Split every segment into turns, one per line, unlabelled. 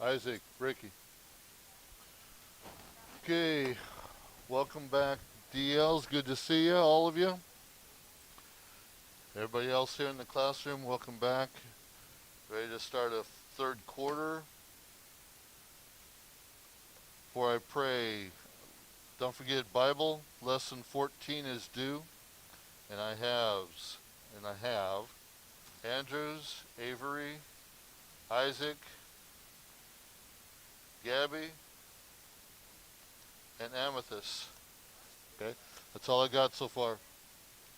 Isaac, Ricky. Okay, welcome back, DLs. Good to see you, all of you. Everybody else here in the classroom, welcome back. Ready to start a third quarter. Before I pray, don't forget Bible. Lesson 14 is due, and I have Andrews, Avery, Isaac, Gabby, and Amethyst. Okay, that's all I got so far.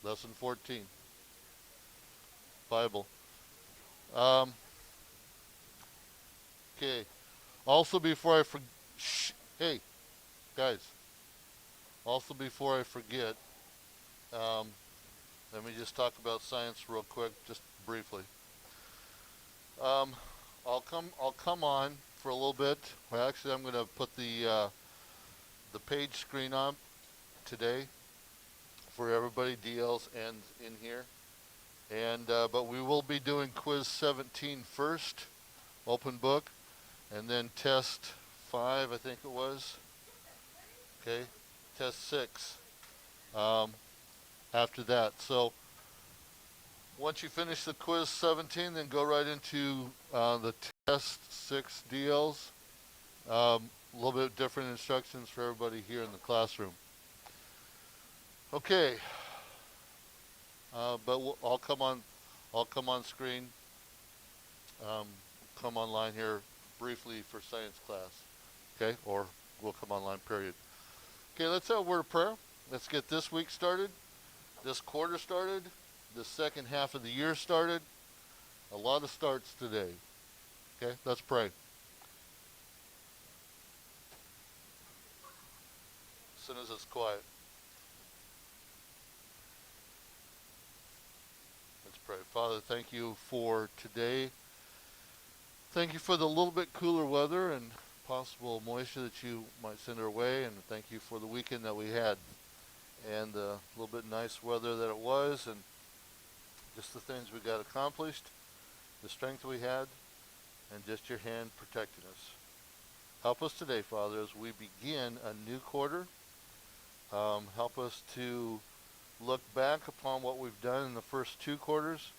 Lesson 14, Bible. Um, okay. Also, before I forget, hey guys. Also, before I forget, um, let me just talk about science real quick, just briefly. Um, I'll come on for a little bit. Well, actually, I'm going to put the page screen on today for everybody, DLs and in here. And but we will be doing quiz 17 first, open book, and then test 5, I think it was. Okay, test 6 um, after that. So once you finish the quiz 17, then go right into the test 6 DLs. A little bit different instructions for everybody here in the classroom. Okay, but I'll come on screen, um, come online here briefly for science class. Okay, or we'll come online. Period. Okay, let's have a word of prayer. Let's get this week started, this quarter started, the second half of the year started. A lot of starts today. Okay, let's pray. As soon as it's quiet, let's pray. Father, thank you for today. Thank you for the little bit cooler weather and possible moisture that you might send our way. And thank you for the weekend that we had and the little bit nice weather that it was and just the things we got accomplished, the strength we had, and just your hand protecting us. Help us today, Father, as we begin a new quarter. Help us to look back upon what we've done in the first 2 quarters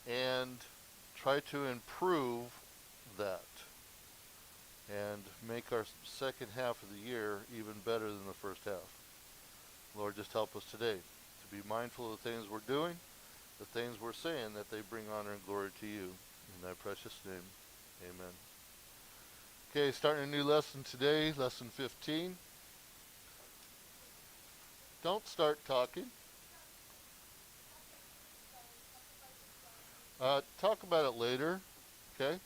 and try to improve that and make our second half of the year even better than the first half. Lord, just help us today to be mindful of the things we're doing, the things we're saying, that they bring honor and glory to you. In thy precious name, amen. Okay, starting a new lesson today, lesson 15. Don't start talking. Talk about it later, okay?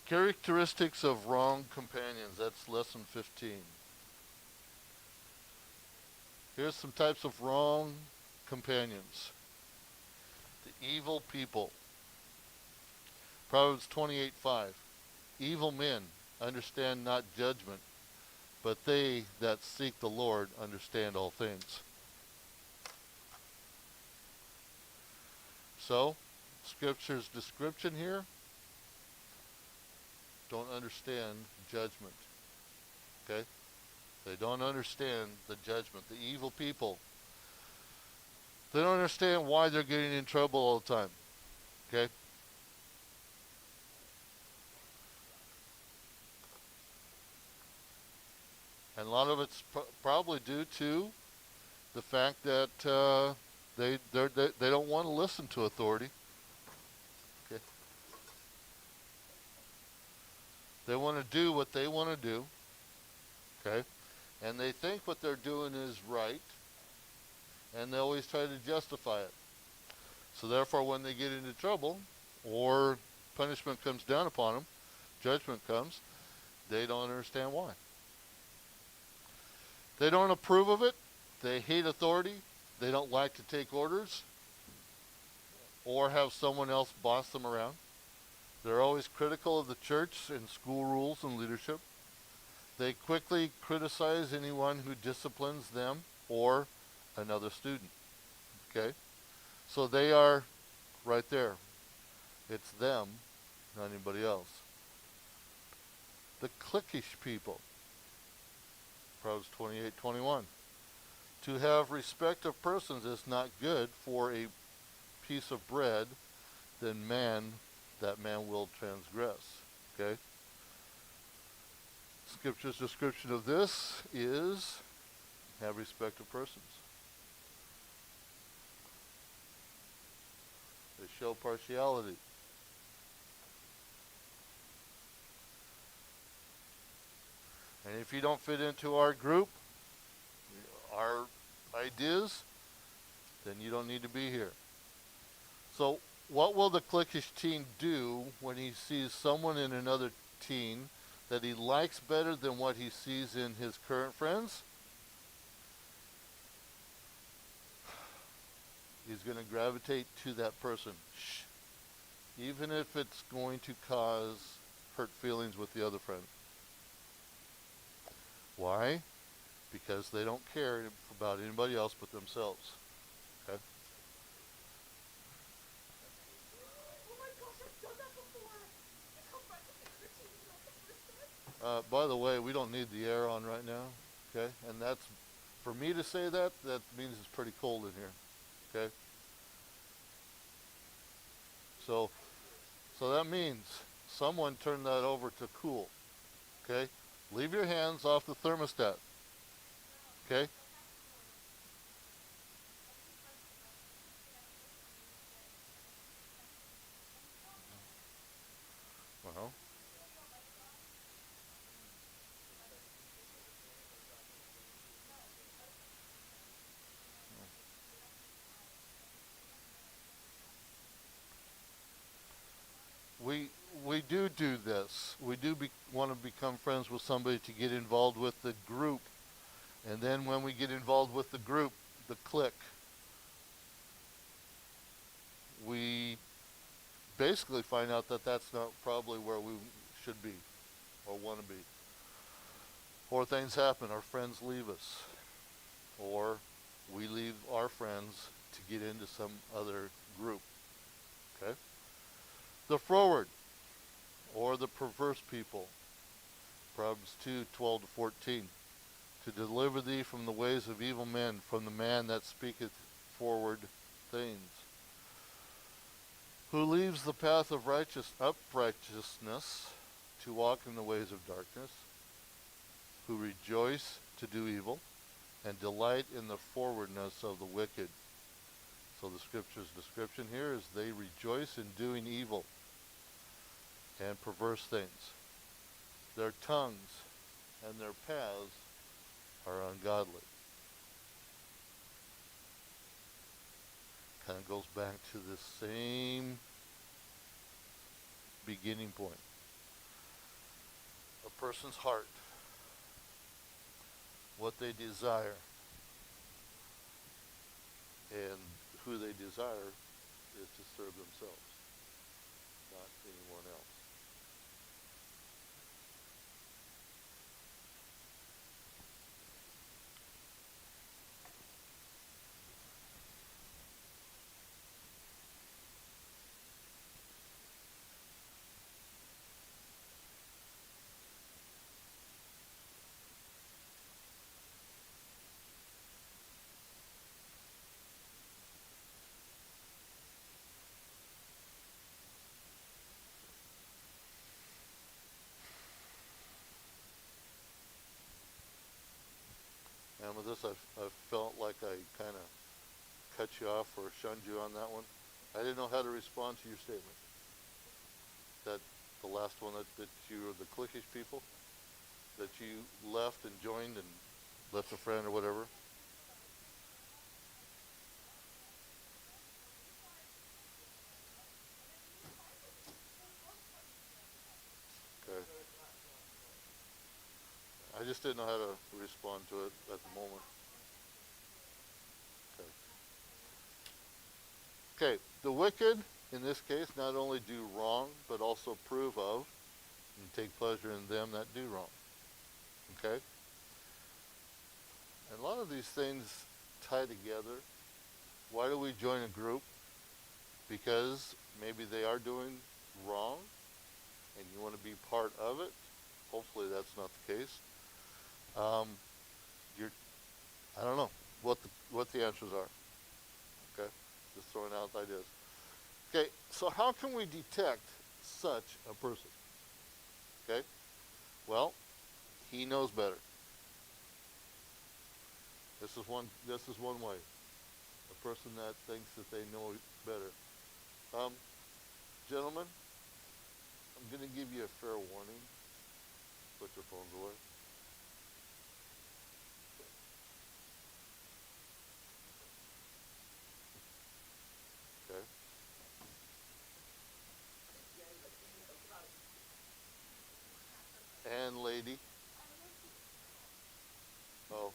Characteristics of wrong companions. That's lesson 15. Here's some types of wrong companions. The evil people. Proverbs 28:5. Evil men understand not judgment, but they that seek the Lord understand all things. So, Scripture's description here, don't understand judgment. Okay? They don't understand the judgment. The evil people, they don't understand why they're getting in trouble all the time. Okay? And a lot of it's probably due to the fact that they don't want to listen to authority. Okay? They want to do what they want to do. Okay? And they think what they're doing is right, and they always try to justify it. So therefore, when they get into trouble, or punishment comes down upon them, judgment comes, they don't understand why. They don't approve of it. They hate authority. They don't like to take orders or have someone else boss them around. They're always critical of the church and school rules and leadership. They quickly criticize anyone who disciplines them or another student. Okay? So they are right there. It's them, not anybody else. The cliquish people, Proverbs 28:21. To have respect of persons is not good for a piece of bread, then that man will transgress. Okay? Scripture's description of this is have respect of persons. They show partiality. And if you don't fit into our group, our ideas, then you don't need to be here. So what will the cliquish teen do when he sees someone in another teen that he likes better than what he sees in his current friends? He's going to gravitate to that person. Shh. Even if it's going to cause hurt feelings with the other friend. Why? Because they don't care about anybody else but themselves. Okay? By the way, we don't need the air on right now. Okay? And that's, for me to say that means it's pretty cold in here. Okay? So that means someone turn that over to cool. Okay? Leave your hands off the thermostat. Okay? Well, we do this. We do want to become friends with somebody to get involved with the group. And then when we get involved with the group, the clique, we basically find out that that's not probably where we should be or want to be. Or things happen, our friends leave us. Or we leave our friends to get into some other group. Okay? The froward, or the perverse people. Proverbs 2:12-14. To deliver thee from the ways of evil men, from the man that speaketh forward things. Who leaves the path of uprightness to walk in the ways of darkness. Who rejoice to do evil, and delight in the forwardness of the wicked. So the scripture's description here is they rejoice in doing evil and perverse things. Their tongues and their paths are ungodly. Kind of goes back to the same beginning point. A person's heart, what they desire, and who they desire is to serve themselves, not anyone else. And with this, I felt like I kind of cut you off or shunned you on that one. I didn't know how to respond to your statement. That the last one that you were the cliquish people, that you left and joined and left a friend or whatever. Okay. I just didn't know how to respond to it at the moment. Okay. Okay. The wicked, in this case, not only do wrong, but also approve of and take pleasure in them that do wrong. Okay? And a lot of these things tie together. Why do we join a group? because maybe they are doing wrong and you want to be part of it. Hopefully that's not the case. Um, you're, I don't know what the answers are. Okay, just throwing out ideas. Okay, so how can we detect such a person? Okay, well, he knows better. This is one way. A person that thinks that they know better. Um, Gentlemen, I'm going to give you a fair warning. Put your phones away. Okay. And lady. Oh.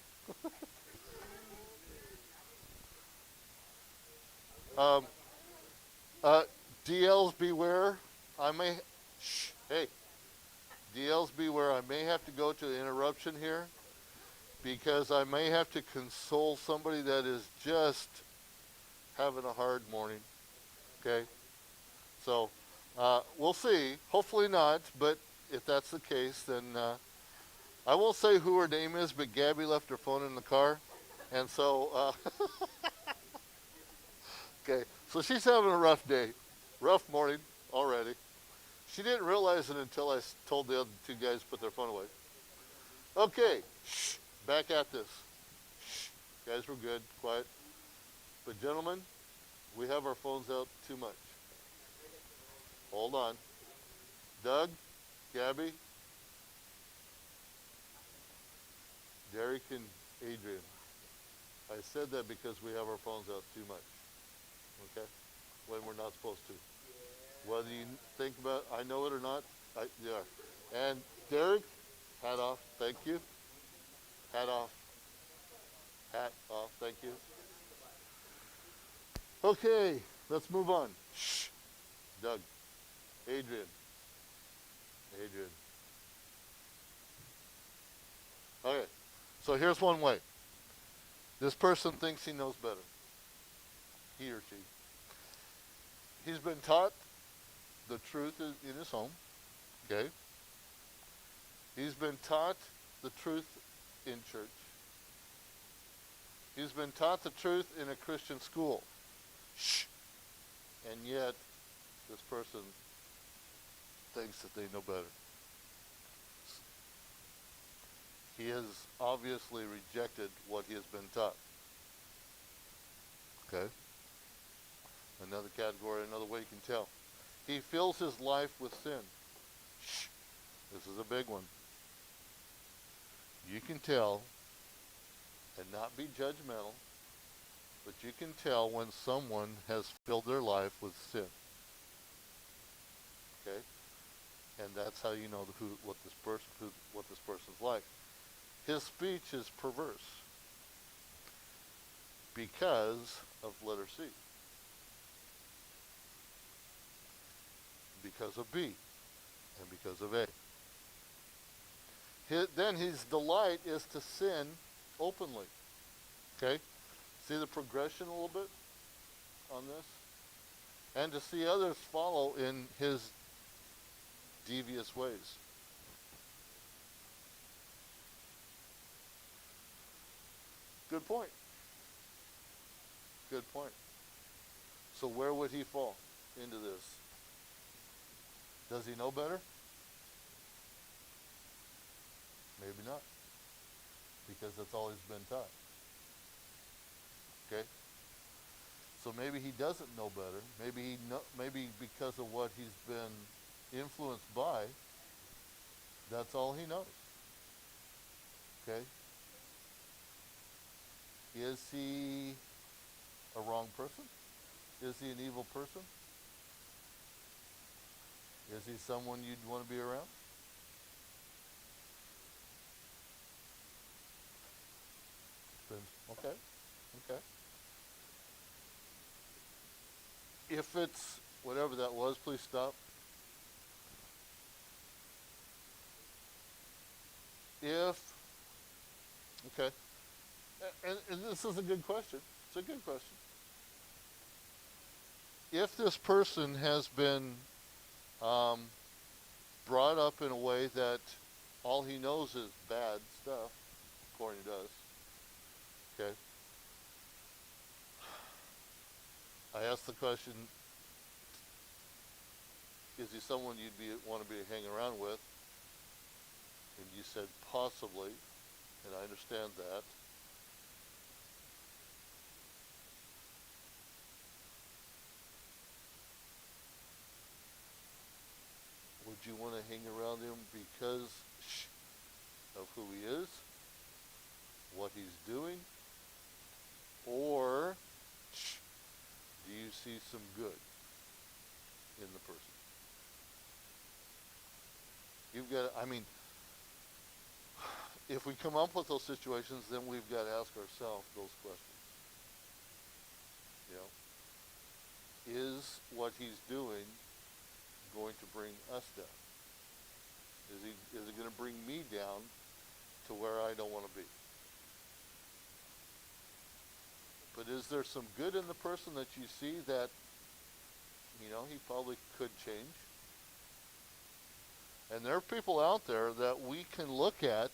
Um, uh, DLs beware. I may. Shh. Hey. DLs beware. I may have to go to the interruption here because I may have to console somebody that is just having a hard morning. Okay. So we'll see. Hopefully not. But if that's the case, then I won't say who her name is. But Gabby left her phone in the car, and so okay. So she's having a rough day, rough morning already. She didn't realize it until I told the other two guys to put their phone away. Okay, shh, back at this. Shh, guys, we're good, quiet. But gentlemen, we have our phones out too much. Hold on. Doug, Gabby, Derek, and Adrian. I said that because we have our phones out too much. Okay? When we're not supposed to. Whether you think about I know it or not, yeah. And Derek, hat off, thank you. Hat off. Hat off, thank you. Okay, let's move on. Shh. Doug. Adrian. Adrian. Okay, so here's one way. This person thinks he knows better. He or she. He's been taught the truth in his home. Okay? He's been taught the truth in church. He's been taught the truth in a Christian school. Shh. And yet, this person thinks that they know better. He has obviously rejected what he has been taught. Okay? Another category, another way you can tell. He fills his life with sin. Shh. This is a big one. You can tell, and not be judgmental, but you can tell when someone has filled their life with sin. Okay? And that's how you know what this person's like. His speech is perverse because of letter C. Because of B. And because of A. Then his delight is to sin openly. Okay? See the progression a little bit on this? And to see others follow in his devious ways. Good point. Good point. So where would he fall into this? Does he know better? Maybe not. Because that's all he's been taught. Okay? So maybe he doesn't know better. Maybe because of what he's been influenced by, that's all he knows. Okay? Is he a wrong person? Is he an evil person? Is he someone you'd want to be around? Okay. Okay. If it's whatever that was, please stop. If, okay, and this is a good question. It's a good question. if this person has been um, brought up in a way that all he knows is bad stuff, according to us, okay, I asked the question, is he someone you'd want to be hanging around with? And you said possibly, and I understand that. Would you want to hang around him because of who he is, what he's doing, or do you see some good in the person? You've got, I mean, if we come up with those situations, then we've got to ask ourselves those questions. You know, is what he's doing going to bring us down? Is it going to bring me down to where I don't want to be? But is there some good in the person that you see that, you know, he probably could change? And there are people out there that we can look at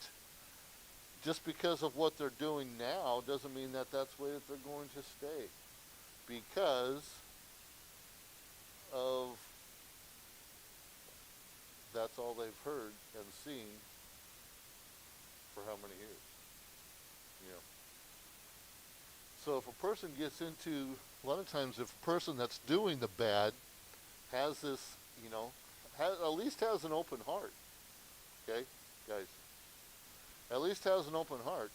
just because of what they're doing now doesn't mean that that's the way that they're going to stay. Because of that's all they've heard and seen for how many years? You know. So if a person gets into, a lot of times if a person that's doing the bad has this, you know, at least has an open heart, okay, guys, at least has an open heart,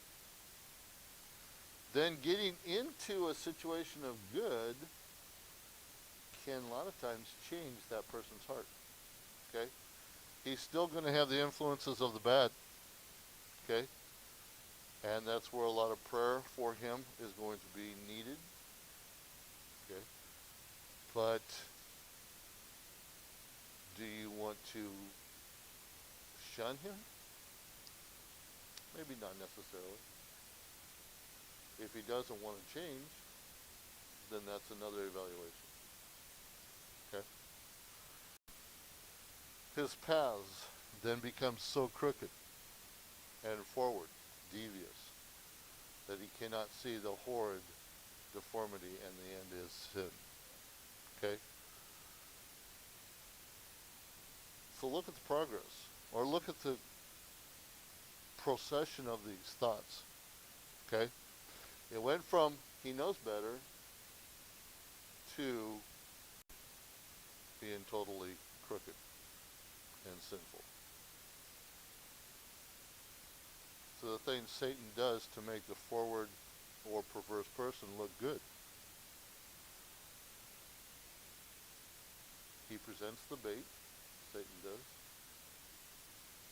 then getting into a situation of good can a lot of times change that person's heart, okay? He's still going to have the influences of the bad, okay? And that's where a lot of prayer for him is going to be needed, okay? But do you want to shun him? Maybe not necessarily. If he doesn't want to change, then that's another evaluation. Okay? His paths then become so crooked and forward, devious, that he cannot see the horrid deformity, and the end is sin. Okay? So look at the progress, or look at the procession of these thoughts. Okay? It went from he knows better to being totally crooked and sinful. So the things Satan does to make the forward or perverse person look good. He presents the bait, Satan does.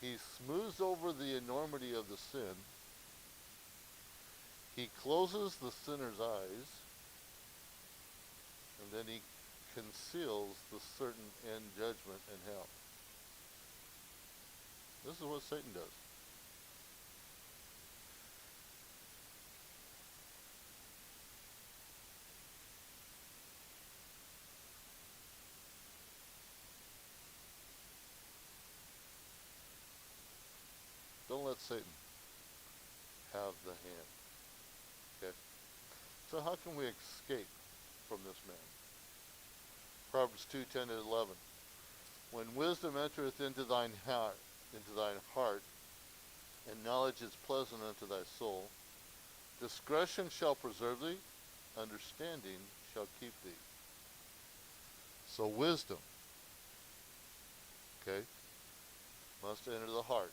He smooths over the enormity of the sin. He closes the sinner's eyes, and then he conceals the certain end judgment in hell. This is what Satan does. Don't let Satan have the hand. Okay? So how can we escape from this man? Proverbs 2:10 and 11. When wisdom entereth into thine heart, and knowledge is pleasant unto thy soul, discretion shall preserve thee, understanding shall keep thee. So wisdom, okay, must enter the heart,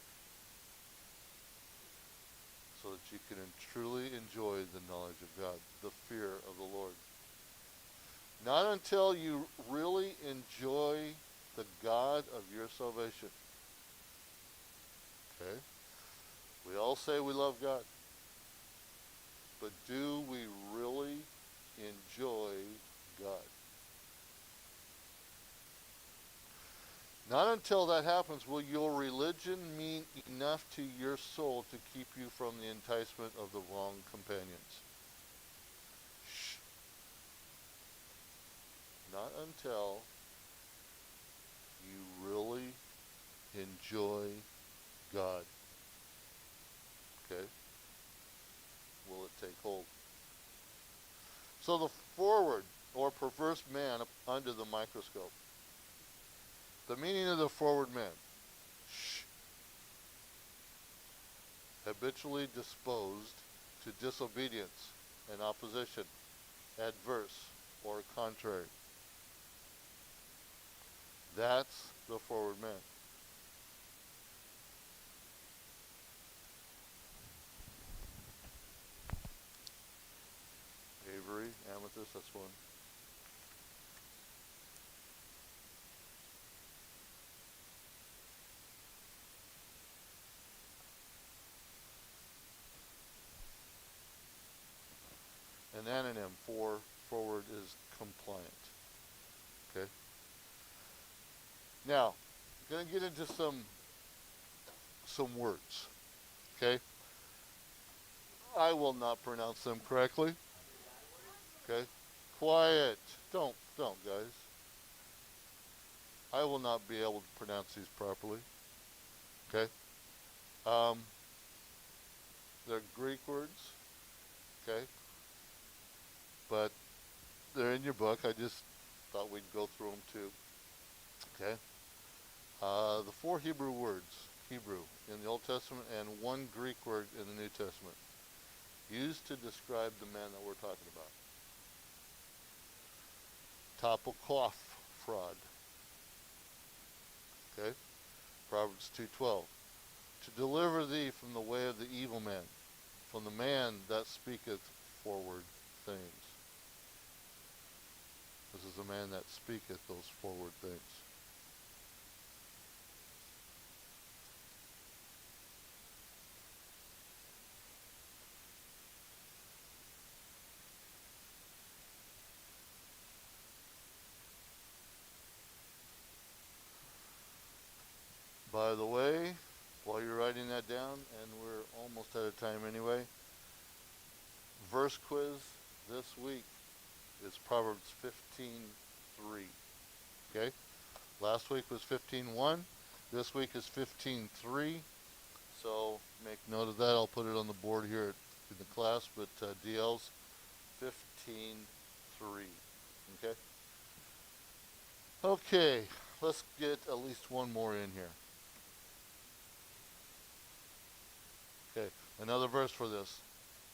so that you can truly enjoy the knowledge of God, the fear of the Lord. Not until you really enjoy the God of your salvation. Okay? We all say we love God. But do we really enjoy God? Not until that happens will your religion mean enough to your soul to keep you from the enticement of the wrong companions. Shh. Not until you really enjoy God. Okay? Will it take hold? So the forward or perverse man under the microscope. The meaning of the forward man. Shh. Habitually disposed to disobedience and opposition, adverse or contrary. That's the forward man. Avery, amethyst, that's one. An anonym for forward is compliant. Okay. Now, I'm going to get into some words. Okay. I will not pronounce them correctly. Okay. Quiet. Don't, guys. I will not be able to pronounce these properly. Okay. Um, they're Greek words. Okay. But they're in your book. I just thought we'd go through them too. Okay. The four Hebrew words, Hebrew, in the Old Testament and one Greek word in the New Testament, used to describe the man that we're talking about. Topokoph, fraud. Okay. Proverbs 2:12. To deliver thee from the way of the evil man, from the man that speaketh forward things. This is the man that speaketh those forward things. By the way, while you're writing that down, and we're almost out of time anyway, verse quiz this week is Proverbs 15:3. Okay? Last week was 15:1. This week is 15:3. So make note of that. I'll put it on the board here in the class, but DL's 15:3. Okay? Okay, let's get at least one more in here. Okay, another verse for this.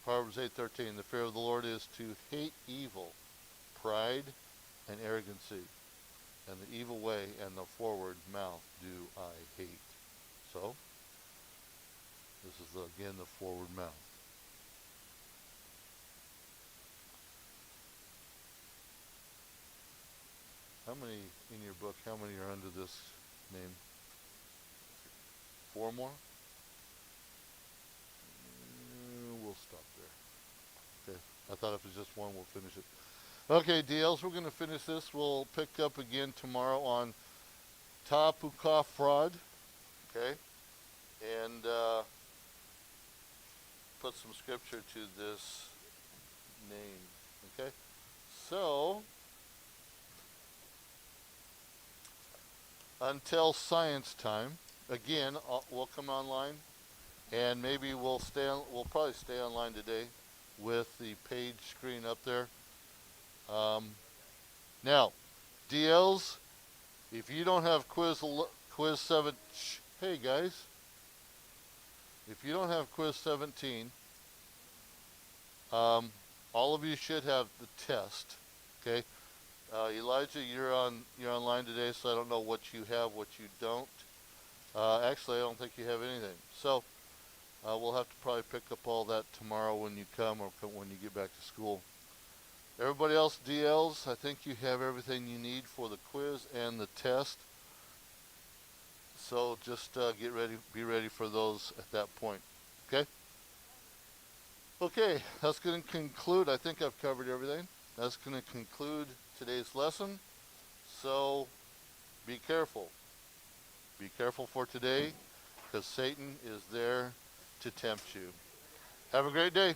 Proverbs 8:13. The fear of the Lord is to hate evil, pride, and arrogancy, and the evil way and the forward mouth do I hate. So, this is again the forward mouth. How many in your book, how many are under this name? 4 more? We'll stop there. Okay, I thought if it's just one, we'll finish it. Okay, DLs, we're going to finish this. We'll pick up again tomorrow on Tapuka fraud. Okay, and put some scripture to this name. Okay, so until science time, again, we'll come online, and maybe we'll probably stay online today with the page screen up there. Now, DLs, if you don't have quiz 7, hey guys, if you don't have quiz 17, all of you should have the test. Okay, Elijah, you're online today, so I don't know what you have, what you don't. Actually, I don't think you have anything. So we'll have to probably pick up all that tomorrow when you come or when you get back to school. Everybody else, DLs, I think you have everything you need for the quiz and the test. So just get ready, be ready for those at that point. Okay? Okay, that's going to conclude. I think I've covered everything. That's going to conclude today's lesson. So be careful. Be careful for today, because Satan is there to tempt you. Have a great day.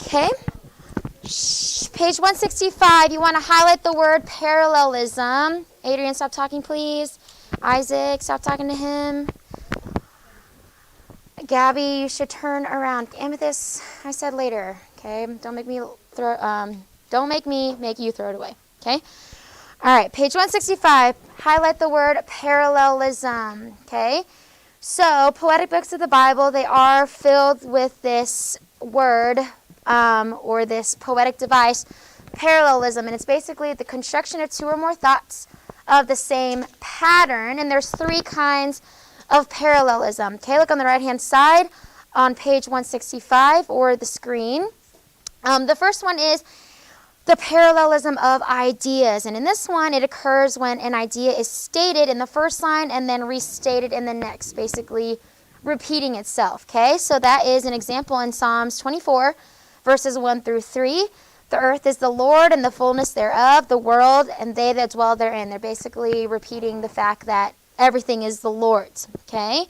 Okay. Page 165, you want to highlight the word parallelism. Adrian, stop talking, please. Isaac, stop talking to him. Gabby, you should turn around. Amethyst, I said later. Okay, don't make me make you throw it away. Okay. All right, page 165. Highlight the word parallelism. Okay. So poetic books of the Bible, they are filled with this word or this poetic device, parallelism, and it's basically the construction of two or more thoughts of the same pattern. And there's three kinds of parallelism. Okay, look on the right-hand side on page 165 or the screen. The first one is the parallelism of ideas. And in this one, it occurs when an idea is stated in the first line and then restated in the next, basically repeating itself. Okay, so that is an example in Psalms 24, verses 1 through 3. The earth is the Lord and the fullness thereof, the world and they that dwell therein. They're basically repeating the fact that everything is the Lord's, okay?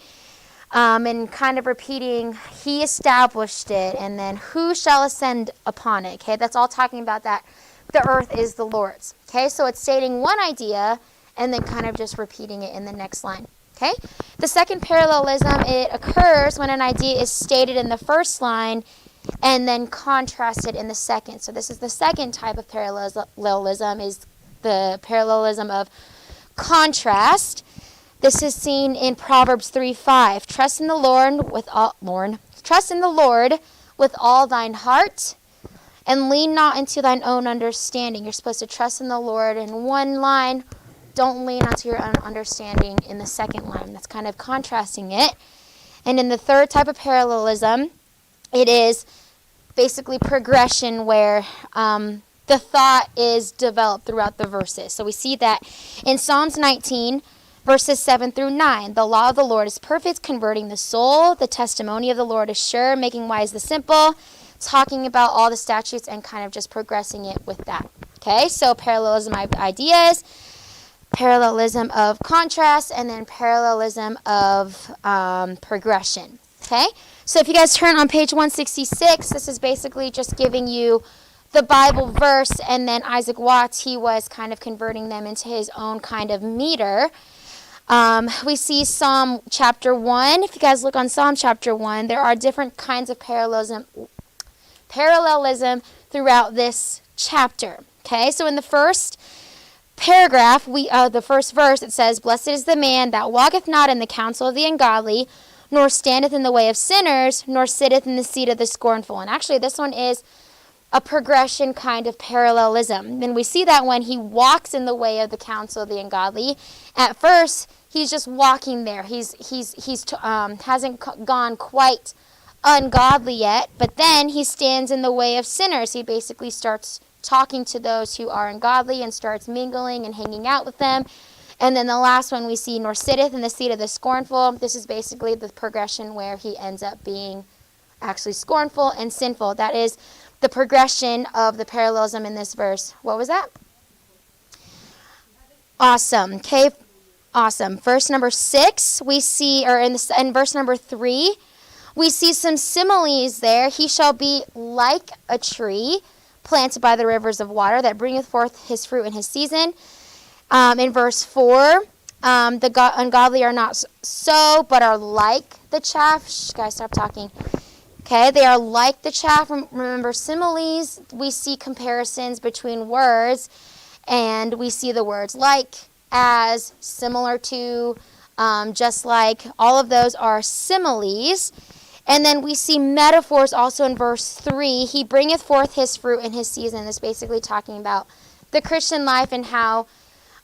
And kind of repeating, he established it, and then who shall ascend upon it, okay? That's all talking about that the earth is the Lord's, okay? So it's stating one idea and then kind of just repeating it in the next line, okay? The second parallelism, it occurs when an idea is stated in the first line and then contrasted in the second. So this is the second type of parallelism, is the parallelism of contrast. This is seen in Proverbs 3:5. Trust in the Lord with all thine heart, and lean not into thine own understanding. You're supposed to trust in the Lord in one line. Don't lean onto your own understanding in the second line. That's kind of contrasting it. And in the third type of parallelism, it is basically progression where the thought is developed throughout the verses. So we see that in Psalms 19, verses 7 through 9. The law of the Lord is perfect, converting the soul. The testimony of the Lord is sure, making wise the simple. Talking about all the statutes and kind of just progressing it with that. Okay, so parallelism of ideas, parallelism of contrast, and then parallelism of progression. Okay, so if you guys turn on page 166, this is basically just giving you the Bible verse, and then Isaac Watts, he was kind of converting them into his own kind of meter. We see Psalm chapter 1. If you guys look on Psalm chapter 1, there are different kinds of parallelism throughout this chapter. Okay, so in the first paragraph, the first verse, it says, "Blessed is the man that walketh not in the counsel of the ungodly, nor standeth in the way of sinners, nor sitteth in the seat of the scornful." And actually, this one is a progression kind of parallelism. And we see that when he walks in the way of the counsel of the ungodly, at first he's just walking there. He's hasn't gone quite ungodly yet, but then he stands in the way of sinners. He basically starts talking to those who are ungodly and starts mingling and hanging out with them. And then the last one we see, nor sitteth in the seat of the scornful. This is basically the progression where he ends up being actually scornful and sinful. That is the progression of the parallelism in this verse. What was that? Awesome. Okay. Awesome. Verse number 6, we see, or in verse number 3, we see some similes there. He shall be like a tree planted by the rivers of water that bringeth forth his fruit in his season. In verse 4, the ungodly are not so, but are like the chaff. Shh, guys, stop talking. Okay, they are like the chaff. Remember, similes, we see comparisons between words, and we see the words like, as, similar to, just like. All of those are similes. And then we see metaphors also in verse 3. He bringeth forth his fruit in his season. This is basically talking about the Christian life and how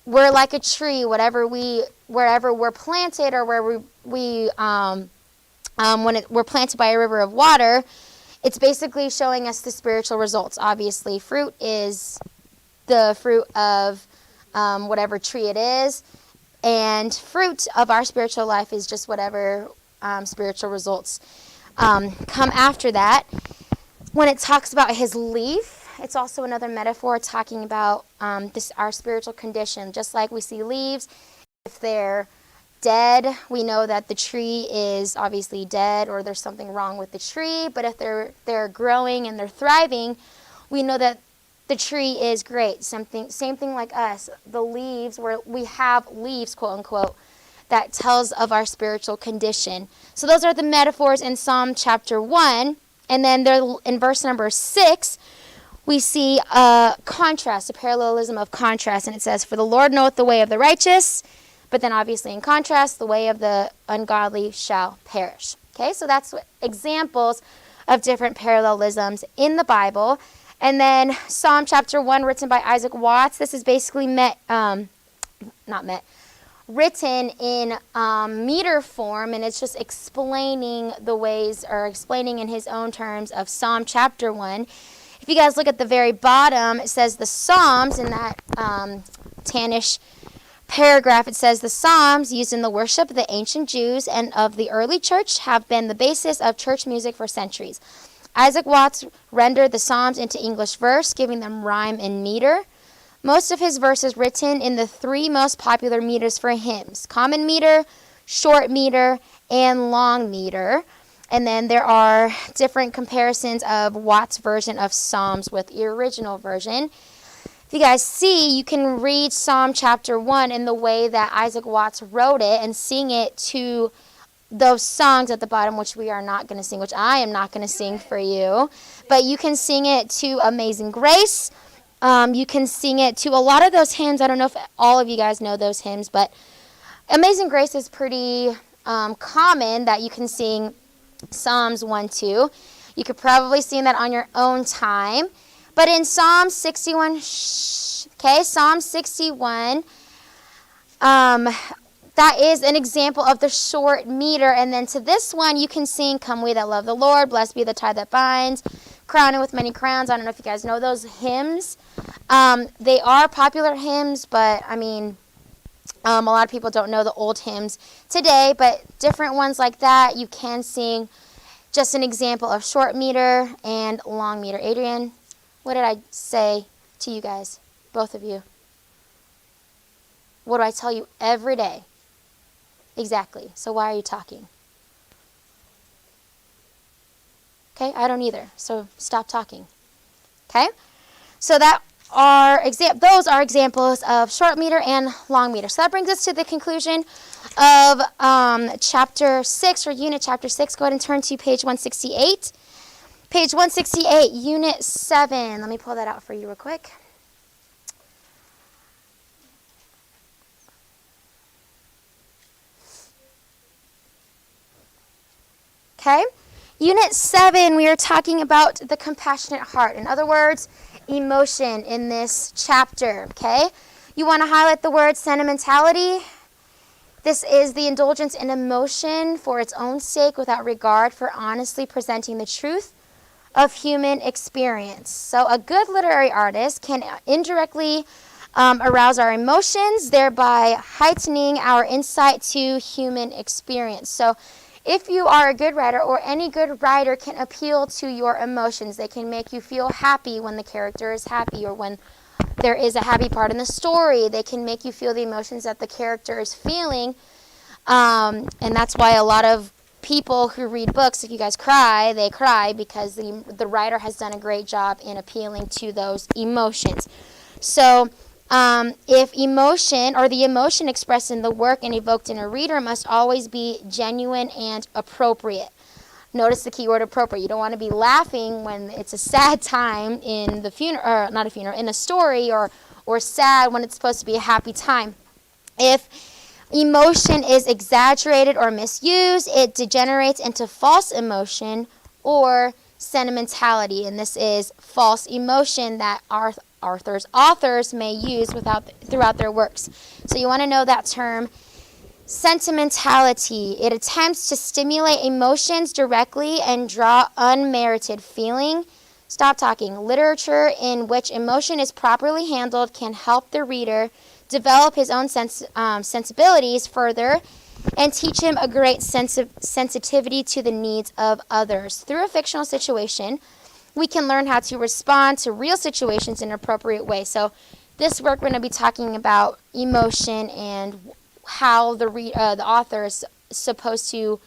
we're like a tree, wherever we're planted, or where we're planted by a river of water. It's basically showing us the spiritual results. Obviously, fruit is the fruit of whatever tree it is, and fruit of our spiritual life is just whatever spiritual results come after that. When it talks about his leaf, it's also another metaphor talking about our spiritual condition. Just like we see leaves, if they're dead, we know that the tree is obviously dead or there's something wrong with the tree. But if they're growing and they're thriving, we know that the tree is great. Same thing like us. The leaves, where we have leaves, quote unquote, that tells of our spiritual condition. So those are the metaphors in Psalm chapter 1. And then there, in verse number 6, we see a contrast, a parallelism of contrast. And it says, "For the Lord knoweth the way of the righteous," but then obviously in contrast, "the way of the ungodly shall perish." Okay, so that's examples of different parallelisms in the Bible. And then Psalm chapter 1, written by Isaac Watts. This is basically written in meter form, and it's just explaining the ways, or explaining in his own terms of Psalm chapter 1. If you guys look at the very bottom, it says the Psalms, in that tannish paragraph, it says the Psalms used in the worship of the ancient Jews and of the early church have been the basis of church music for centuries. Isaac Watts rendered the Psalms into English verse, giving them rhyme and meter. Most of his verses written in the 3 most popular meters for hymns: common meter, short meter, and long meter. And then there are different comparisons of Watts' version of Psalms with the original version. If you guys see, you can read Psalm chapter 1 in the way that Isaac Watts wrote it and sing it to those songs at the bottom, which we are not going to sing, which I am not going to sing for you. But you can sing it to Amazing Grace. You can sing it to a lot of those hymns. I don't know if all of you guys know those hymns, but Amazing Grace is pretty common that you can sing Psalms 1, 2. You could probably sing that on your own time. But in Psalm 61, Psalm 61, that is an example of the short meter. And then to this one, you can sing, "Come we that love the Lord, blessed be the tie that binds, crowning with many crowns." I don't know if you guys know those hymns. They are popular hymns, but I mean, a lot of people don't know the old hymns today, but different ones like that you can sing. Just an example of short meter and long meter. Adrian, what did I say to you guys, both of you? What do I tell you every day? Exactly. So why are you talking? Okay, I don't either. So stop talking. Okay? So those are examples of short meter and long meter. So that brings us to the conclusion of chapter 6, or unit chapter 6. Go ahead and turn to page 168. Page 168, unit 7. Let me pull that out for you real quick. Okay? Unit 7, we are talking about the compassionate heart. In other words, emotion in this chapter. Okay? You want to highlight the word sentimentality. This is the indulgence in emotion for its own sake without regard for honestly presenting the truth of human experience. So a good literary artist can indirectly arouse our emotions, thereby heightening our insight to human experience. So if you are a good writer, or any good writer can appeal to your emotions. They can make you feel happy when the character is happy, or when there is a happy part in the story. They can make you feel the emotions that the character is feeling. And that's why a lot of people who read books, if you guys cry, they cry because the writer has done a great job in appealing to those emotions. So if emotion, or the emotion expressed in the work and evoked in a reader, must always be genuine and appropriate. Notice the key word appropriate. You don't want to be laughing when it's a sad time in the funeral, or not a funeral, in a story, or sad when it's supposed to be a happy time. If emotion is exaggerated or misused, it degenerates into false emotion or sentimentality, and this is false emotion that authors may use throughout their works. So you want to know that term, sentimentality. It attempts to stimulate emotions directly and draw unmerited feeling. Stop talking. Literature in which emotion is properly handled can help the reader develop his own sensibilities further and teach him a great sensitivity to the needs of others. Through a fictional situation, we can learn how to respond to real situations in an appropriate way. So this work, we're going to be talking about emotion and how the author is supposed to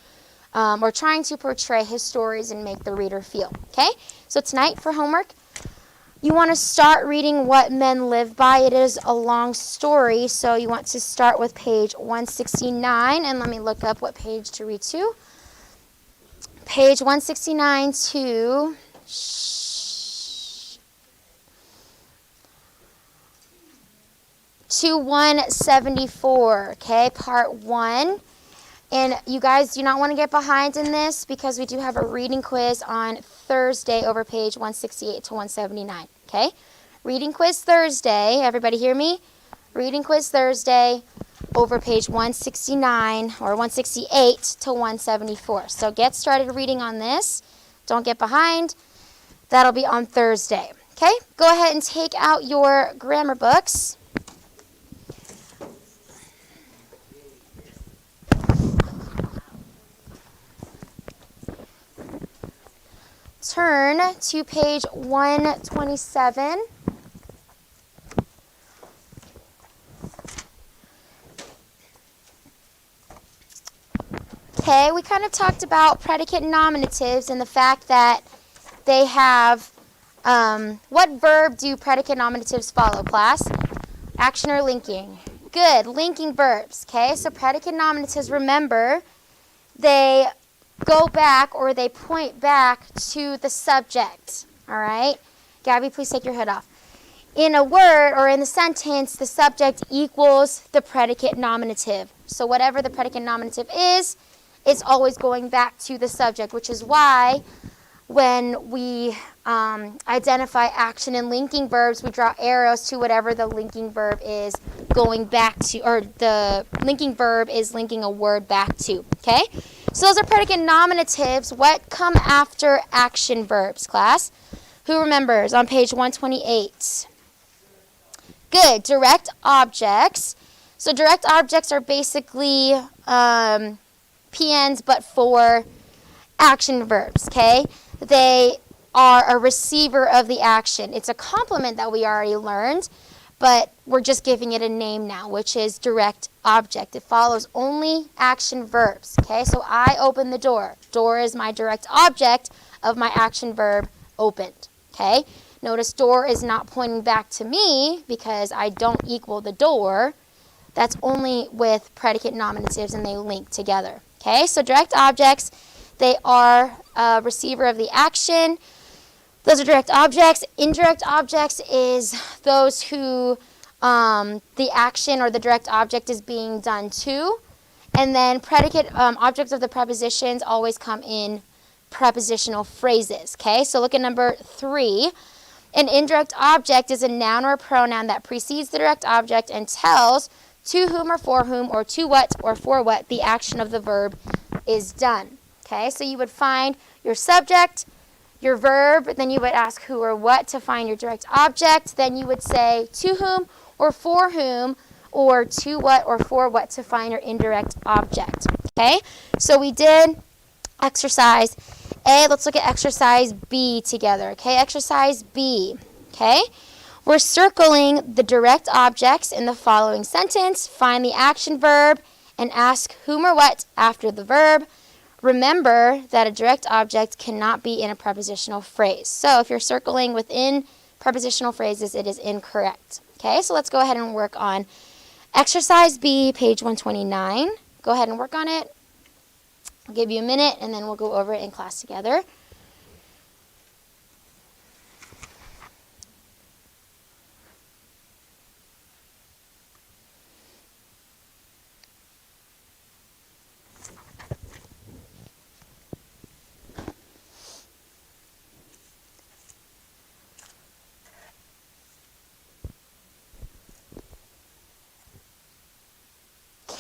or trying to portray his stories and make the reader feel. Okay? So tonight for homework, you want to start reading What Men Live By. It is a long story, so you want to start with page 169. And let me look up what page to read to. Page 169 to 174, okay, part 1. And you guys do not want to get behind in this because we do have a reading quiz on Thursday over page 168 to 179, okay? Reading quiz Thursday, everybody hear me? Reading quiz Thursday over page 169 or 168 to 174. So get started reading on this. Don't get behind. That'll be on Thursday, okay? Go ahead and take out your grammar books. Turn to page 127. Okay, we kind of talked about predicate nominatives and the fact that they have, what verb do predicate nominatives follow, class? Action or linking? Good, linking verbs, okay? So predicate nominatives, remember, they go back or they point back to the subject, all right? Gabby, please take your hood off. In a word or in the sentence, the subject equals the predicate nominative. So whatever the predicate nominative is, it's always going back to the subject, which is why when we identify action and linking verbs, we draw arrows to whatever the linking verb is going back to, or the linking verb is linking a word back to, okay? So those are predicate nominatives. What come after action verbs, class? Who remembers on page 128? Good, direct objects. So direct objects are basically PNs, but for action verbs, okay? They are a receiver of the action. It's a complement that we already learned, but we're just giving it a name now, which is direct object. It follows only action verbs, okay? So I open the door. Door is my direct object of my action verb opened, okay? Notice door is not pointing back to me because I don't equal the door. That's only with predicate nominatives and they link together, okay? So direct objects, they are a receiver of the action. Those are direct objects. Indirect objects is those who the action or the direct object is being done to. And then predicate objects of the prepositions always come in prepositional phrases. Okay, so look at number 3. An indirect object is a noun or a pronoun that precedes the direct object and tells to whom or for whom or to what or for what the action of the verb is done. Okay, so you would find your subject, your verb, then you would ask who or what to find your direct object. Then you would say to whom or for whom or to what or for what to find your indirect object. Okay, so we did exercise A. Let's look at exercise B together. Okay, exercise B. Okay, we're circling the direct objects in the following sentence. Find the action verb and ask whom or what after the verb. Remember that a direct object cannot be in a prepositional phrase. So if you're circling within prepositional phrases, it is incorrect. Okay, so let's go ahead and work on exercise B, page 129. Go ahead and work on it. I'll give you a minute, and then we'll go over it in class together.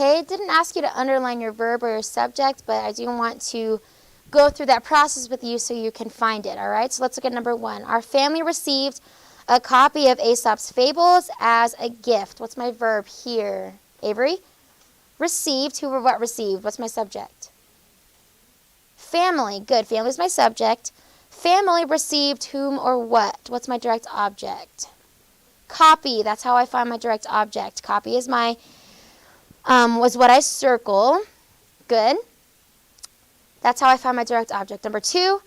Okay, it didn't ask you to underline your verb or your subject, but I do want to go through that process with you so you can find it, all right? So let's look at number 1. Our family received a copy of Aesop's Fables as a gift. What's my verb here? Avery? Received. Who or what received? What's my subject? Family. Good. Family is my subject. Family received whom or what? What's my direct object? Copy. That's how I find my direct object. Copy is my was what I circle. Good. That's how I find my direct object. Number 2,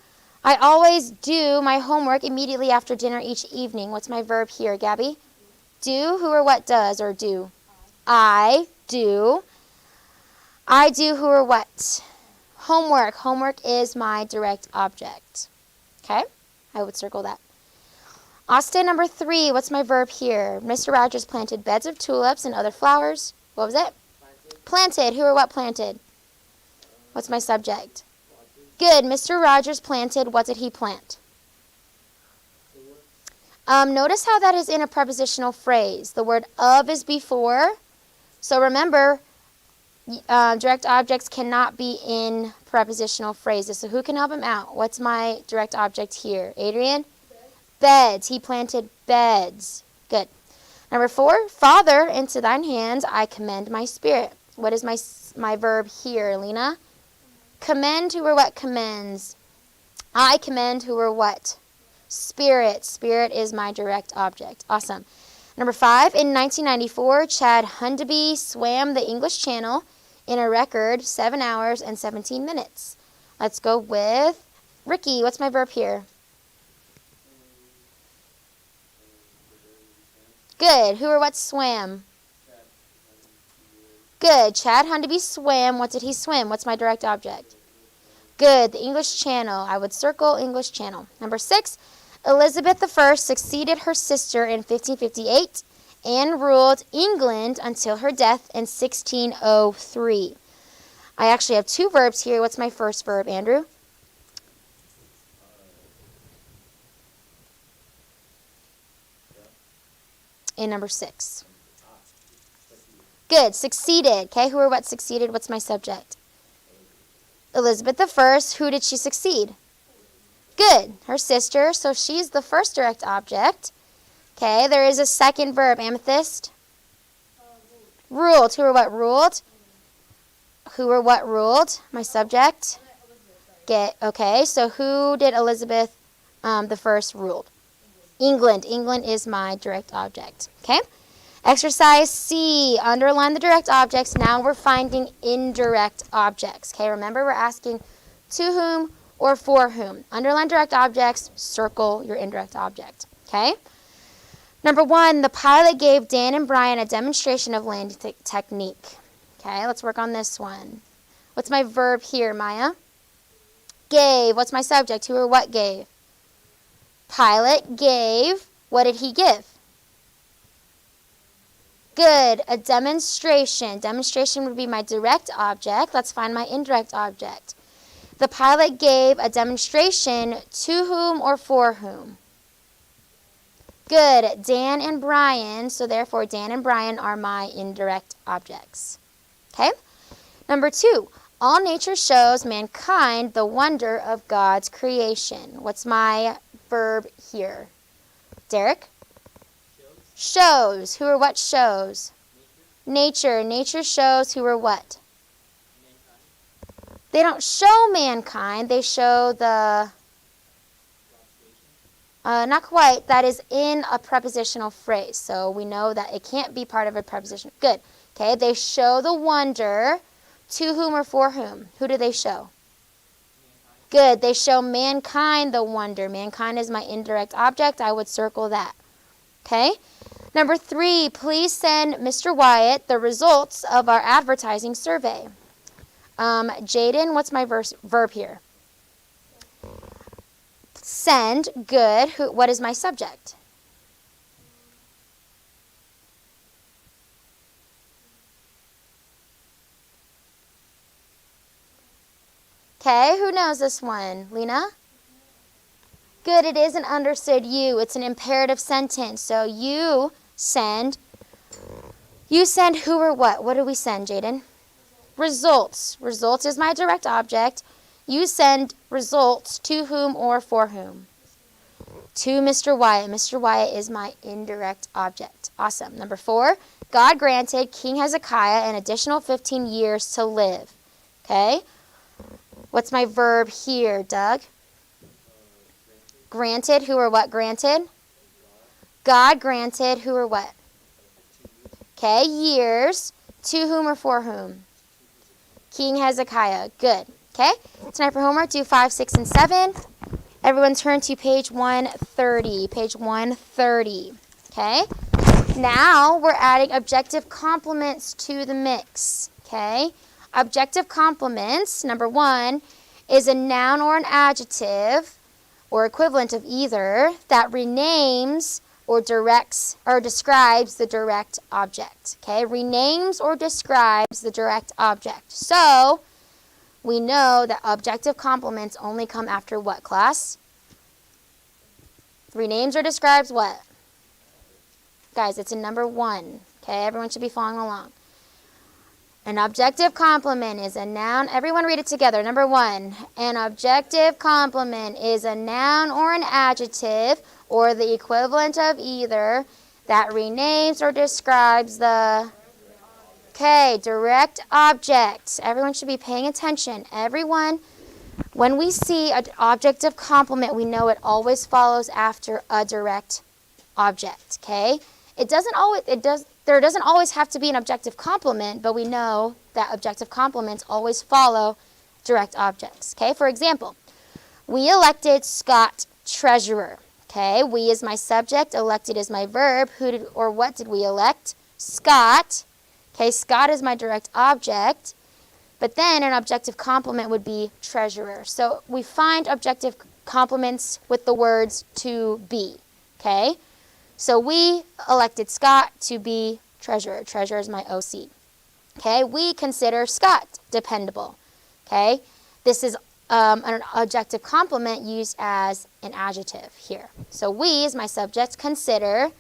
I always do my homework immediately after dinner each evening. What's my verb here, Gabby? Do, who or what does or do? I do. I do, who or what? Homework. Homework is my direct object. Okay? I would circle that. Austin, number 3, what's my verb here? Mr. Rogers planted beds of tulips and other flowers. What was it? Planted. Who or what planted? What's my subject? Good. Mr. Rogers planted. What did he plant? Notice how that is in a prepositional phrase. The word of is before. So remember, direct objects cannot be in prepositional phrases. So who can help him out? What's my direct object here? Adrian? Beds. He planted beds. Good. Number 4, Father, into thine hands I commend my spirit. What is my verb here, Lena? Commend, who or what commends? I commend, who or what? Spirit. Spirit is my direct object. Awesome. Number 5, in 1994, Chad Hundeby swam the English Channel in a record 7 hours and 17 minutes. Let's go with Ricky. What's my verb here? Good. Who or what swam? Good. Chad Hundeby swam. What did he swim? What's my direct object? Good. The English Channel. I would circle English Channel. Number 6, Elizabeth I succeeded her sister in 1558 and ruled England until her death in 1603. I actually have 2 verbs here. What's my first verb, Andrew? In number 6. Good. Succeeded. Okay, who or what succeeded? What's my subject? Elizabeth I. Who did she succeed? Good. Her sister. So she's the first direct object. Okay, there is a second verb. Amethyst? Ruled. Who or what ruled? Who or what ruled? My subject? Okay, so who did Elizabeth the first ruled? England. England is my direct object. Okay? Exercise C. Underline the direct objects. Now we're finding indirect objects. Okay? Remember, we're asking to whom or for whom. Underline direct objects. Circle your indirect object. Okay? Number 1, the pilot gave Dan and Brian a demonstration of landing technique. Okay, let's work on this one. What's my verb here, Maya? Gave. What's my subject? Who or what gave? Pilot gave. What did he give? Good. A demonstration. Demonstration would be my direct object. Let's find my indirect object. The pilot gave a demonstration to whom or for whom? Good. Dan and Brian. So therefore, Dan and Brian are my indirect objects. Okay? Number 2. All nature shows mankind the wonder of God's creation. What's my verb here? Derek? Shows. Who or what shows? Nature. Nature shows who or what? Mankind. They don't show mankind. They show the... not quite. That is in a prepositional phrase. So we know that it can't be part of a preposition. Good. Okay, they show the wonder to whom or for whom? Who do they show? Mankind. Good. They show mankind the wonder. Mankind is my indirect object. I would circle that. Okay. Number 3, please send Mr. Wyatt the results of our advertising survey. Jaden, what's my verb here? Send. Good. What is my subject? Okay, who knows this one? Lena? Good, it is an understood you. It's an imperative sentence. So you send who or what? What do we send, Jaden? Results. Results is my direct object. You send results to whom or for whom? To Mr. Wyatt. Mr. Wyatt is my indirect object. Awesome. Number 4, God granted King Hezekiah an additional 15 years to live. Okay? What's my verb here, Doug? Granted. Who or what granted? God granted who or what? Okay, years To whom or for whom? King Hezekiah. Good. Okay. Tonight for homework, do 5, 6, and 7. Everyone turn to page 130. Page 130. Okay. Now we're adding objective complements to the mix. Okay. Objective complements, number 1, is a noun or an adjective or equivalent of either that renames or directs or describes the direct object. Okay, renames or describes the direct object. So we know that objective complements only come after what, class? Renames or describes what? Guys, it's in number 1. Okay, everyone should be following along. An objective complement is a noun. Everyone read it together. Number 1, an objective complement is a noun or an adjective or the equivalent of either that renames or describes the direct object. Everyone should be paying attention. Everyone, when we see an objective complement, we know it always follows after a direct object. Okay? There doesn't always have to be an objective complement, but we know that objective complements always follow direct objects. Okay, for example, we elected Scott treasurer. Okay, we is my subject, elected is my verb. What did we elect? Scott. Okay, Scott is my direct object, but then an objective complement would be treasurer. So we find objective complements with the words to be. Okay. So we elected Scott to be treasurer. Treasurer is my OC. Okay, we consider Scott dependable. Okay, this is an objective complement used as an adjective here. So we, as my subject, consider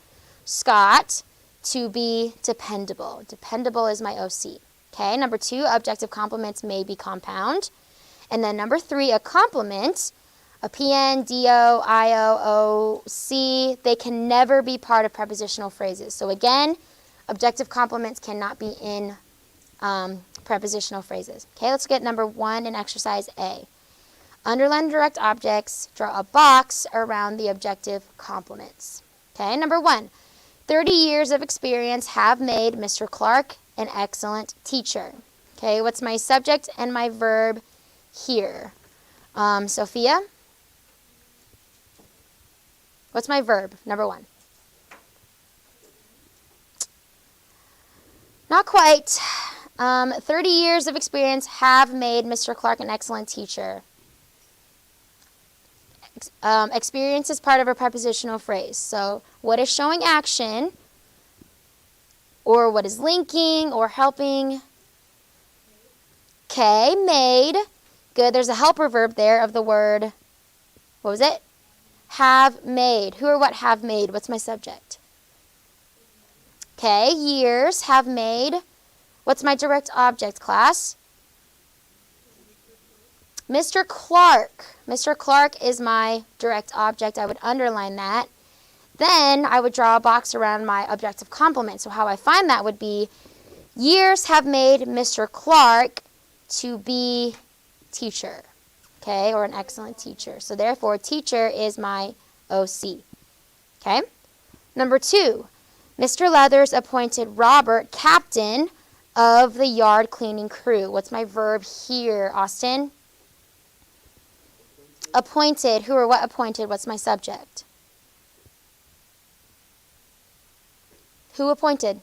Scott to be dependable. Dependable is my OC. Okay, number 2, objective complements may be compound. And then number 3, a complement, a PN, DO, IO, OC, they can never be part of prepositional phrases. So again, objective complements cannot be in prepositional phrases. Okay, let's get number 1 in exercise A. Underline direct objects, draw a box around the objective complements. Okay, number 1, 30 years of experience have made Mr. Clark an excellent teacher. Okay, what's my subject and my verb here? Sophia? What's my verb, number 1? Not quite. 30 years of experience have made Mr. Clark an excellent teacher. Experience is part of a prepositional phrase. So what is showing action, or what is linking or helping? Okay, made. Good, there's a helper verb there of the word, what was it? Have made. Who or what have made? What's my subject? Okay, years have made. What's my direct object, class? Mr. Clark. Mr. Clark is my direct object. I would underline that. Then I would draw a box around my objective complement. So how I find that would be, years have made Mr. Clark to be teacher. Okay, or an excellent teacher. So therefore, teacher is my OC. Okay? Number 2, Mr. Leathers appointed Robert captain of the yard cleaning crew. What's my verb here, Austin? Appointed. Who or what appointed? What's my subject? Who appointed?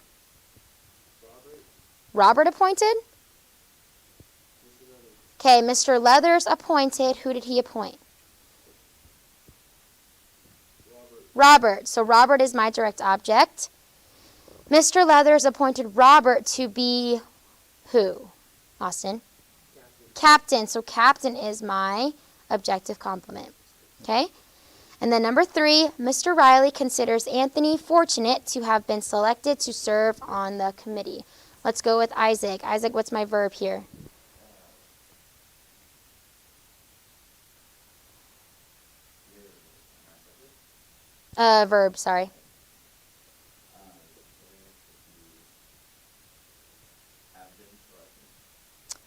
Robert appointed? Okay, Mr. Leathers appointed. Who did he appoint? Robert. So Robert is my direct object. Mr. Leathers appointed Robert to be who? Austin? Captain. So captain is my objective complement. Okay? And then number 3, Mr. Riley considers Anthony fortunate to have been selected to serve on the committee. Let's go with Isaac. Isaac, what's my verb here? Verb, sorry.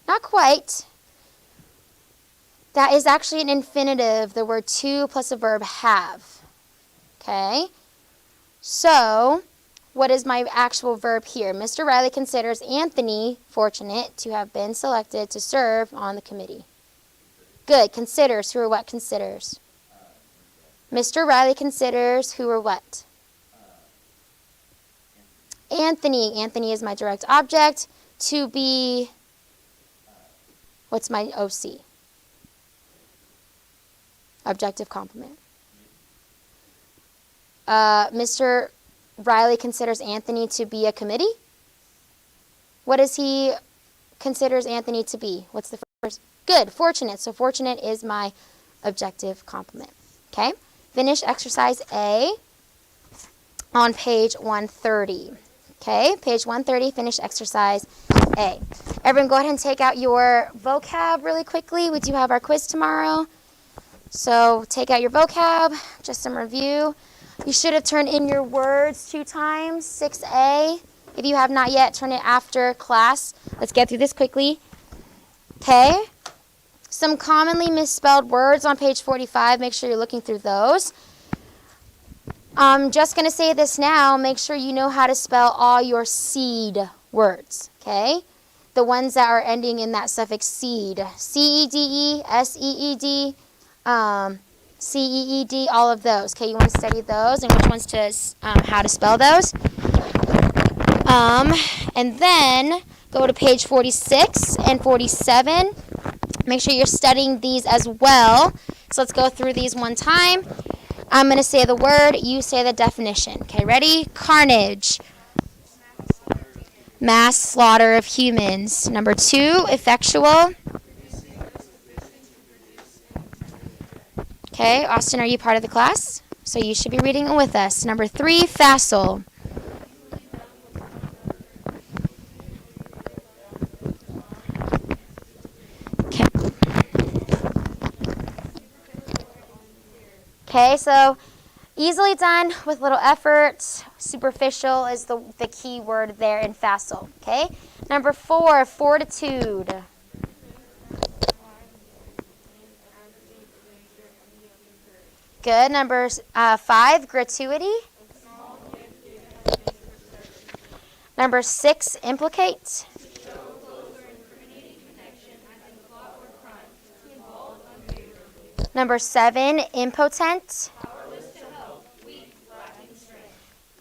Not quite. That is actually an infinitive, the word to plus a verb have. Okay? So, what is my actual verb here? Mr. Riley considers Anthony fortunate to have been selected to serve on the committee. Good. Considers. Who or what considers? Mr. Riley considers who or what? Anthony. Anthony is my direct object. To be, what's my OC? Objective complement. Mr. Riley considers Anthony to be a committee. What does he considers Anthony to be? What's the first? Good. Fortunate. So fortunate is my objective complement. Okay. Finish exercise A on page 130. Okay, page 130, finish exercise A. Everyone go ahead and take out your vocab really quickly. We do have our quiz tomorrow. So take out your vocab, just some review. You should have turned in your words 2 times, 6A. If you have not yet, turn it after class. Let's get through this quickly. Okay, some commonly misspelled words on page 45. Make sure you're looking through those. I'm just going to say this now. Make sure you know how to spell all your seed words, okay? The ones that are ending in that suffix seed. C-E-D-E, S-E-E-D, C-E-E-D, all of those. Okay, you want to study those and which ones to, how to spell those. And then go to page 46 and 47. Make sure you're studying these as well. So let's go through these one time. I'm going to say the word, you say the definition. Okay, ready? Carnage. Mass slaughter of humans. Number 2, effectual. Okay, Austin, are you part of the class? So you should be reading it with us. Number 3, facile. Okay, so easily done with little effort. Superficial is the key word there in facile. Okay, number 4, fortitude. Good. Number 5, gratuity. Number 6, implicate. Number 7, impotent. Powerless to help, weak, lacking strength.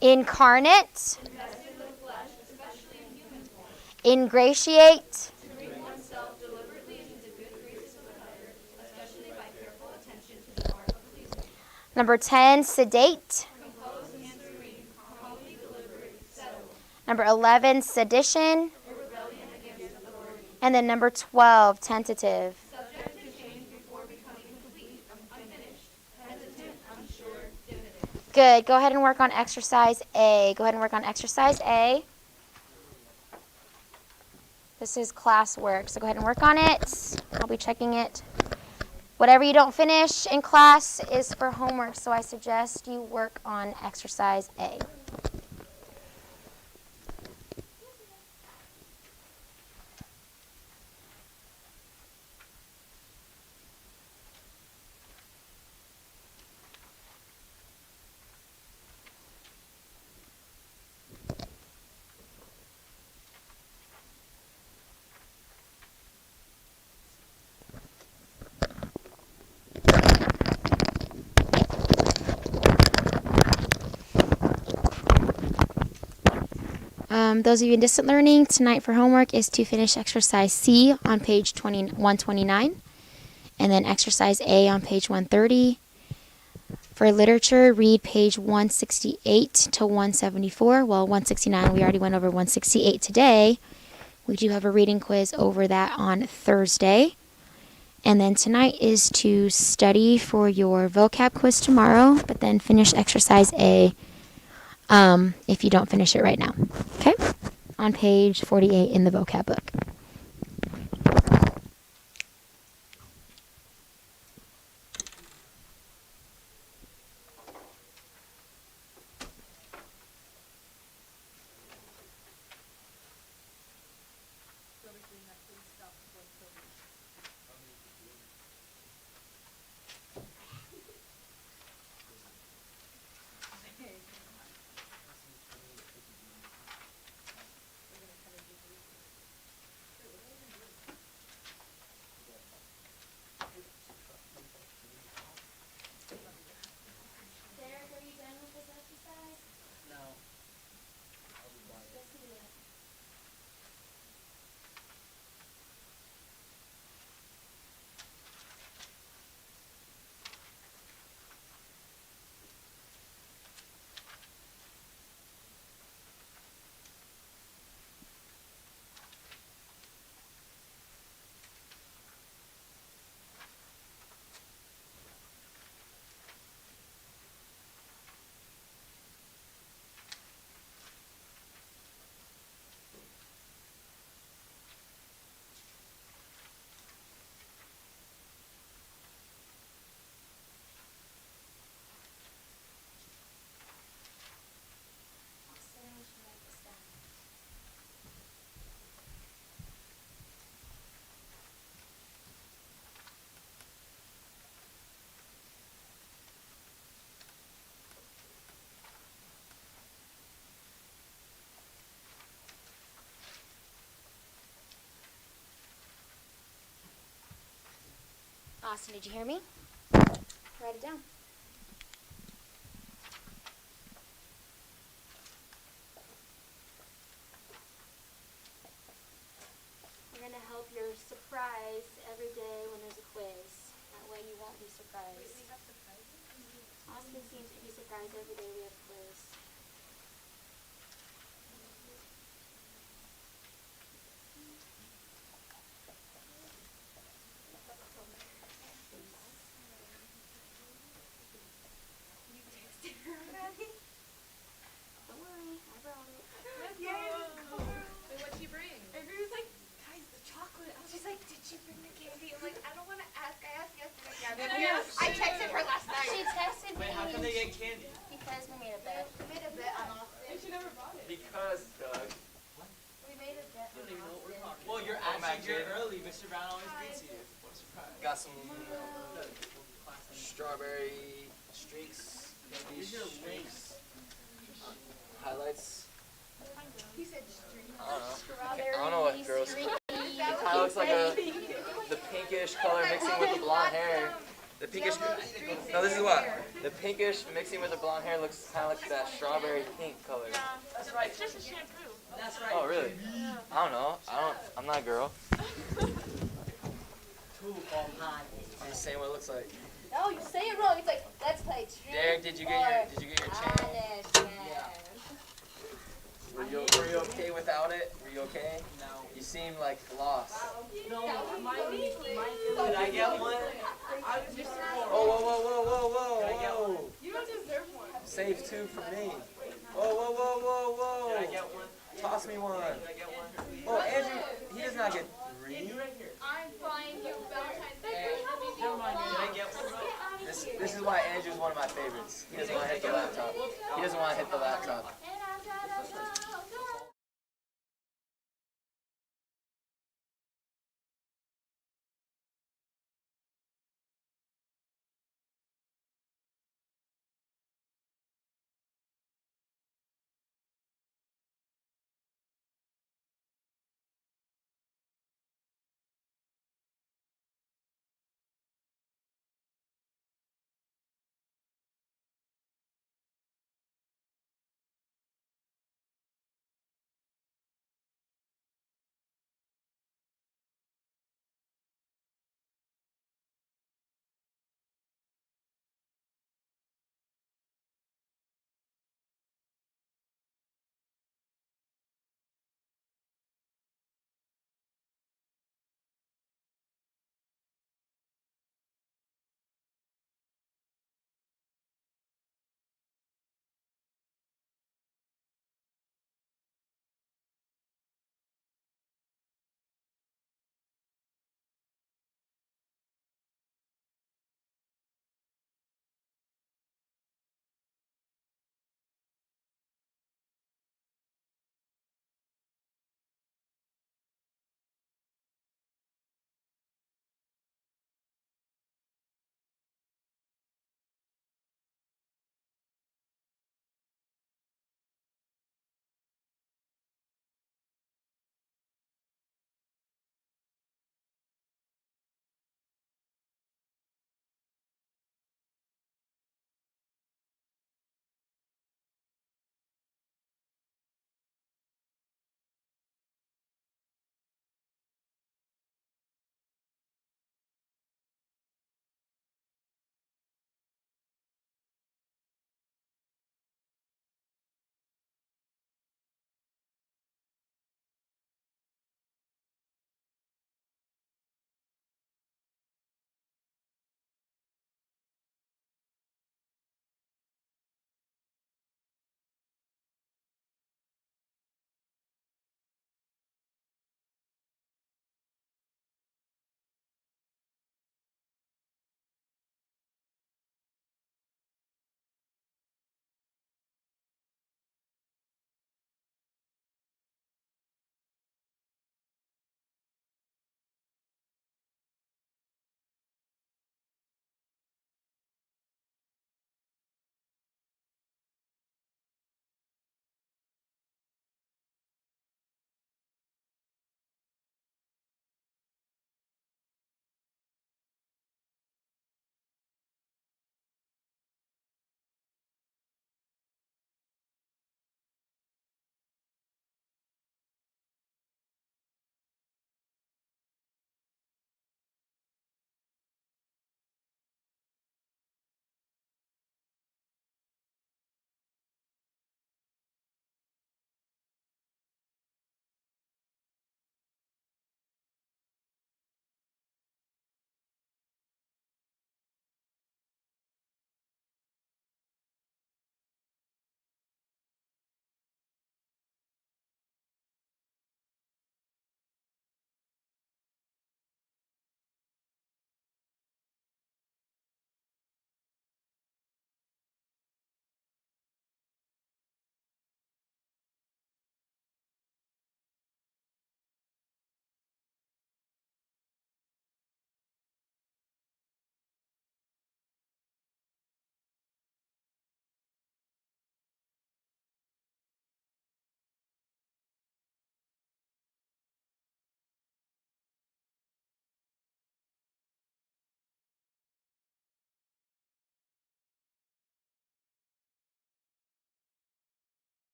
Incarnate. Invested with flesh, especially in human form. Ingratiate. To bring oneself deliberately into the good graces of another, especially by careful attention to the art of pleasing. Number 10, sedate. Composed and serene, calmly deliberate, settled. Number 11, sedition. A rebellion against authority. And then number 12, tentative. Good. Go ahead and work on exercise A. Go ahead and work on exercise A. This is classwork, so go ahead and work on it. I'll be checking it. Whatever you don't finish in class is for homework, so I suggest you work on exercise A. Those of you in distant learning, tonight for homework is to finish exercise C on page 129, and then exercise A on page 130. For literature, read page 168 to 174. Well, 169, we already went over 168 today. We do have a reading quiz over that on Thursday. And then tonight is to study for your vocab quiz tomorrow, but then finish exercise A if you don't finish it right now. Okay? On page 48 in the vocab book. Austin, did you hear me? Write it down. We're going to help your surprise every day when there's a quiz. That way you won't be surprised.
Wait, we have surprises?
Austin seems to be surprised every day we have a quiz.
You texted her already?
Don't worry, I brought it.
Wait, what'd she bring? Avery was like, guys, the chocolate. She's like, did she bring the candy? I'm like, I don't want to ask. I asked yesterday. I texted her last night.
She texted me
Wait, how can they get candy?
because we made a bet.
We made a bet on Austin.
She never bought it. Because, Doug.
We made a bet on Austin.
Well, you're actually here early. Mr. Brown always beats you. What a surprise. Got some strawberry streaks, candy streaks, highlights.
He said street.
I don't know what girls. It kind of looks like the pinkish color mixing with the blonde hair. The pinkish. No, this is what. The pinkish mixing with the blonde hair looks kind of like that strawberry pink color.
That's right. It's just a shampoo.
That's right. Oh, really? I don't know. I'm not a girl. I'm just saying what it looks like.
No, you say it wrong. It's like, let's play truth.
Derek, did you get your chain?
Honest, man.
Were you okay without it? Were you okay? No. You seem like lost.
No, mine
Did I get one? Oh, whoa. Did I get one?
You don't deserve one.
Save two for me. Whoa. Did I get one? Toss me one. Did I get one? Oh, Andrew, he does not get three.
I'm buying you Valentine's Day.
Never mind.
Did I get one? This is why Andrew's one of my favorites. He doesn't want to hit the laptop. He doesn't want to hit the laptop.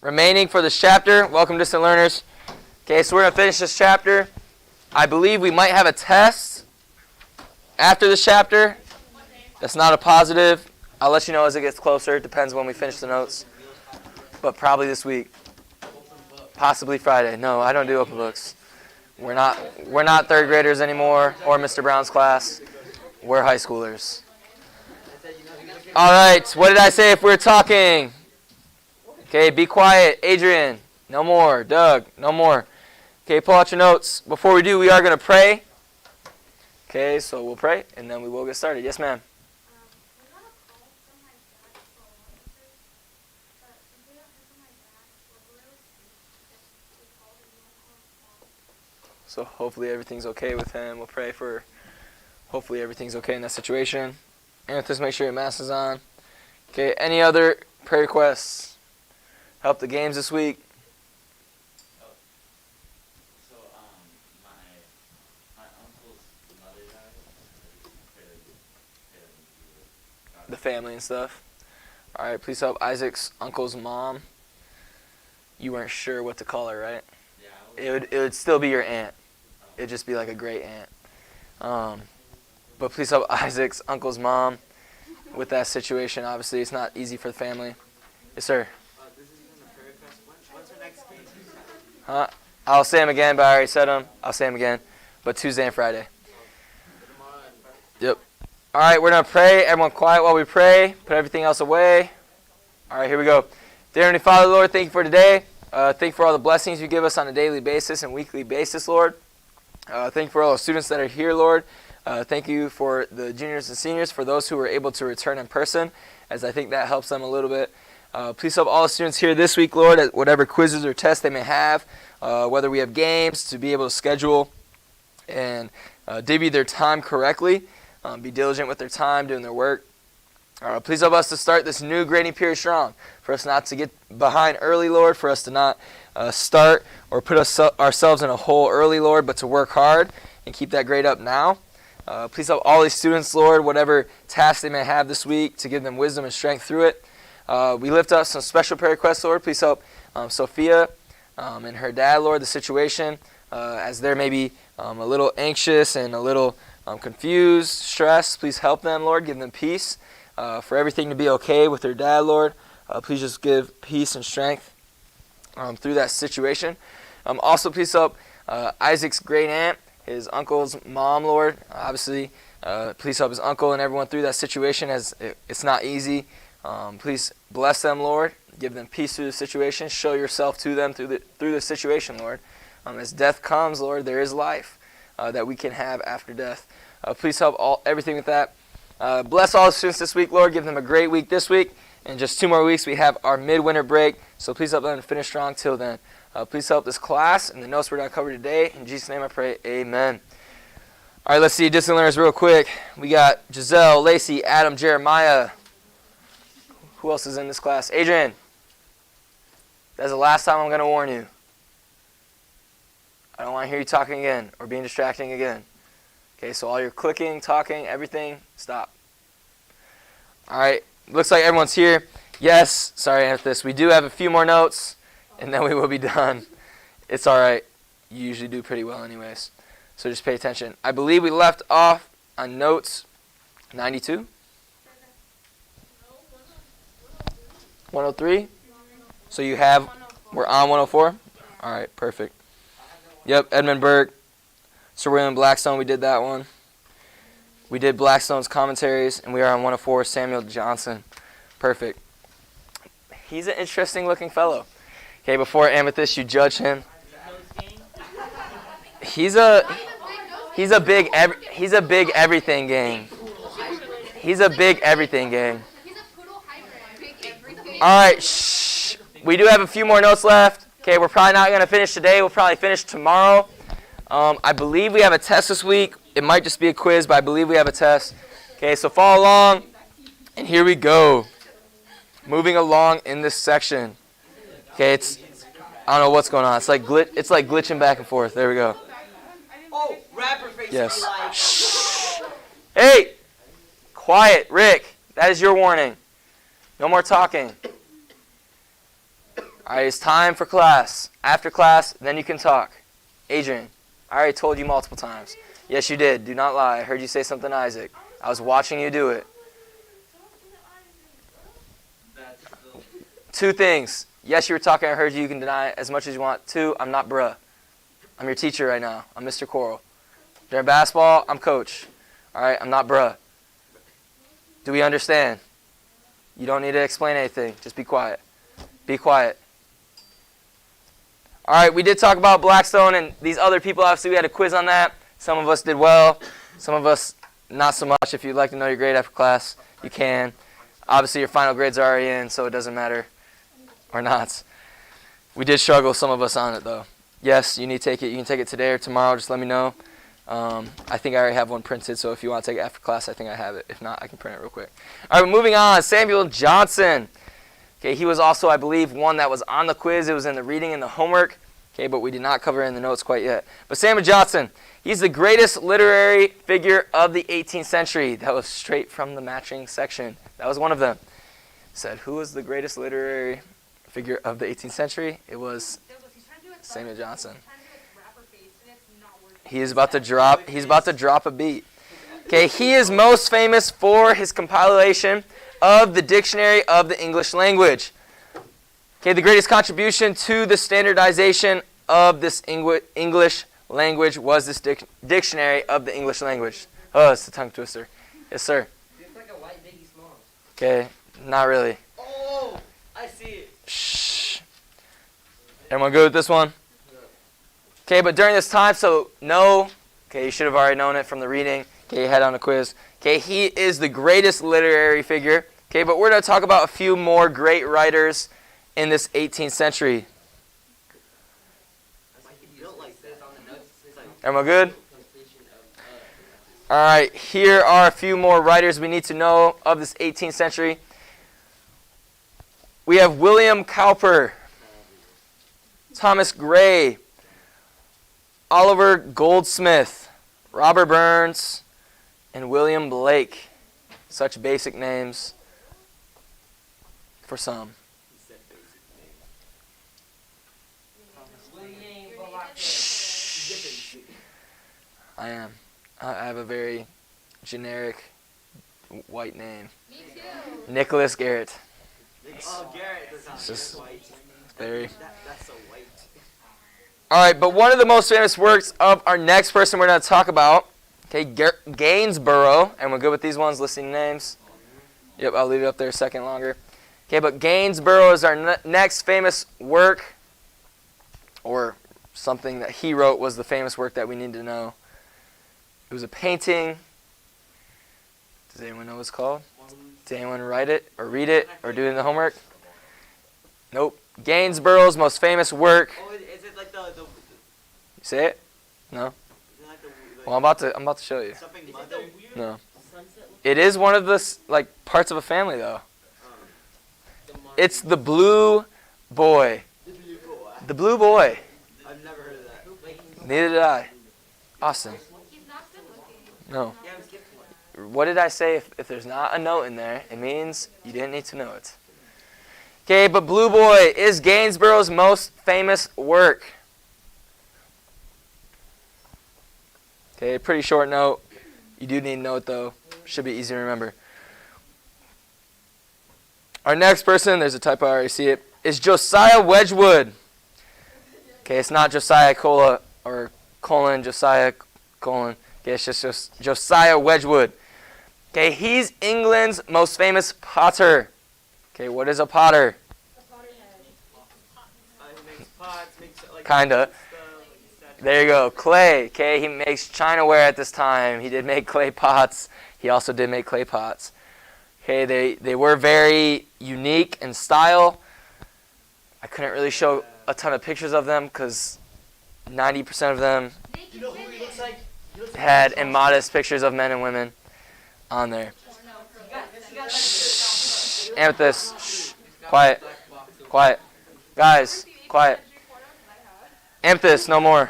remaining for this chapter. Welcome, distant learners. Okay, so we're going to finish this chapter. I believe we might have a test after this chapter. That's not a positive. I'll let you know as it gets closer. It depends when we finish the notes. But probably this week. Possibly Friday. No, I don't do open books. We're not third graders anymore or Mr. Brown's class. We're high schoolers. All right, what did I say if we're talking? Okay, be quiet. Adrian, no more. Doug, no more. Okay, pull out your notes. Before we do, we are going to pray. Okay, so we'll pray, and then we will get started. Yes, ma'am. So hopefully everything's okay with him. We'll pray for hopefully everything's okay in that situation. And just make sure your mask is on. Okay, any other prayer requests? Help the games this week?
So, my uncle's mother died.
The family and stuff. All right, please help Isaac's uncle's mom. You weren't sure what to call her, right?
Yeah.
It would still be your aunt. It'd just be like a great aunt. But please help Isaac's uncle's mom with that situation. Obviously, it's not easy for the family. Yes, sir.
This isn't a prayer request. When's our next game?
Huh? I'll say them again, but I already said them. I'll say them again. But Tuesday and Friday. Yep. All right, we're going to pray. Everyone quiet while we pray. Put everything else away. All right, here we go. Dear Heavenly Father, Lord, thank you for today. Thank you for all the blessings you give us on a daily basis and weekly basis, Lord. Thank you for all the students that are here, Lord. Thank you for the juniors and seniors, for those who were able to return in person, as I think that helps them a little bit. Please help all the students here this week, Lord, at whatever quizzes or tests they may have, whether we have games, to be able to schedule and divvy their time correctly, be diligent with their time, doing their work. Please help us to start this new grading period strong, for us not to get behind early, Lord, for us to not start or put ourselves in a hole early, Lord, but to work hard and keep that grade up now. Please help all these students, Lord, whatever tasks they may have this week, to give them wisdom and strength through it. We lift up some special prayer requests, Lord. Please help Sophia and her dad, Lord, the situation, as they're maybe a little anxious and a little confused, stressed. Please help them, Lord. Give them peace. For everything to be okay with their dad, Lord. Please just give peace and strength through that situation. Also, please help Isaac's great aunt, his uncle's mom, Lord. Obviously, please help his uncle and everyone through that situation, as it's not easy. Please bless them, Lord. Give them peace through the situation. Show yourself to them through the situation, Lord. As death comes, Lord, there is life that we can have after death. Please help everything with that. Bless all the students this week, Lord. Give them a great week this week. In just 2 more weeks, we have our midwinter break. So please help them to finish strong till then. Please help this class and the notes we're going to cover today. In Jesus' name I pray, amen. All right, let's see distant learners real quick. We got Giselle, Lacey, Adam, Jeremiah. Who else is in this class? Adrian. That's the last time I'm going to warn you. I don't want to hear you talking again or being distracting again. Okay, so all your clicking, talking, everything, stop. All right, looks like everyone's here. Yes, sorry after this. We do have a few more notes, and then we will be done. It's all right. You usually do pretty well anyways. So just pay attention. I believe we left off on notes 92. 103. So we're on 104? All right, perfect. Yep, Edmund Burke. Sir William Blackstone, we did that one. We did Blackstone's commentaries, and we are on 104, Samuel Johnson. Perfect. He's an interesting looking fellow. Okay, before Amethyst, you judge him. He's a big everything gang. He's a big everything gang. All right, shh. We do have a few more notes left. Okay, we're probably not going to finish today. We'll probably finish tomorrow. I believe we have a test this week. It might just be a quiz, but I believe we have a test. Okay, so follow along, and here we go. Moving along in this section. Okay, I don't know what's going on. It's like glitching back and forth. There we go.
Oh, rapper face.
Yes. Shh. Hey, quiet, Rick. That is your warning. No more talking. All right, it's time for class. After class, then you can talk. Adrian, I already told you multiple times. Yes, you did. Do not lie. I heard you say something to Isaac. I was watching you do it. Two things. Yes, you were talking. I heard you. You can deny it as much as you want. Two, I'm not bruh. I'm your teacher right now. I'm Mr. Coral. During basketball, I'm coach. All right, I'm not bruh. Do we understand? You don't need to explain anything. Just be quiet. Be quiet. All right, we did talk about Blackstone and these other people. Obviously, we had a quiz on that. Some of us did well. Some of us not so much. If you'd like to know your grade after class, you can. Obviously, your final grades are already in, so it doesn't matter or not. We did struggle, some of us, on it, though. Yes, you need to take it. You can take it today or tomorrow. Just let me know. I think I already have one printed, so if you want to take it after class, I think I have it. If not, I can print it real quick. All right, moving on. Samuel Johnson. Okay, he was also, I believe, one that was on the quiz. It was in the reading and the homework. Okay, but we did not cover it in the notes quite yet. But Samuel Johnson, he's the greatest literary figure of the 18th century. That was straight from the matching section. That was one of them. Said, who was the greatest literary figure of the 18th century? It was Samuel Johnson. He is about to drop. He's about to drop a beat. Okay, he is most famous for his compilation of the Dictionary of the English Language. Okay, the greatest contribution to the standardization of this English language was this Dictionary of the English Language. Oh, it's a tongue twister. Yes, sir.
It's like a white Biggie Smalls.
Okay, not really.
Oh, I see it.
Shh. Everyone good with this one? Okay, but during this time, so no. Okay, you should have already known it from the reading. Okay, you had on a quiz. Okay, he is the greatest literary figure. Okay, but we're going to talk about a few more great writers in this 18th century. Everyone good? All right, here are a few more writers we need to know of this 18th century. We have William Cowper, Thomas Gray, Oliver Goldsmith, Robert Burns, and William Blake. Such basic names for some. Shh. I am. I have a very generic white name.
Me too.
Nicholas Garrett.
Oh, Garrett.
It's just very...
That's so white.
All right, but one of the most famous works of our next person we're going to talk about, okay, Gainsborough, and we're good with these ones, listing names. Yep, I'll leave it up there a second longer. Okay, but Gainsborough is our next famous work, or something that he wrote was the famous work that we need to know. It was a painting. Does anyone know what it's called? Did anyone write it, or read it, or do it in the homework? Nope. Gainsborough's most famous work.
Oh, is it like the
You say it? No?
is it like the
Well, I'm about to show you.
something mother?
No. It is one of the parts of a family, though. It's the blue boy. The blue boy.
I've never heard of that.
Neither did I. Austin.
He's not good looking.
No.
Yeah, I'm skipping.
What did I say? If there's not a note in there, it means you didn't need to know it. Okay, but Blue Boy is Gainsborough's most famous work. Okay, pretty short note. You do need a note, though. Should be easy to remember. Our next person, there's a typo, I already see it, is Josiah Wedgwood. Okay, it's not Josiah Cola or colon, Josiah colon. Okay, it's just Josiah Wedgwood. Okay, he's England's most famous potter. Okay, what is a potter?
Makes pots, makes like
Kinda.
stuff.
There you go, clay. Okay, he makes chinaware at this time. He did make clay pots. He also did make clay pots. Okay, they were very unique in style. I couldn't really show a ton of pictures of them because 90% of them
You know who he looks like? He looks like
had immodest pictures of men and women on there. Shh. Amethyst. Shh. Quiet. Quiet. Guys, quiet. Amethyst, no more.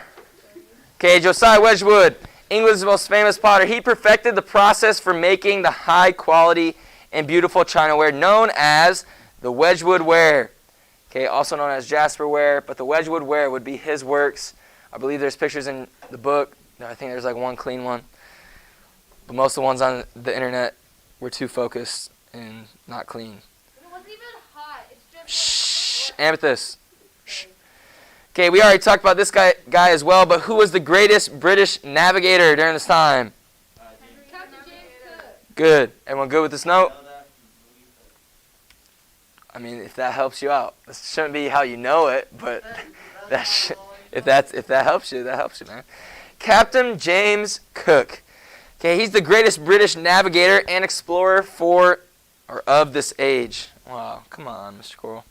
Okay, Josiah Wedgwood, England's most famous potter. He perfected the process for making the high quality and beautiful chinaware known as the Wedgwood ware. Okay, also known as jasper ware, but the Wedgwood ware would be his works. I believe there's pictures in the book. No, I think there's like one clean one. But most of the ones on the internet were too focused and not clean.
It wasn't even hot. It's just
Shh, amethyst. Shh. Okay, we already talked about this guy as well, but who was the greatest British navigator during this time?
Captain James Cook.
Good. Everyone good with this note?
Know that from movie clips.
I mean, if that helps you out. This shouldn't be how you know it, but if that helps you, that helps you, man. Captain James Cook. Okay, he's the greatest British navigator and explorer of this age. Wow, come on, Mr. Coral.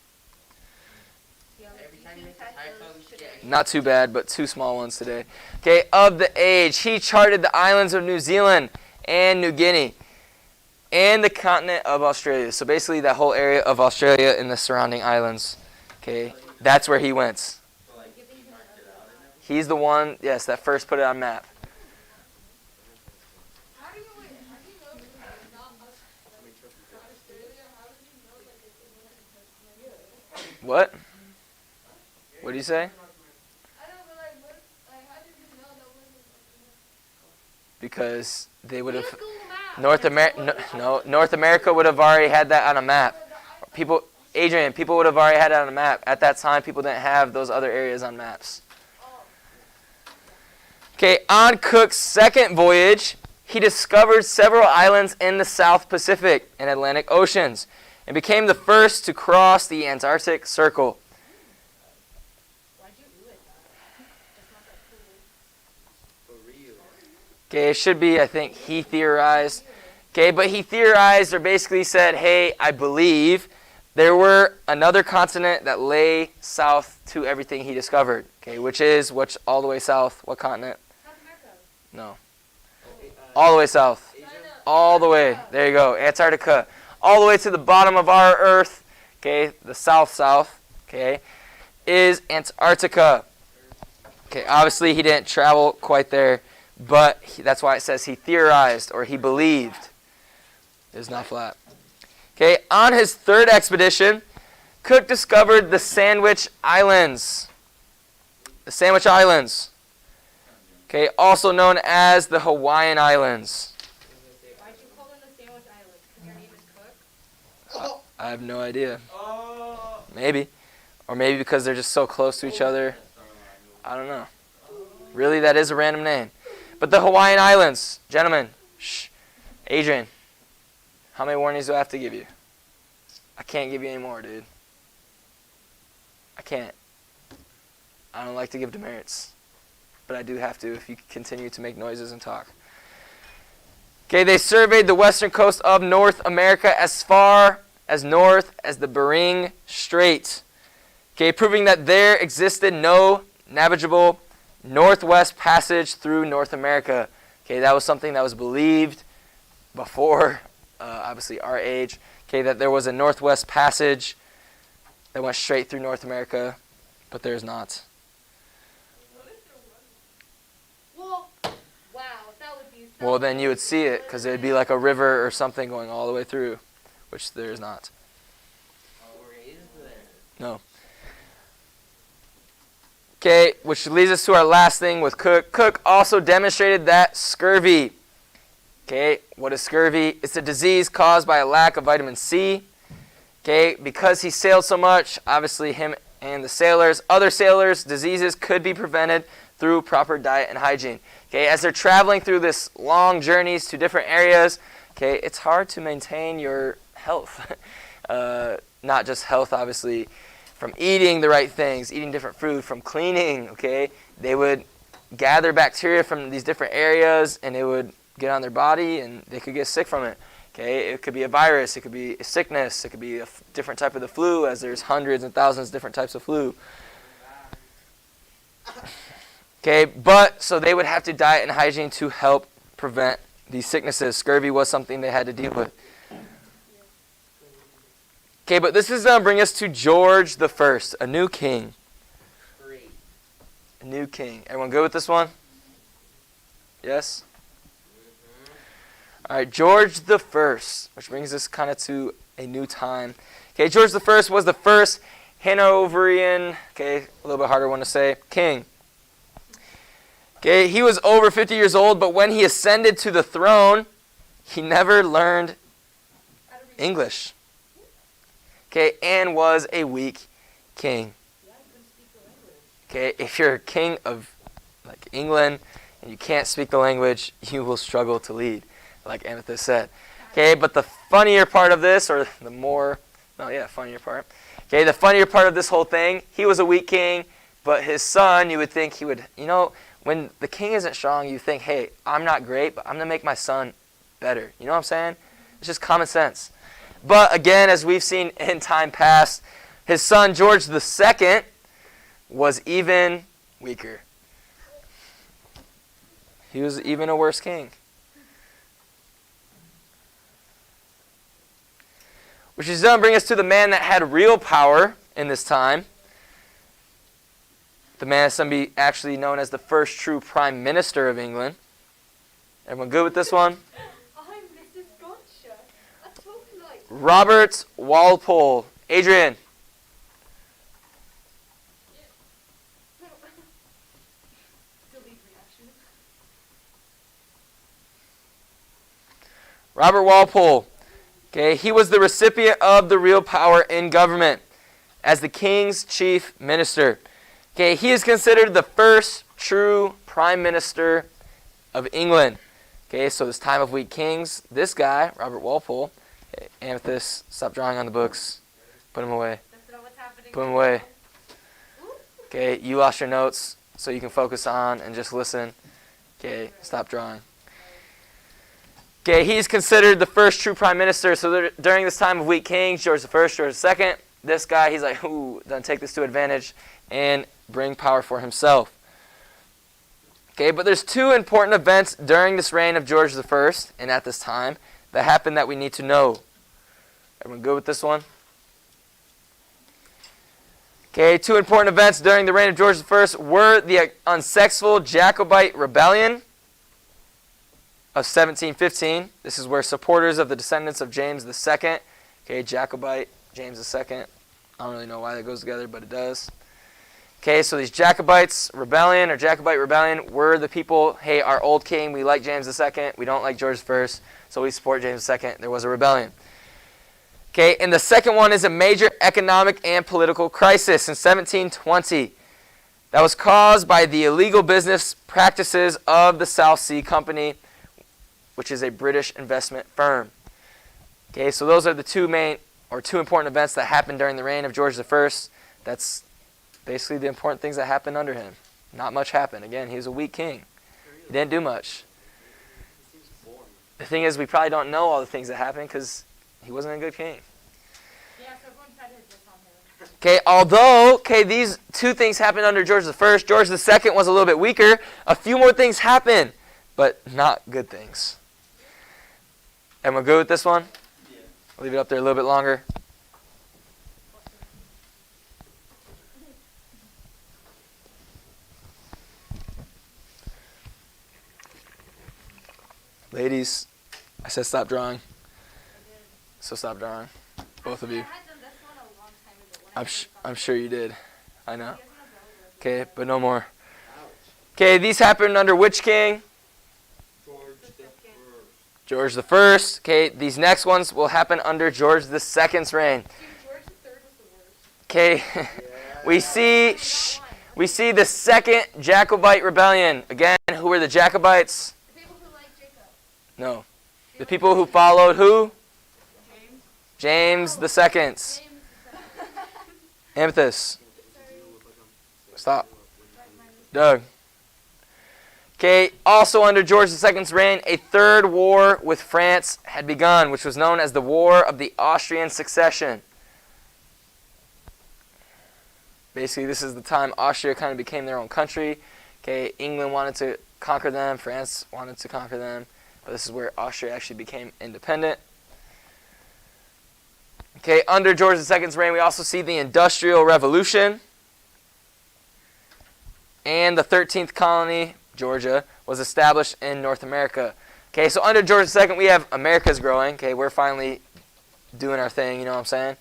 Not too bad, but two small ones today. Okay, of the age, he charted the islands of New Zealand and New Guinea and the continent of Australia. So basically that whole area of Australia and the surrounding islands. Okay, that's where he went.
So like, he marked it out and everything.
He's the one, yes, that first put it on map.
How do you know if it's not Australia? How do you know it's
What? What do you say?
I don't know, what, how did you know that wasn't
Because they would have
Google Maps.
North America would have already had that on a map. People would have already had it on a map. At that time, people didn't have those other areas on maps. Okay, on Cook's second voyage, he discovered several islands in the South Pacific and Atlantic Oceans and became the first to cross the Antarctic Circle.
For real.
Okay, it should be, I think, he theorized. Okay, but he theorized or basically said, hey, I believe there were another continent that lay south to everything he discovered. Okay, which all the way south? What continent?
South America.
No. All the way south.
Asia?
All the way. There you go. Antarctica. All the way to the bottom of our Earth. Okay, the south. Okay, is Antarctica. Okay, obviously he didn't travel quite there, but that's why it says he theorized or he believed. It's not flat. Okay, on his third expedition, Cook discovered the Sandwich Islands. The Sandwich Islands. Okay, also known as the Hawaiian Islands.
Why'd you call them the Sandwich Islands? Because your name is Cook?
I have no idea.
Oh.
Maybe. Or maybe because they're just so close to each other. I don't know. Really, that is a random name. But the Hawaiian Islands, gentlemen. Shh. Adrian, how many warnings do I have to give you? I can't give you any more, dude. I can't. I don't like to give demerits. But I do have to if you continue to make noises and talk. Okay, they surveyed the western coast of North America as far as north as the Bering Strait. Okay, proving that there existed no navigable northwest passage through North America. Okay, that was something that was believed before, obviously, our age. Okay, that there was a northwest passage that went straight through North America, but there's not.
Well, wow, that would be so
Well, then you would see it, because it would be like a river or something going all the way through, which there is not.
Or is there?
No. Okay, which leads us to our last thing with Cook. Cook also demonstrated that scurvy. Okay, what is scurvy? It's a disease caused by a lack of vitamin C. Okay, because he sailed so much, obviously him and the other sailors, diseases could be prevented through proper diet and hygiene. Okay, as they're traveling through this long journeys to different areas, okay, it's hard to maintain your health. Not just health, obviously, from eating the right things, eating different food, from cleaning, okay? They would gather bacteria from these different areas and it would get on their body and they could get sick from it. Okay, it could be a virus, it could be a sickness, it could be a different type of the flu, as there's hundreds and thousands of different types of flu. Okay, but so they would have to diet and hygiene to help prevent these sicknesses. Scurvy was something they had to deal with. Okay, but this is going to bring us to George the First, a new king.
Great.
A new king. Everyone good with this one? Yes? All right, George the First, which brings us kind of to a new time. Okay, George the First was the first Hanoverian, okay, a little bit harder one to say, king. Okay, he was over 50 years old, but when he ascended to the throne, he never learned English. Okay, and was a weak king. Okay, if you're a king of like England and you can't speak the language, you will struggle to lead, like Amethyst said. Okay, but the funnier part of this, or the funnier part. Okay, the funnier part of this whole thing, he was a weak king, but his son, you would think he would, when the king isn't strong, you think, hey, I'm not great, but I'm going to make my son better. You know what I'm saying? It's just common sense. But again, as we've seen in time past, his son George II was even weaker. He was even a worse king. Which is going to bring us to the man that had real power in this time. The man that's going to be actually known as the first true Prime Minister of England. Everyone good with this one?
I'm Mrs. Gotcha. I talk like...
Robert Walpole. Adrian.
Delete reaction.
Robert Walpole. Okay, he was the recipient of the real power in government as the king's chief minister. Okay, he is considered the first true prime minister of England. Okay, so this time of weak kings, this guy, Robert Walpole, okay, Amethyst, stop drawing on the books. Put him away.
That's not what's happening.
Put him away. Okay, you lost your notes, so you can focus on and just listen. Okay, stop drawing. Okay, he's considered the first true prime minister. So during this time of weak kings, George I, George II, this guy, he's like, ooh, doesn't take this to advantage and bring power for himself. Okay, but there's two important events during this reign of George I and at this time that happened that we need to know. Everyone good with this one? Okay, two important events during the reign of George I were the unsuccessful Jacobite rebellion of 1715. This is where supporters of the descendants of James II, okay, Jacobite, James II, I don't really know why that goes together, but it does. Okay, so these Jacobite rebellion were the people, hey, our old king, we like James II, we don't like George I, so we support James II. There was a rebellion. Okay, and the second one is a major economic and political crisis in 1720 that was caused by the illegal business practices of the South Sea Company, which is a British investment firm. Okay, so those are the two important events that happened during the reign of George I. That's basically the important things that happened under him. Not much happened. Again, he was a weak king. He didn't do much. The thing is, we probably don't know all the things that happened because he wasn't a good king.
Yeah, so everyone tried to diss on him.
Okay, although, these two things happened under George I. George II was a little bit weaker. A few more things happened, but not good things. Everyone good with this one?
Yeah.
I'll leave it up there a little bit longer. Ladies, I said stop drawing. So stop drawing. Both of you.
I had done this one a long time ago. When
I'm sure you did. I know.
He has an umbrella.
Okay, but no more. Okay, these happened under which king? George I. Okay, these next ones will happen under George II's reign.
Dude, George III was the worst.
Okay, we see the second Jacobite rebellion. Again, who were the Jacobites?
The people who like Jacob.
No. The people who followed who?
James.
James II.
James.
Amethyst. Stop. Doug. Okay, also under George II's reign, a third war with France had begun, which was known as the War of the Austrian Succession. Basically, this is the time Austria kind of became their own country. Okay, England wanted to conquer them, France wanted to conquer them, but this is where Austria actually became independent. Okay, under George II's reign, we also see the Industrial Revolution, and the 13th colony, Georgia, was established in North America. Okay, so under George II, we have America's growing. Okay, we're finally doing our thing, you know what I'm saying?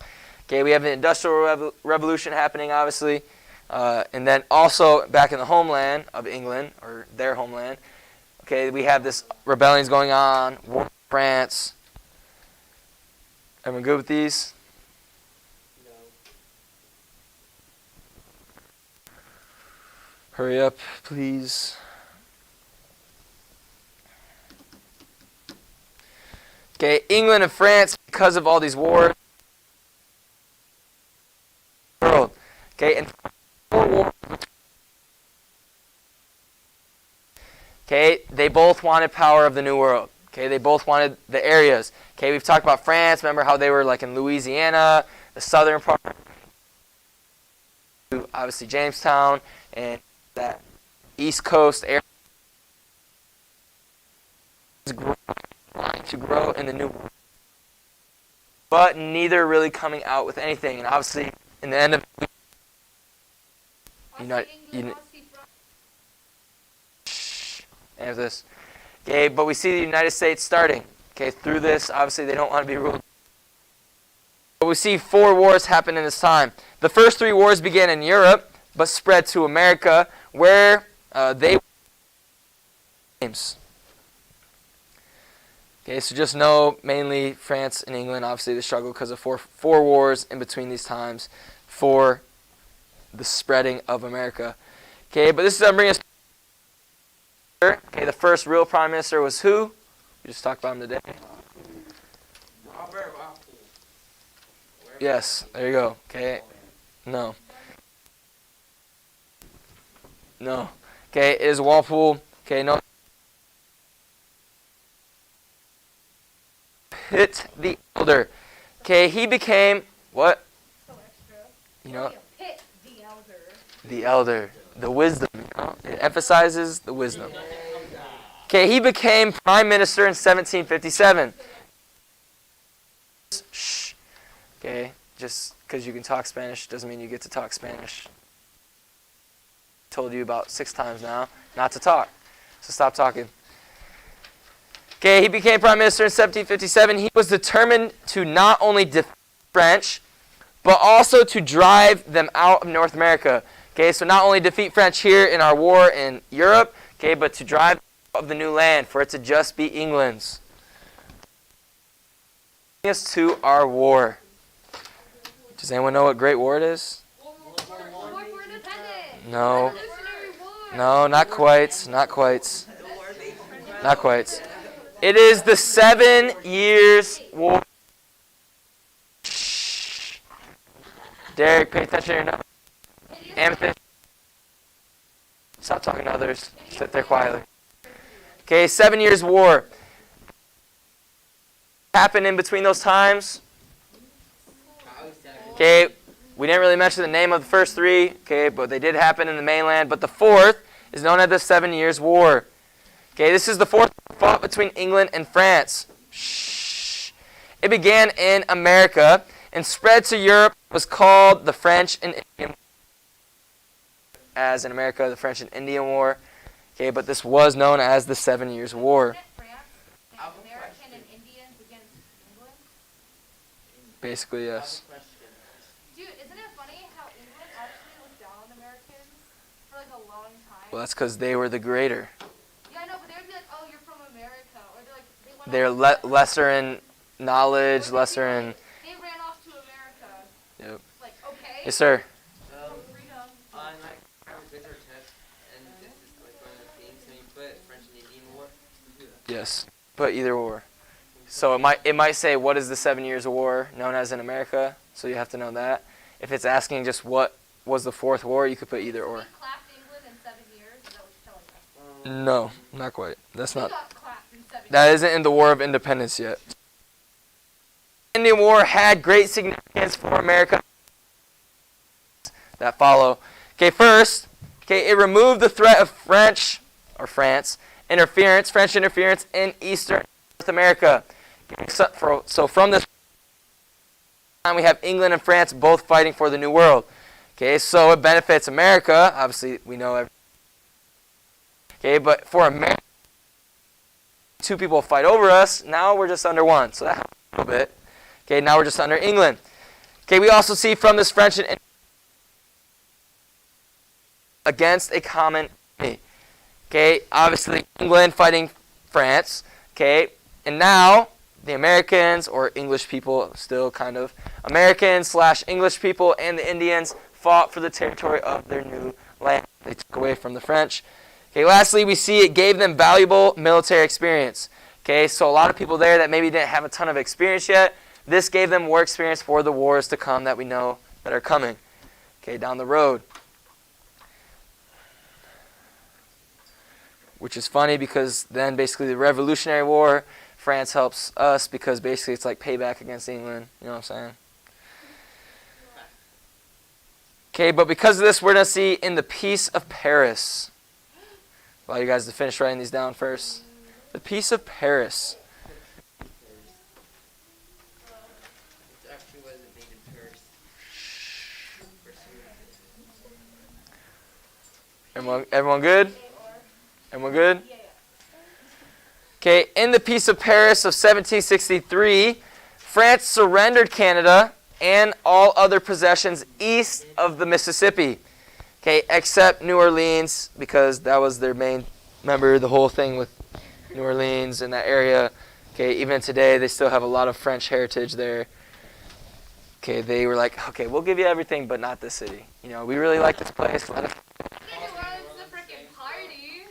Okay, we have the Industrial Revolution happening, obviously. And then also back in the homeland of England, or their homeland, okay, we have this rebellions going on, war in France. Everyone good with these?
No.
Hurry up, please. Okay, England and France, because of all these wars, world. Okay, and okay, they both wanted power of the New World. Okay, they both wanted the areas. Okay, we've talked about France. Remember how they were like in Louisiana, the southern part, obviously Jamestown, and that East Coast area is trying to grow in the New World, but neither really coming out with anything. And obviously, in the end of and this. Okay, but we see the United States starting. Okay, through this, obviously they don't want to be ruled. But we see 4 wars happen in this time. The first 3 wars began in Europe, but spread to America, where they were names. Okay, so just know mainly France and England, obviously the struggle because of four wars in between these times for the spreading of America. Okay, but this is bringing us. Okay, the first real prime minister was who? We just talked about him today.
Robert Walpole.
Yes, there you go. Okay, no. No. Okay, it is Walpole. Okay, no. Pitt the Elder. Okay, he became what? You know,
Pitt the Elder.
the elder, the wisdom. You know? It emphasizes the wisdom. Okay, he became prime minister in 1757. Shh. Okay, just because you can talk Spanish doesn't mean you get to talk Spanish. Told you about 6 times now not to talk, so stop talking. Okay, he became prime minister in 1757. He was determined to not only defeat the French, but also to drive them out of North America. Okay, so not only defeat French here in our war in Europe, okay, but to drive them out of the new land, for it to just be England's. Bring us to our war. Does anyone know what Great War it is?
War for Independence.
No.
Revolutionary War.
No, not quite. Not quite. Not quite. It is the 7 Years' War. Shh. Derek, pay attention to your notes. Amethyst. Stop talking to others. Sit there quietly. Okay, 7 Years' War. What happened in between those times? Okay, we didn't really mention the name of the first 3, okay, but they did happen in the mainland. But the 4th is known as the 7 Years' War. Okay, this is the 4th fought between England and France. Shh. It began in America and spread to Europe. It was called the French and Indian War. As in America, the French and Indian War. Okay, but this was known as the 7 Years' War.
France and American and Indians against England?
Basically, yes.
Dude, isn't it funny how England actually looked down on Americans for like a long time?
Well, that's because they were the greater.
Yeah, I know, but they would be like, oh, you're from America. Or they're like, they went
They're
off to
lesser in knowledge, lesser in...
They ran off to America.
Yep.
Like, okay.
Yes, sir.
Freedom.
On my visitor test, and this is like one of the things when you put French and Indian War.
Yes. But either war. So it might say, what is the 7 Years' War known as in America? So you have to know that. If it's asking just what was the 4th war, you could put either or.
We clapped England in 7 years. Is that what you're telling us?
No, not quite. That's
We
not.
got clapped in 7
That
years.
isn't in the War of Independence yet. The Indian War had great significance for America. That follow. Okay, first, okay, it removed the threat of French French interference in Eastern North America. So from this time, we have England and France both fighting for the New World. Okay, so it benefits America. Obviously, we know. Okay, but for America, 2 people fight over us. Now we're just under 1. So that helps a little bit. Okay, now we're just under England. Okay, we also see from this French and against a common enemy. Okay, obviously England fighting France. Okay, and now the Americans, or English people, still kind of Americans / English people, and the Indians fought for the territory of their new land. They took away from the French. Okay, lastly, we see it gave them valuable military experience. Okay, so a lot of people there that maybe didn't have a ton of experience yet, this gave them war experience for the wars to come that we know that are coming. Okay, down the road. Which is funny because then basically the Revolutionary War, France helps us because basically it's like payback against England. You know what I'm saying? Okay, but because of this, we're going to see in the Peace of Paris. Allow you guys to finish writing these down first. The Peace of Paris.
It actually wasn't made in Paris.
Everyone good? Everyone good? Okay, in the Peace of Paris of 1763, France surrendered Canada and all other possessions east of the Mississippi. Okay, except New Orleans, because that was their main, remember the whole thing with New Orleans and that area. Okay, even today they still have a lot of French heritage there. Okay, they were like, okay, we'll give you everything, but not this city. You know, we really like this place. Let us.
It's a freaking party.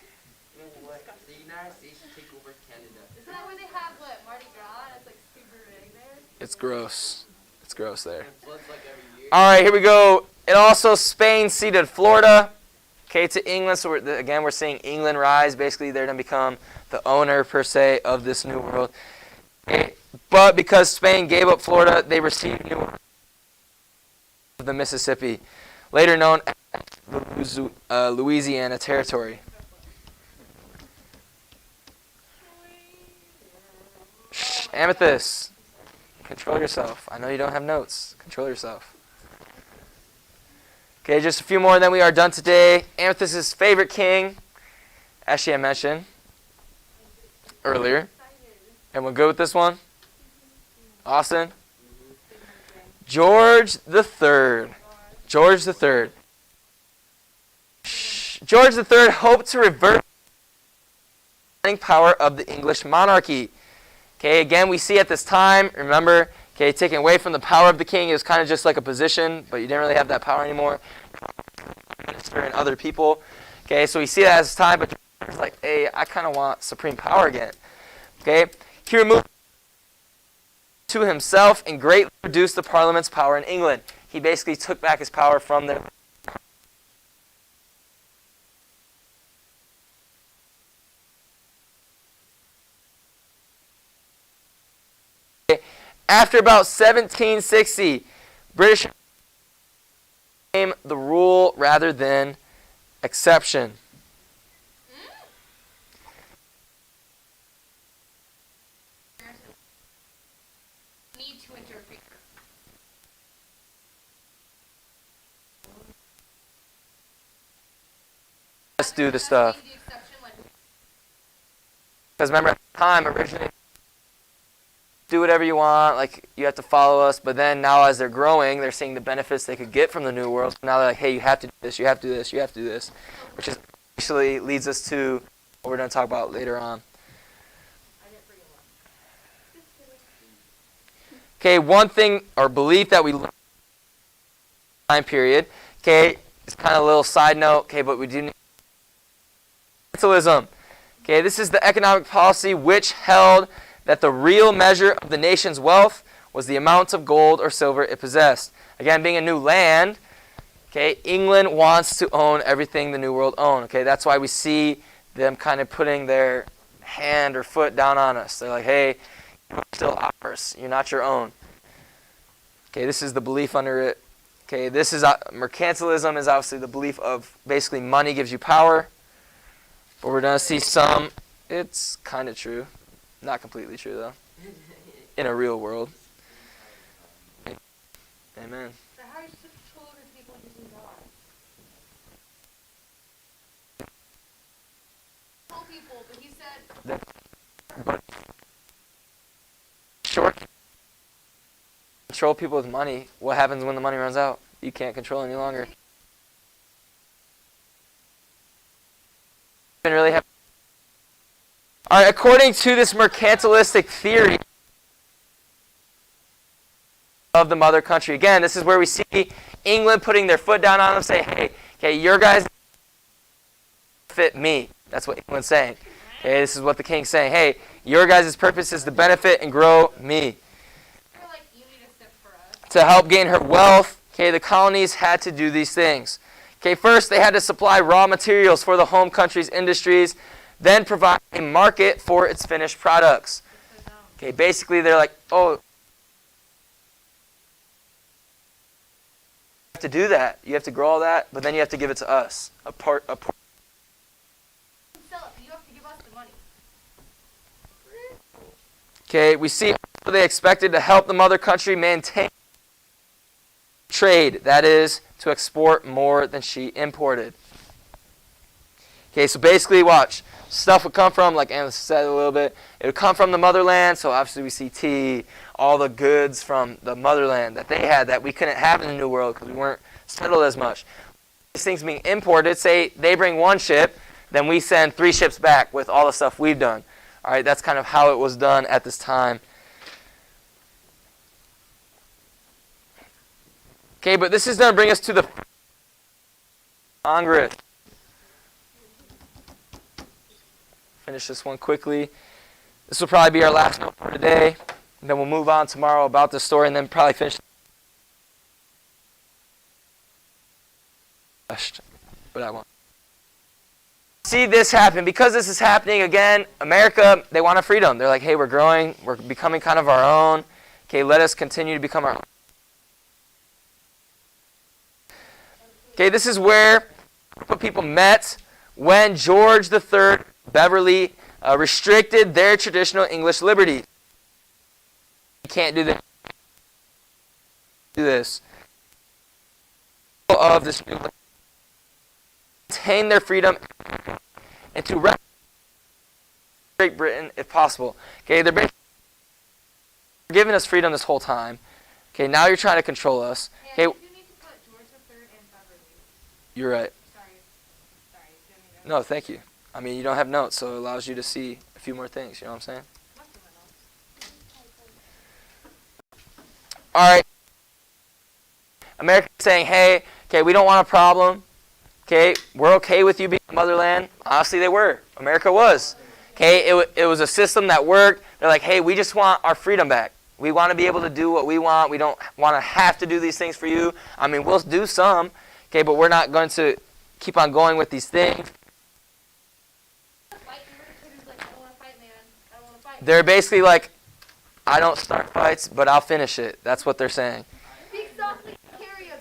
The United States should take over Canada.
Isn't that where they have what, Mardi Gras? It's like super big there.
It's gross. It's gross there.
It floods like every year.
All right, here we go. And also Spain ceded Florida, okay, to England. So again, we're seeing England rise. Basically, they're going to become the owner, per se, of this new world. Okay. But because Spain gave up Florida, they received New Orleans of the Mississippi, later known as the Louisiana Territory. Shh, Amethyst, control yourself. I know you don't have notes. Control yourself. Okay, just a few more and then we are done today. Amethyst's favorite king, as she had mentioned earlier. Everyone good with this one? Austin? George the Third. George the Third. George the Third hoped to reverse the power of the English monarchy. Okay, again, we see at this time, remember, okay, taken away from the power of the king, it was kind of just like a position, but you didn't really have that power anymore. Minister and other people. Okay, so we see that as time, but George was like, hey, I kind of want supreme power again. Okay, he removed to himself and greatly reduced the parliament's power in England. He basically took back his power from them. After about 1760, British became the rule rather than exception.
Need to interfere.
Let's do the stuff.
The exception, like,
Because remember, at the time, originally, do whatever you want, like, you have to follow us, but then now as they're growing, they're seeing the benefits they could get from the New World. Now they're like, hey, you have to do this, you have to do this, you have to do this, which is actually leads us to what we're going to talk about later on. Okay, one thing or belief that we learned in the time period, okay, it's kind of a little side note, okay, but we do need capitalism. Okay, this is the economic policy which held that the real measure of the nation's wealth was the amount of gold or silver it possessed. Again, being a new land, okay, England wants to own everything the New World owned. Okay, that's why we see them kind of putting their hand or foot down on us. They're like, hey, you're still ours. You're not your own. Okay, this is the belief under it. Okay, this is mercantilism is obviously the belief of basically money gives you power. But we're going to see some, it's kind of true. Not completely true, though. In a real world. Amen.
so how are you supposed to control over people using God? Told people, but he said,
But short control people with money. What happens when the money runs out? You can't control any longer. Really all right, according to this mercantilistic theory of the mother country, again, this is where we see England putting their foot down on them, saying, hey, okay, your guys fit me. That's what England's saying. Okay, this is what the king's saying. Hey, your guys' purpose is to benefit and grow me.
They're like, you need a sip for us.
To help gain her wealth, okay, the colonies had to do these things. Okay, first they had to supply raw materials for the home country's industries, then provide a market for its finished products. Okay, basically they're like, oh, you have to do that. You have to grow all that, but then you have to give it to us.
Sell it, but you have to give us the money.
Okay, we see they expected to help the mother country maintain trade, that is, to export more than she imported. Okay, so basically, watch. Stuff would come from, like Anna said a little bit, it would come from the motherland, so obviously we see tea, all the goods from the motherland that they had that we couldn't have in the New World because we weren't settled as much. These things being imported, say they bring one ship, then we send 3 ships back with all the stuff we've done. All right, that's kind of how it was done at this time. Okay, but this is going to bring us to the Congress. Finish this one quickly. This will probably be our last note for today. And then we'll move on tomorrow about the story and then probably finish. But I won't. See this happen. Because this is happening, again, America, they want a freedom. They're like, hey, we're growing. We're becoming kind of our own. Okay, let us continue to become our own. Okay, this is where people met when George III Beverly restricted their traditional English liberties. You can't do this. Do this. Of this new maintain their freedom and to represent Great Britain if possible. Okay, they're basically giving us freedom this whole time. Okay, now you're trying to control us. Okay,
You need to put George III and Beverly.
you're right.
Sorry. Didn't mean to-
No, thank you. I mean, you don't have notes, so it allows you to see a few more things. You know what I'm saying?
Must have been on.
All right. America's saying, hey, okay, we don't want a problem. Okay, we're okay with you being the motherland. Honestly, they were. America was. Okay, it was a system that worked. They're like, hey, we just want our freedom back. We want to be able to do what we want. We don't want to have to do these things for you. I mean, we'll do some. Okay, but we're not going to keep on going with these things. They're basically like, I don't start fights, but I'll finish it. That's what they're saying.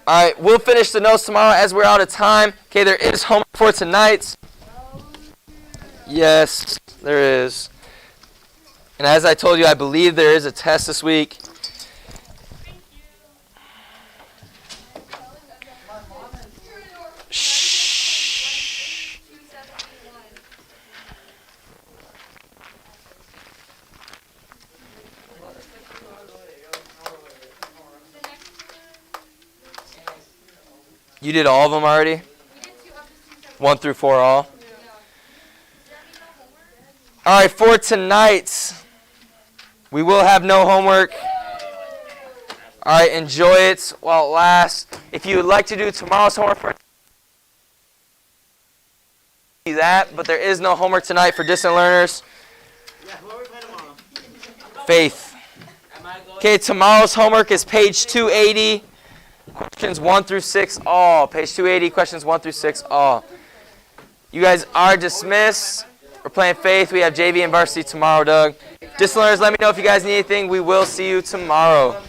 All right, we'll finish the notes tomorrow as we're out of time. Okay, there is homework for tonight. Yes, there is. And as I told you, I believe there is a test this week. Shh. You did all of them already? 1 through 4 all? All right, for tonight, we will have no homework. All right, enjoy it while it lasts. If you would like to do tomorrow's homework, do that, but there is no homework tonight for distant learners.
Yeah, who are we playing tomorrow?
Faith. Okay, tomorrow's homework is page 280. Questions 1 through 6 all. Page 280, questions 1 through 6 all. You guys are dismissed. We're playing Faith. We have JV and varsity tomorrow, Doug. Distant learners, let me know if you guys need anything. We will see you tomorrow.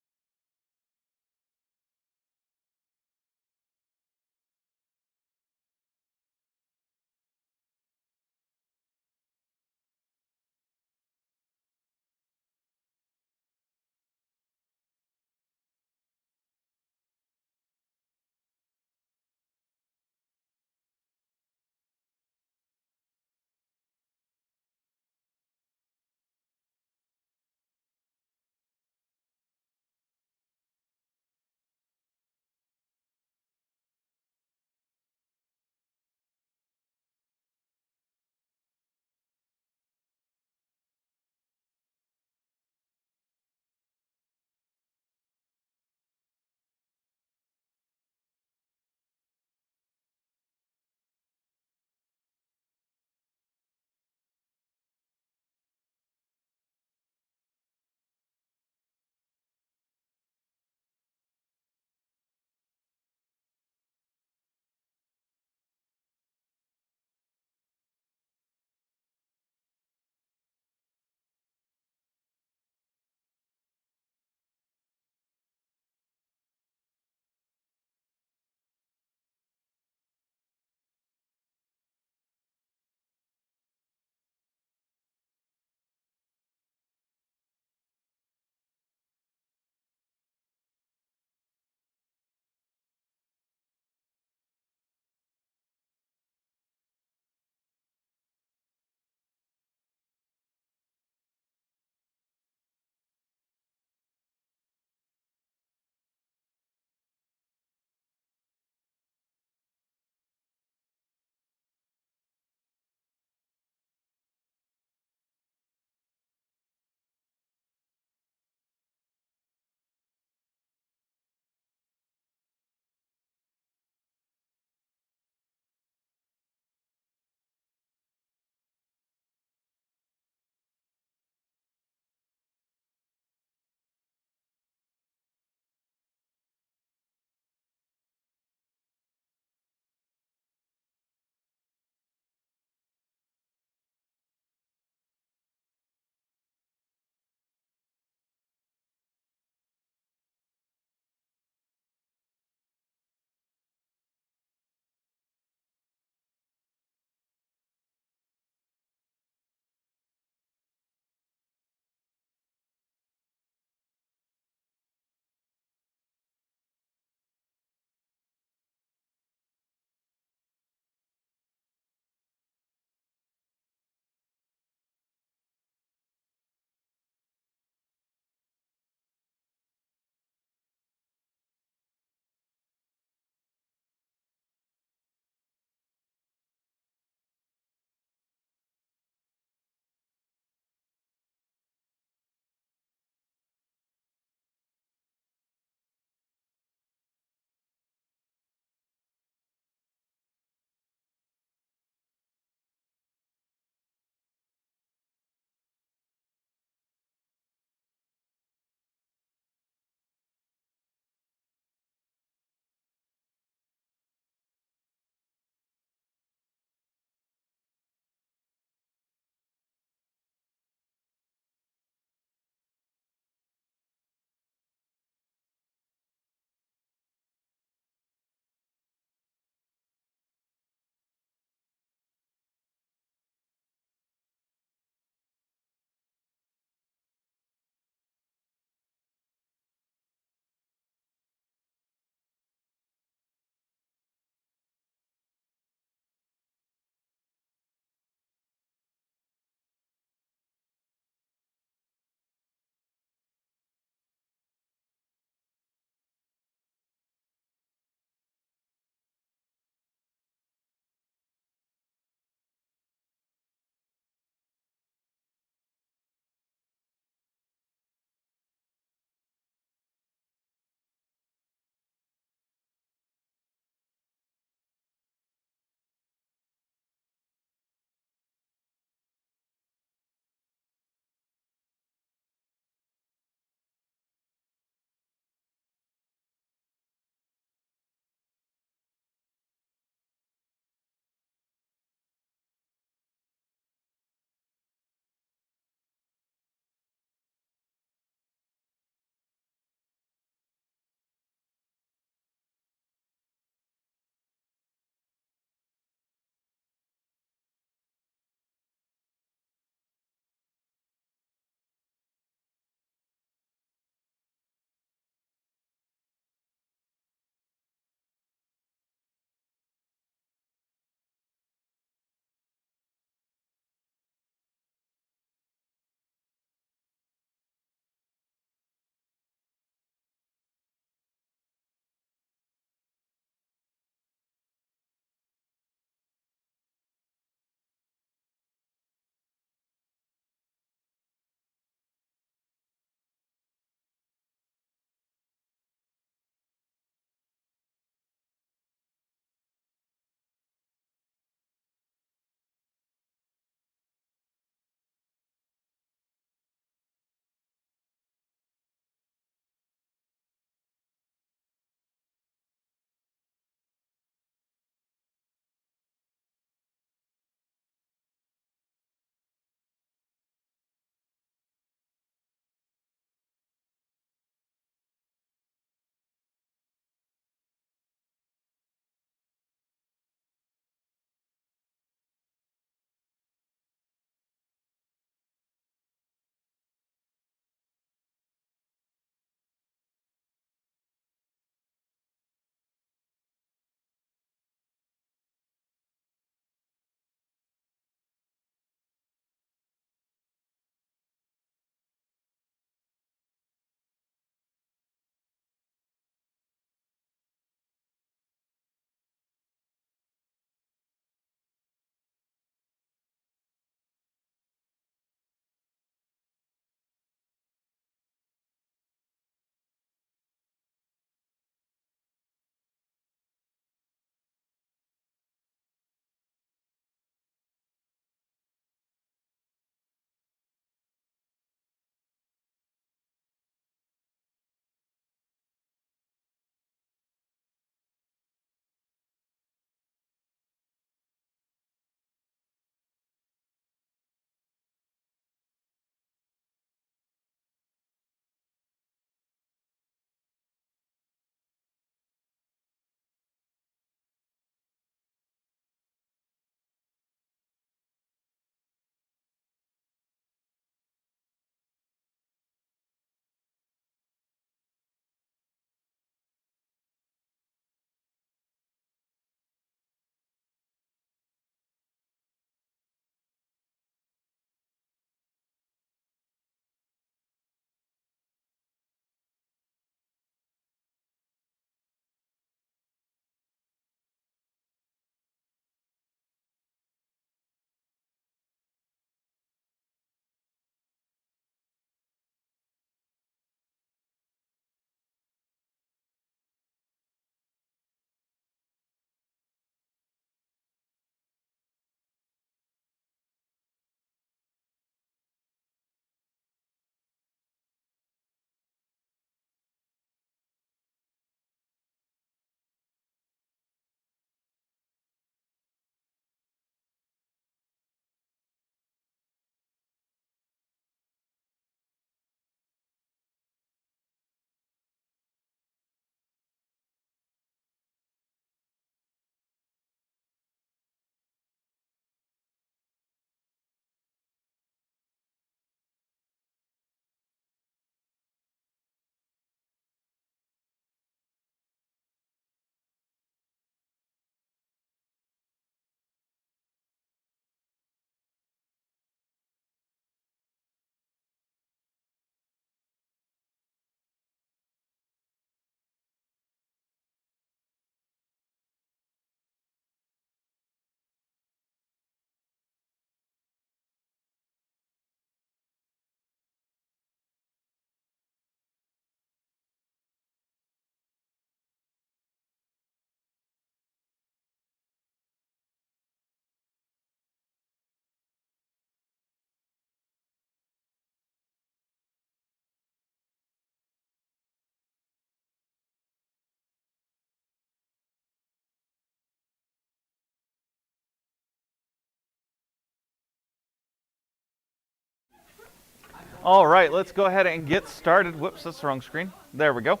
All right, let's go ahead and get started. Whoops, that's the wrong screen. There we go.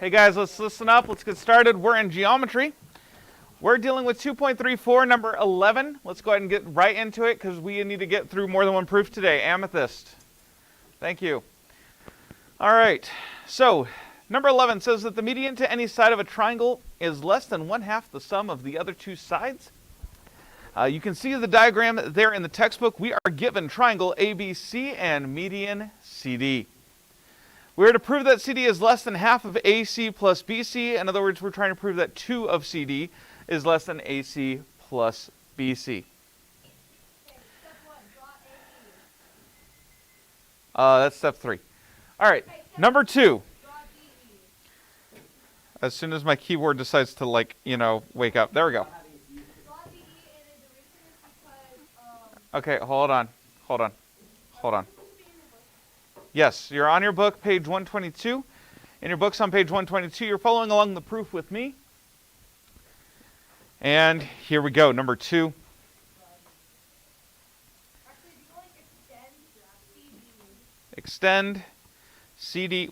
Hey guys, let's listen up. Let's get started. We're in geometry. We're dealing with 2.34, number 11. Let's go ahead and get right into it because we need to get through more than one proof today. Amethyst. Thank you. All right, so number 11 says that the median to any side of a triangle is less than 1/2 the sum of the other two sides. You can see the diagram there in the textbook. We are given triangle ABC and median CD. We're to prove that CD is less than half of AC plus BC. In other words, we're trying to prove that 2 of CD is less than AC plus BC. That's step 3. All right, number 2. As soon as my keyboard decides to, wake up. There we go. Okay, hold on. Yes, you're on your book, page 122. In your book's on page 122. You're following along the proof with me. And here we go, number 2. Extend CD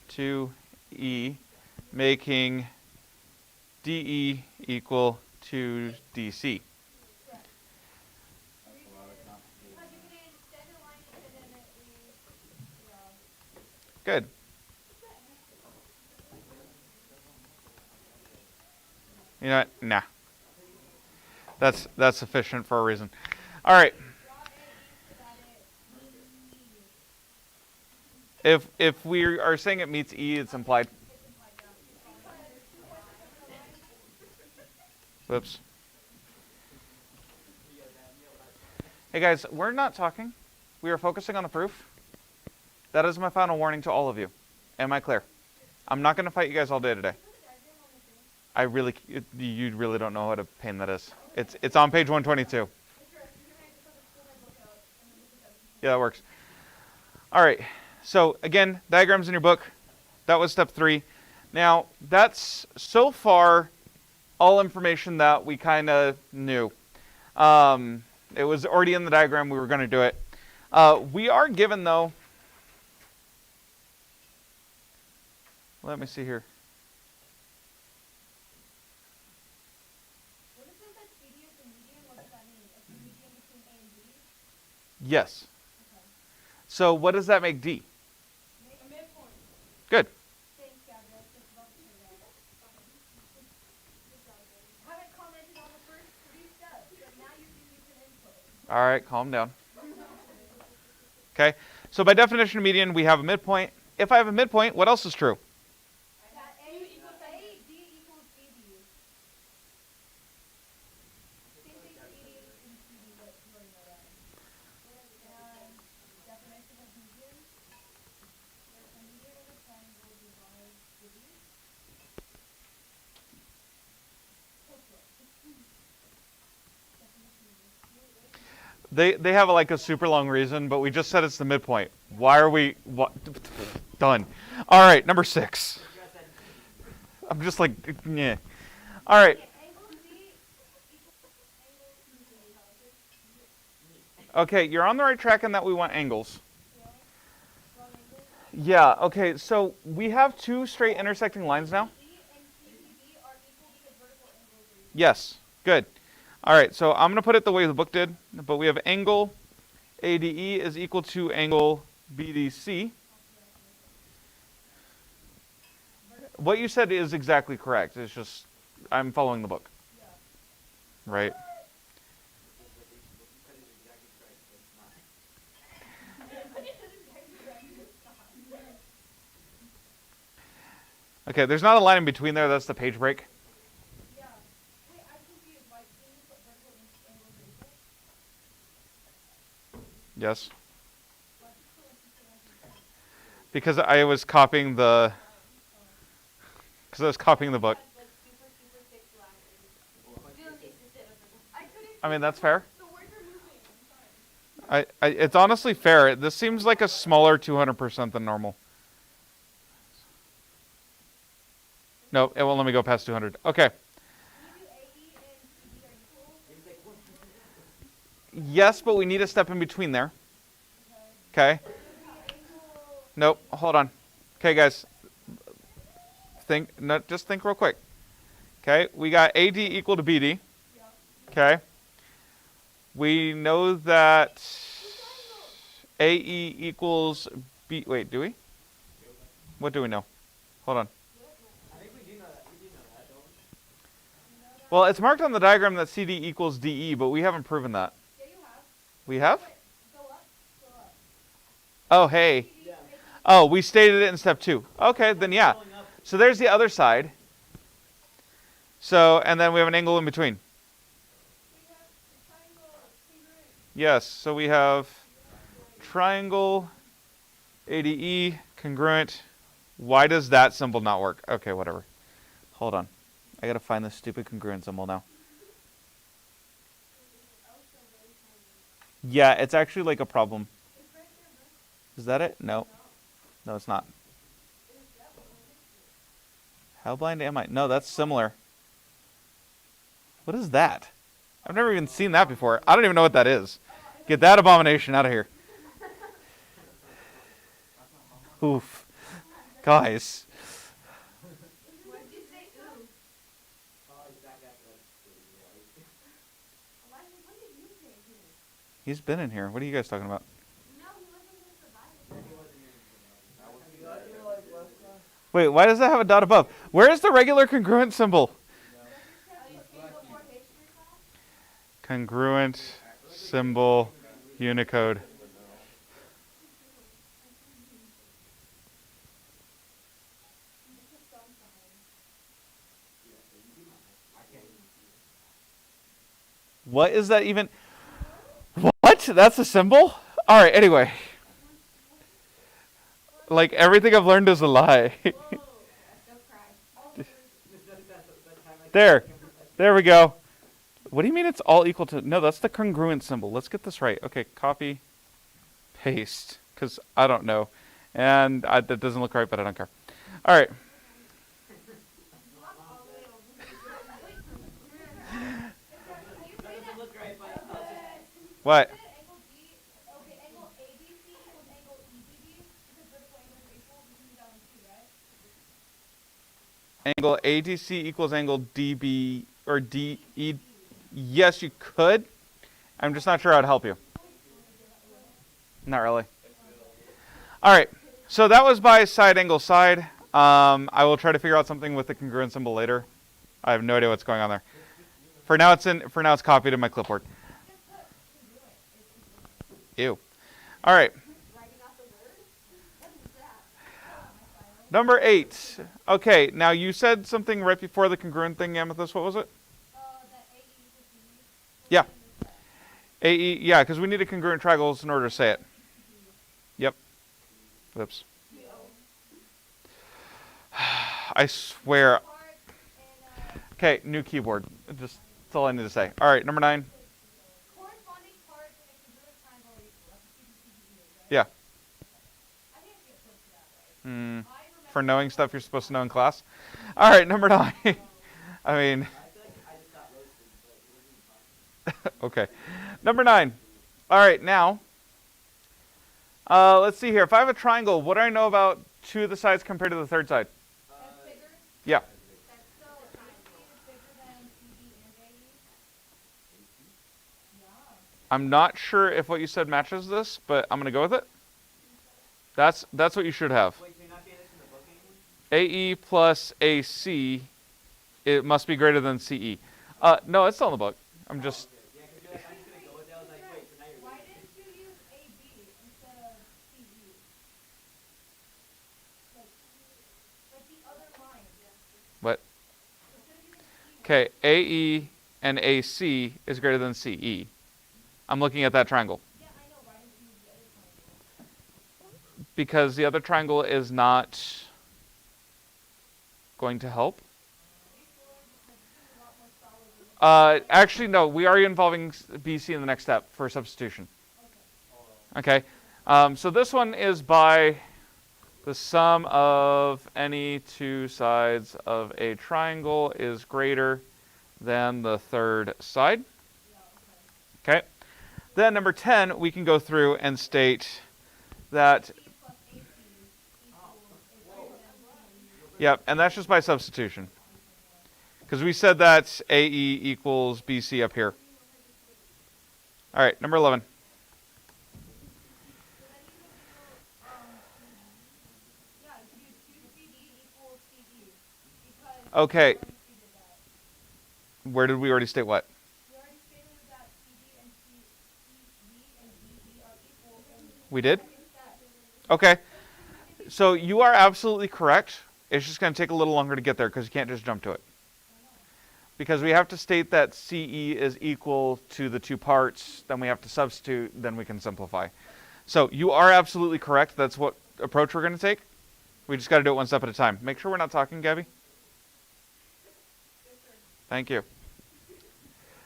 to E, making DE equal to DC. Good. You know what? Nah. That's sufficient for a reason. All right. If we are saying it meets E, it's implied. Whoops. Hey guys, we're not talking. We are focusing on the proof. That is my final warning to all of you. Am I clear? I'm not going to fight you guys all day today. You really don't know what a pain that is. It's on page 122. Yeah, that works. All right. So again, diagrams in your book. That was step 3. Now, that's so far all information that we kind of knew. It was already in the diagram. We were going to do it. We are given, though. Let me see here. Yes. Okay. So what does that make D? A midpoint. Good. Thanks, Gabrielle. I haven't commented on the first 3 steps, but now you can use an input. All right, calm down. Okay. So by definition of median, we have a midpoint. If I have a midpoint, what else is true? They have a super long reason, but we just said it's the midpoint. Why are we done? All right, number 6. I'm just yeah. All right. Okay, you're on the right track in that we want angles. Yeah, okay, so we have 2 straight intersecting lines now. Yes, good. All right, so I'm going to put it the way the book did, but we have angle ADE is equal to angle BDC. What you said is exactly correct. It's just I'm following the book. Right? Okay, there's not a line in between there. That's the page break. Yes. Because I was copying the book. I mean, that's fair. It's honestly fair. This seems like a smaller 200% than normal. No, it won't let me go past 200. Okay. Yes, but we need a step in between there. Okay. Nope. Hold on. Okay, guys. Just think real quick. Okay. We got AD equal to BD. Okay. We know that AE equals B. Wait, do we? What do we know? Hold on.
I think we do know that. We do know that, don't we?
Well, it's marked on the diagram that CD equals DE, but we haven't proven that.
Yeah, you have.
We have?
Go up. Go up.
Oh, hey.
Yeah.
Oh, we stated it in step 2. Okay, then yeah. So there's the other side. So, and then we have an angle in between.
We have a triangle congruent.
Yes, so we have triangle, ADE, congruent. Why does that symbol not work? Okay, whatever. Hold on. I gotta find this stupid congruent symbol now. Yeah, it's actually like a problem. Is that it? No. No, it's not. How blind am I? No, that's similar. What is that? I've never even seen that before. I don't even know what that is. Get that abomination out of here. Oof. Guys.
What did you say? Ooh. Elijah, when did you get here?
He's been in here. What are you guys talking about?
No, he wasn't in the Bible.
Wait, why does that have a dot above? Where is the regular congruent symbol? Congruent symbol Unicode. What is that even? What? That's a symbol? All right, anyway. Like, everything I've learned is a lie. There. There we go. What do you mean it's all equal to? No, that's the congruent symbol. Let's get this right. Okay, copy, paste, because I don't know. And that doesn't look right, but I don't care. All right. What? Angle ADC equals angle DB or DE. Yes, you could. I'm just not sure how to help you. Not really. All right. So that was by side angle side. I will try to figure out something with the congruent symbol later. I have no idea what's going on there. For now, it's copied in my clipboard. Ew. All right. Number 8. Okay, now you said something right before the congruent thing, Amethyst. What was it? Yeah. AE, yeah, because we need a congruent triangles in order to say it. Yep. Whoops. I swear. Okay, new keyboard. That's all I need to say. All right, number 9. Yeah. For knowing stuff you're supposed to know in class. All right, number 9. I mean, okay. Number 9. All right, now, let's see here. If I have a triangle, what do I know about 2 of the sides compared to the third side? Yeah. I'm not sure if what you said matches this, but I'm going to go with it. That's what you should have. AE plus AC, it must be greater than CE. No, it's still in the book. I'm just...
Why didn't you use AB instead of CE? Like the other line.
What? Okay, AE and AC is greater than CE. I'm looking at that triangle.
Yeah, I know. Why didn't you use the other triangle?
Because the other triangle is not going to help. Actually, no. We are involving BC in the next step for substitution. Okay. So this one is by the sum of any 2 sides of a triangle is greater than the third side. Okay. Then number 10, we can go through and state that, yep, and that's just by substitution. Because we said that AE equals BC up here. All right, number 11. Okay. Where did we already state what? We did? Okay. So you are absolutely correct. It's just going to take a little longer to get there because you can't just jump to it. Because we have to state that CE is equal to the two parts, then we have to substitute, then we can simplify. So you are absolutely correct. That's what approach we're going to take. We just got to do it one step at a time. Make sure we're not talking, Gabby. Thank you.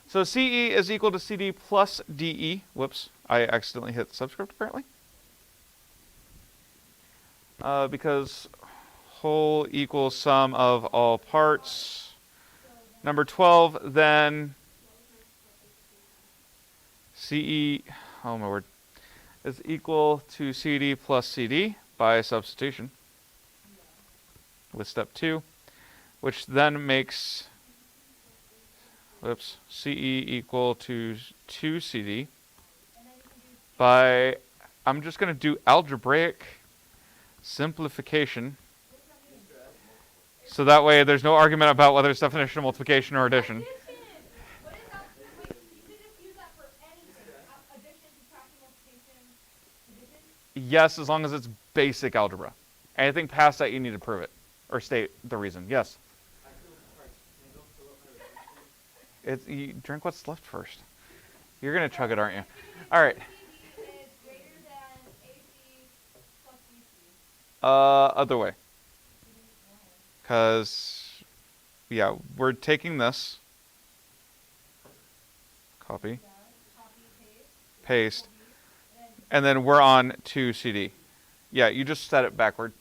So CE is equal to CD plus DE. Whoops, I accidentally hit subscript apparently. Because whole equals sum of all parts. Number 12, then CE, oh my word, is equal to CD plus CD by substitution with step 2, which then makes, whoops, CE equal to 2CD by, I'm just going to do algebraic simplification. So that way there's no argument about whether it's definition of multiplication or addition. Yes, as long as it's basic algebra. Anything past that, you need to prove it or state the reason. Yes. You drink what's left first. You're gonna chug it, aren't you? All right. Other way. Because, yeah, we're taking this. Copy. Paste. And then we're on to CD. Yeah, you just set it backward.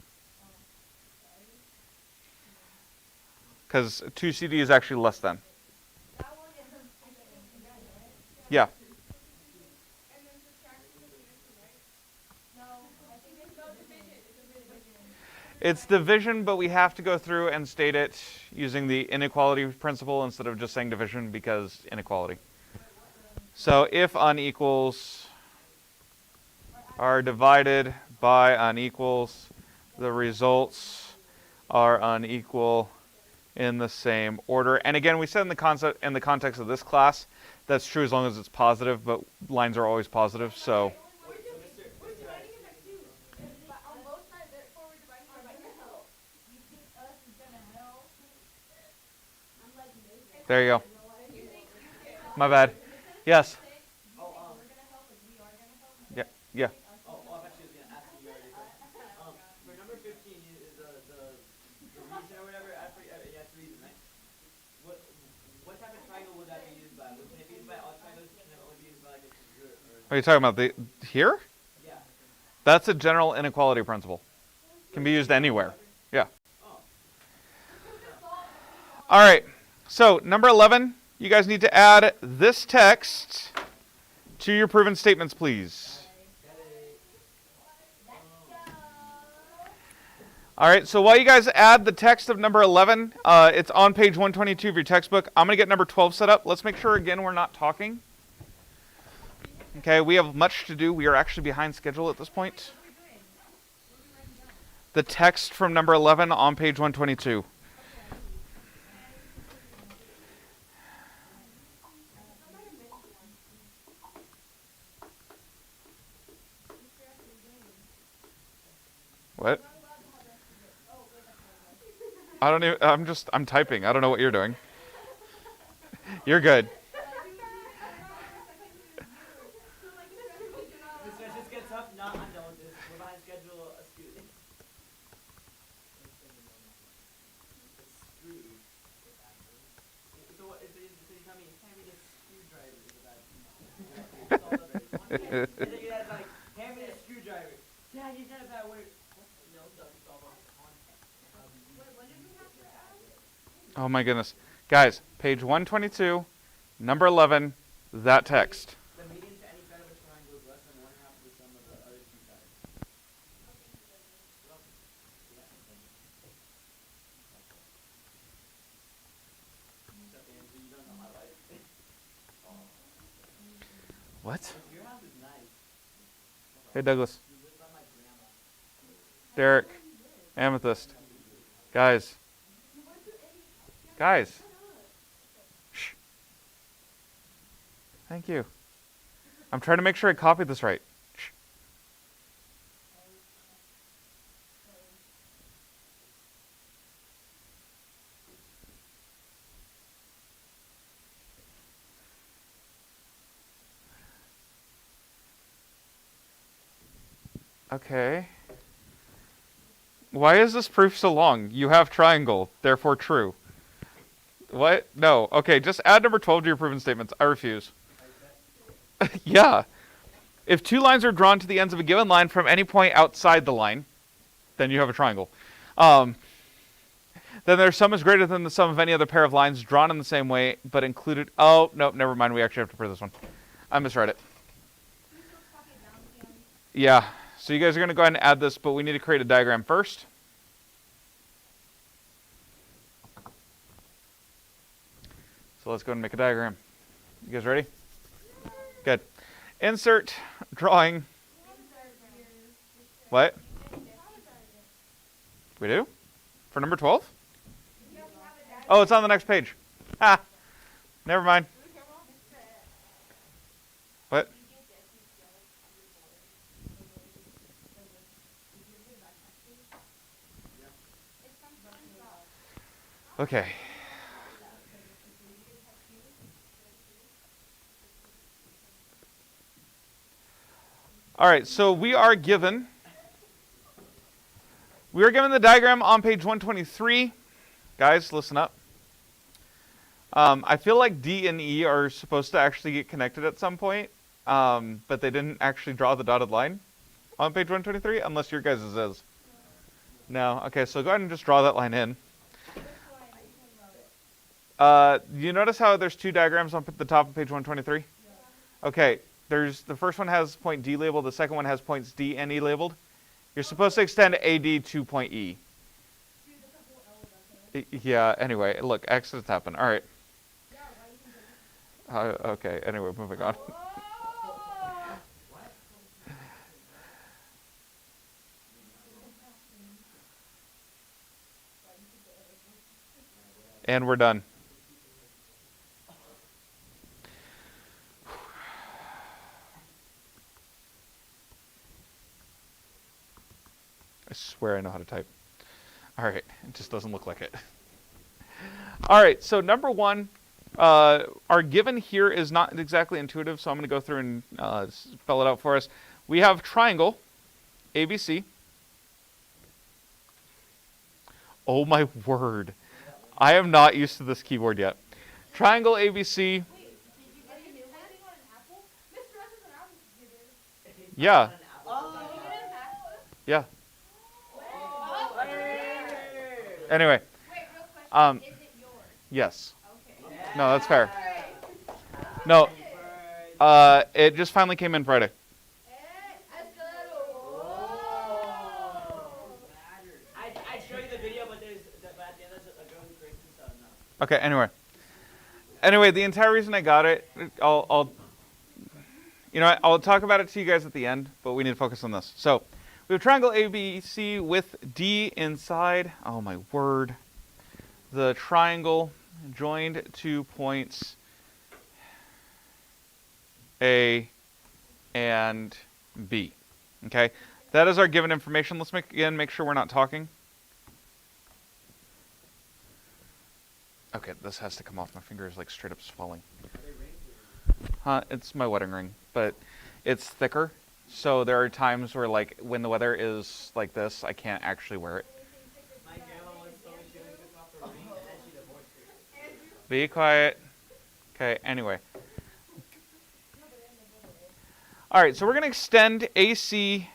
Because 2CD is actually less than. Yeah. It's division, but we have to go through and state it using the inequality principle instead of just saying division because inequality. So if unequals are divided by unequals, the results are unequal in the same order. And again, we said in the context of this class, that's true as long as it's positive, but lines are always positive, so. There you go. My bad. Yes. Yeah. Yeah.
Oh, I'm actually going to ask you already. For number 15, is the reason or whatever, you have to reason, right? What type of triangle would that be used by? Can it be used by all triangles? Can it only be used by like a congruent?
Are you talking about here?
Yeah.
That's a general inequality principle. Can be used anywhere. Yeah. All right. So number 11, you guys need to add this text to your proven statements, please. All right, so while you guys add the text of number 11, it's on page 122 of your textbook. I'm going to get number 12 set up. Let's make sure, again, we're not talking. Okay, we have much to do. We are actually behind schedule at this point. The text from number 11 on page 122. What? I don't even, I'm typing. I don't know what you're doing. You're good.
This just gets up. No, I'm done with this. We're behind schedule. Screwed. So what? So you tell me you can't read a screwdriver. That's like, hand me a screwdriver. Dad, you said a bad word. No, doesn't solve our context.
Oh my goodness. Guys, page 122, number 11, that text.
The median to any side of
What? Hey, Douglas. Derek. Amethyst. Guys. Guys. Shh. Thank you. I'm trying to make sure I copied this right. Shh. Okay. Why is this proof so long? You have triangle, therefore true. What? No. Okay, just add number 12 to your proven statements. I refuse. Yeah. If two lines are drawn to the ends of a given line from any point outside the line, then you have a triangle. Then their sum is greater than the sum of any other pair of lines drawn in the same way, but included... Oh, nope, never mind. We actually have to prove this one. I misread it. Yeah. So you guys are going to go ahead and add this, but we need to create a diagram first. So let's go ahead and make a diagram. You guys ready? Good. Insert drawing. What? We do? For number 12? Oh, it's on the next page. Ah, never mind. What? Okay. All right, so we are given the diagram on page 123. Guys, listen up. I feel like D and E are supposed to actually get connected at some point, but they didn't actually draw the dotted line on page 123, unless your guys' is. No? Okay, so go ahead and just draw that line in. You notice how there's two diagrams on the top of page 123? Okay, the first one has point D labeled, the second one has points D and E labeled. You're supposed to extend AD to point E. Yeah, anyway, look, accidents happen. All right. Okay, anyway, moving on. And we're done. I swear I know how to type. All right, it just doesn't look like it. All right, so number one, our given here is not exactly intuitive, so I'm going to go through and spell it out for us. We have triangle, ABC. Oh my word. I am not used to this keyboard yet. Triangle, ABC. Yeah. Yeah. Anyway. Is it yours? Yes. Okay. No, that's fair. No. It just finally came in Friday.
I'd show you the video, but at the end there's a girl who creates this, no.
Okay, anyway, the entire reason I got it, I'll talk about it to you guys at the end, but we need to focus on this. So, we have triangle ABC with D inside. Oh my word. The triangle joined to points A and B. Okay? That is our given information. Let's make sure we're not talking. Okay, this has to come off. My finger is like straight up swelling. It's my wedding ring, but it's thicker. So there are times where, like, when the weather is like this, I can't actually wear it.
My grandma once told me she only took off her ring and then she divorced her.
Be quiet. Okay, anyway. All right, so we're going to extend AC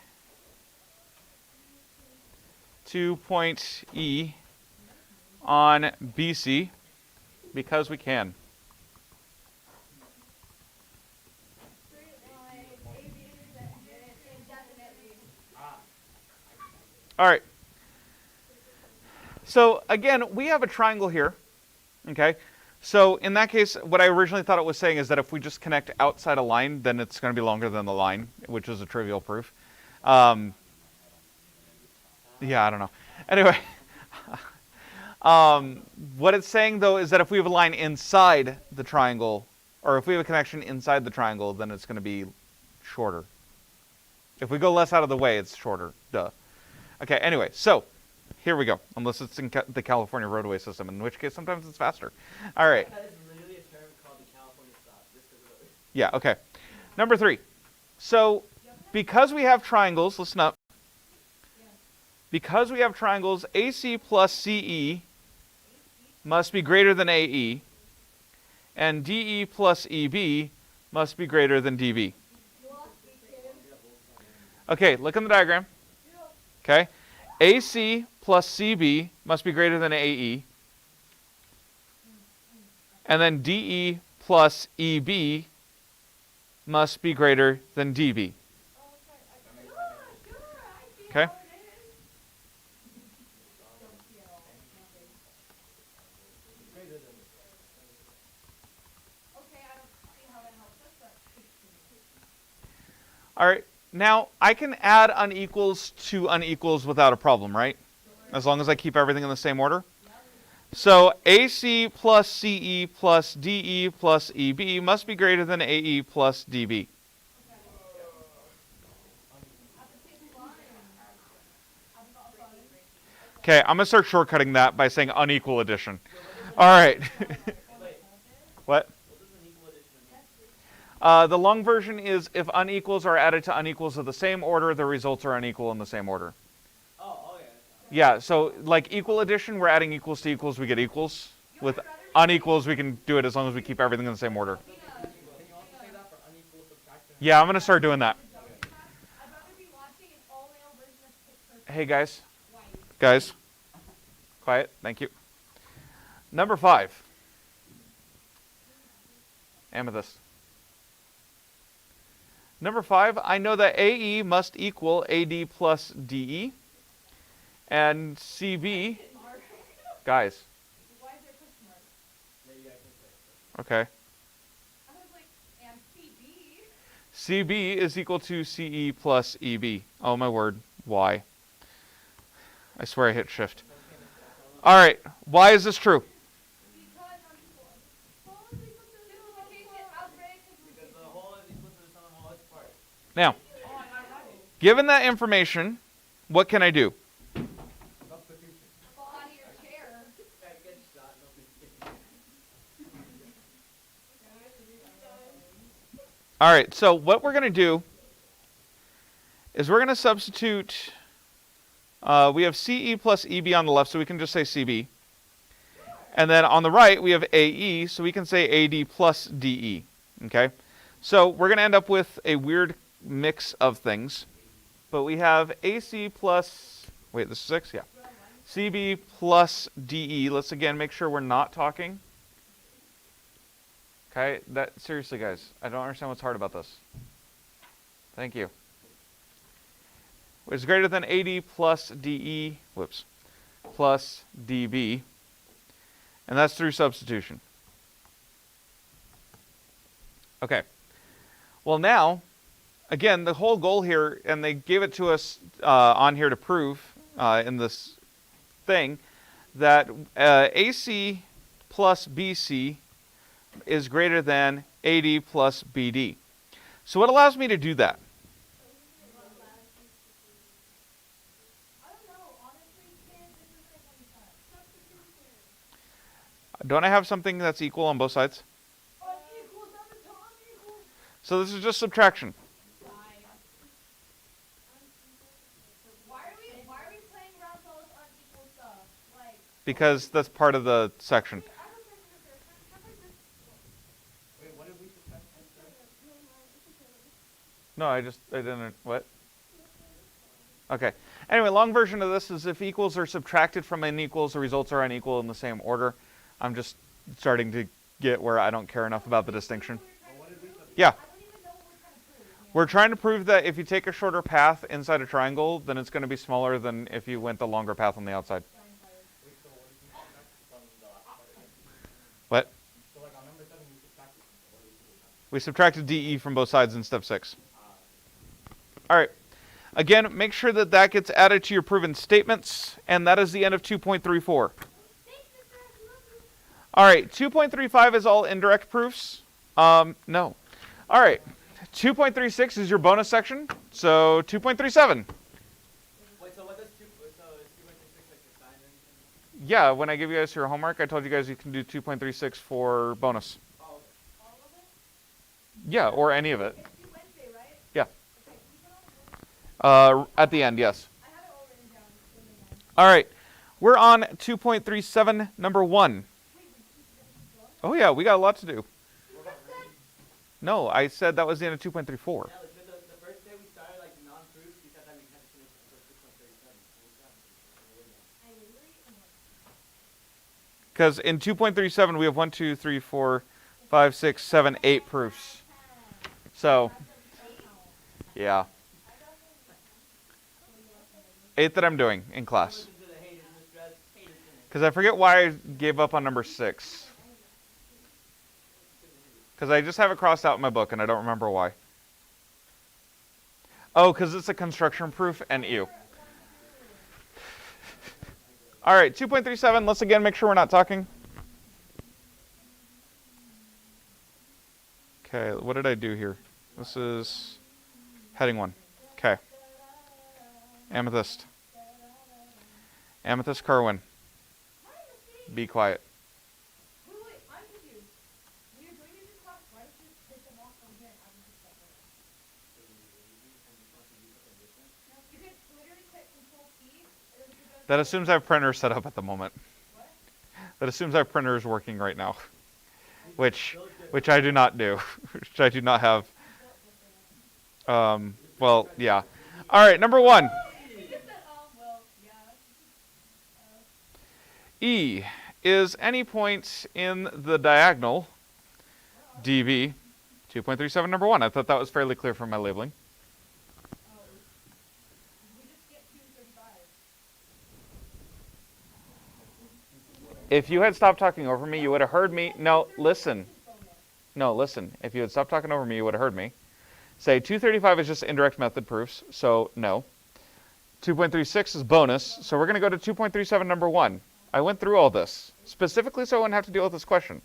to point E on BC because we can. All right. So again, we have a triangle here. Okay. So in that case, what I originally thought it was saying is that if we just connect outside a line, then it's going to be longer than the line, which is a trivial proof. Yeah, I don't know. Anyway, what it's saying, though, is that if we have a line inside the triangle, or if we have a connection inside the triangle, then it's going to be shorter. If we go less out of the way, it's shorter. Duh. Okay, anyway, so here we go. Unless it's in the California roadway system, in which case sometimes it's faster. All right.
That is literally a term called the California stop. Just 'cause of it.
Yeah, okay. Number 3. So because we have triangles, listen up. Because we have triangles, AC plus CE must be greater than AE, and DE plus EB must be greater than DB. Okay, look in the diagram. Okay. AC plus CB must be greater than AE, and then DE plus EB must be greater than DB. Okay? All right. Now, I can add unequals to unequals without a problem, right? As long as I keep everything in the same order. So AC plus CE plus DE plus EB must be greater than AE plus DB. Okay, I'm going to start shortcutting that by saying unequal addition. All right. What? The long version is if unequals are added to unequals of the same order, the results are unequal in the same order.
Oh, okay.
Yeah, so like equal addition, we're adding equals to equals, we get equals. With unequals, we can do it as long as we keep everything in the same order.
Can you also say that for unequal subtraction?
Yeah, I'm going to start doing that. Hey, guys. Guys. Quiet. Thank you. Number 5. Amethyst. Number 5, I know that AE must equal AD plus DE. And CB, guys. Okay. CB is equal to CE plus EB. Oh my word, why? I swear I hit shift. All right, why is this true? Now, given that information, what can I do? All right, so what we're going to do is we're going to substitute, we have CE plus EB on the left, so we can just say CB. And then on the right, we have AE, so we can say AD plus DE. Okay? So we're going to end up with a weird mix of things. But we have AC plus, wait, this is 6? Yeah. CB plus DE. Let's again make sure we're not talking. Okay? Seriously, guys, I don't understand what's hard about this. Thank you. Which is greater than AD plus DE, plus DB. And that's through substitution. Okay. Well, now, again, the whole goal here, and they gave it to us on here to prove in this thing, that AC plus BC is greater than AD plus BD. So what allows me to do that? Don't I have something that's equal on both sides? So this is just subtraction.
Why are we playing around with all this unequal stuff? Like,
Because that's part of the section.
Wait, what did we subtract?
No, I didn't, what? Okay. Anyway, long version of this is if equals are subtracted from unequals, the results are unequal in the same order. I'm just starting to get where I don't care enough about the distinction. Yeah. We're trying to prove that if you take a shorter path inside a triangle, then it's going to be smaller than if you went the longer path on the outside. What? We subtracted DE from both sides in step 6. All right. Again, make sure that that gets added to your proven statements, and that is the end of 2.34. All right, 2.35 is all indirect proofs. No. All right, 2.36 is your bonus section, so 2.37.
Wait, so what does so is 2.36 like the sign or anything?
Yeah, when I give you guys your homework, I told you guys you can do 2.36 for bonus.
Oh, okay.
All of it?
Yeah, or any of it.
It's due Wednesday, right?
Yeah.
Okay, can you put all the
At the end, yes.
I have it all written down. It's in the mind.
All right, we're on 2.37, number 1. Oh yeah, we got a lot to do. No, I said that was the end of 2.34.
Yeah, like, the first day we started like non-proofs, we said that we had to finish until 6.37.
Because in 2.37, we have 1, 2, 3, 4, 5, 6, 7, 8 proofs. So, yeah. 8 that I'm doing in class. Because I forget why I gave up on number 6. Because I just have it crossed out in my book, and I don't remember why. Oh, because it's a construction proof and ew. All right, 2.37. Let's again make sure we're not talking. Okay, what did I do here? This is heading 1. Okay. Amethyst. Amethyst Carwin. Be quiet.
Wait, I'm confused. When you're doing these in class, why don't you take them off from here and have them just step over? No, you could literally click Control P, and then you're done.
That assumes I have printers set up at the moment.
What?
That assumes I have printers working right now. Which I do not do. Which I do not have. Well, yeah. All right, number 1.
You just said, well, yeah.
E is any point in the diagonal DB 2.37 number 1. I thought that was fairly clear from my labeling.
We just get 235.
If you had stopped talking over me, you would have heard me. No, listen. No, listen. If you had stopped talking over me, you would have heard me. Say 235 is just indirect method proofs, so no. 2.36 is bonus, so we're going to go to 2.37 number 1. I went through all this, specifically so I wouldn't have to deal with this question.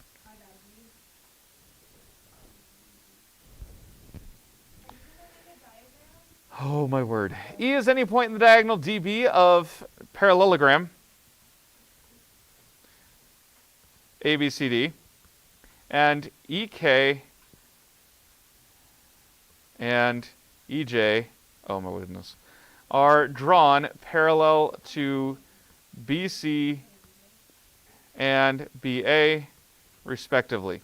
Oh, my word. E is any point in the diagonal DB of parallelogram ABCD, and EK and EJ, oh my goodness, are drawn parallel to BC and BA, respectively.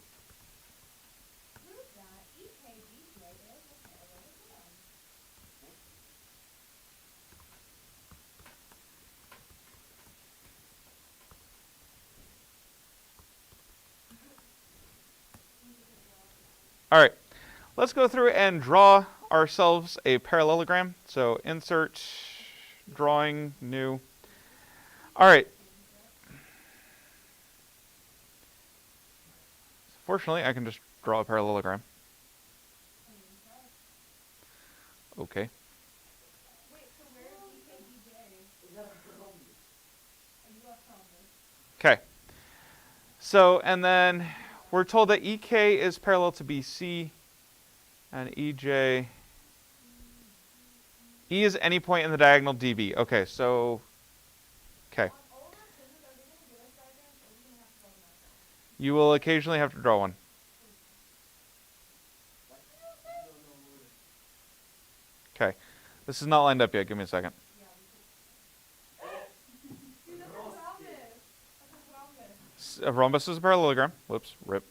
All right, let's go through and draw ourselves a parallelogram. So insert, drawing, new. All right. Fortunately, I can just draw a parallelogram. Okay. Okay. So, and then we're told that EK is parallel to BC, and EJ. E is any point in the diagonal DB. Okay, so. Okay. You will occasionally have to draw one. Okay. This is not lined up yet. Give me a second. A rhombus is a parallelogram. Whoops, rip.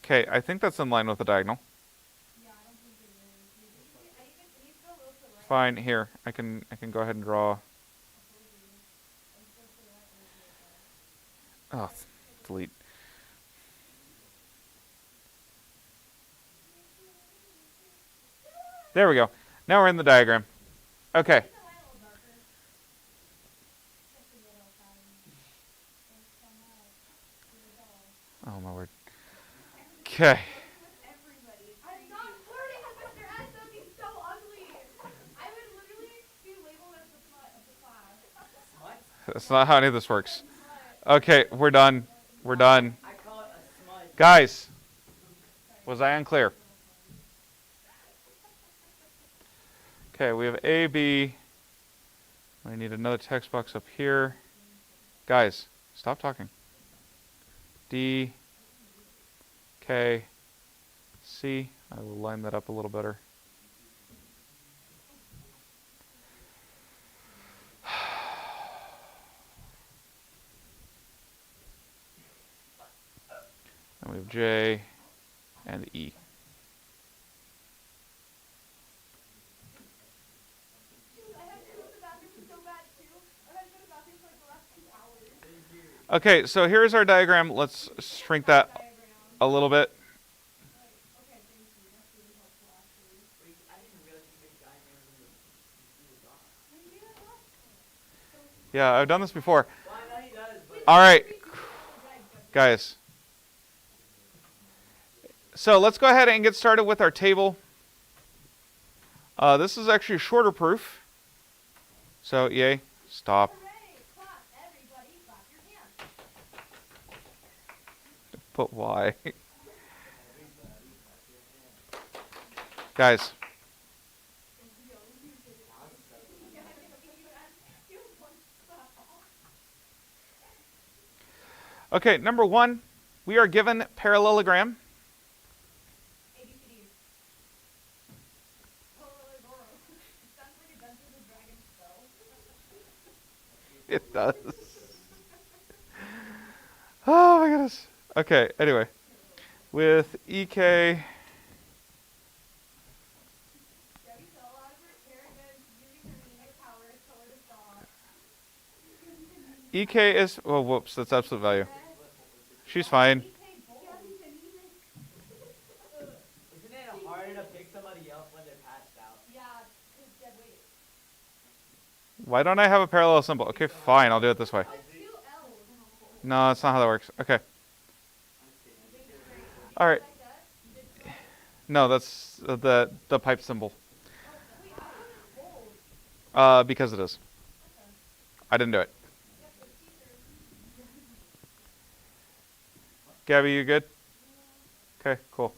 Okay, I think that's in line with the diagonal. Fine, here. I can go ahead and draw. Oh, delete. There we go. Now we're in the diagram. Okay. Oh, my word. Okay.
I'm not flirting with Mr. S, though. He's so ugly. I would literally be labeled as the slut of the class.
Smut?
That's not how any of this works. Okay, we're done. We're done.
I call it a smut.
Guys, was I unclear? Okay, we have A, B. I need another text box up here. Guys, stop talking. D, K, C. I will line that up a little better. And we have J and E. Okay, so here's our diagram. Let's shrink that a little bit. Yeah, I've done this before. All right, guys. So let's go ahead and get started with our table. This is actually a shorter proof. So, yay, stop. But why? Guys. Okay, number one, we are given parallelogram. It does. Oh my goodness. Okay, anyway. With EK. EK is, oh whoops, that's absolute value. She's fine.
Isn't it harder to pick somebody else when they're passed out? Yeah, it's dead weight.
Why don't I have a parallel symbol? Okay, fine, I'll do it this way. No, that's not how that works. Okay. All right. No, that's the pipe symbol. Because it is. I didn't do it. Gabby, you good? Okay, cool.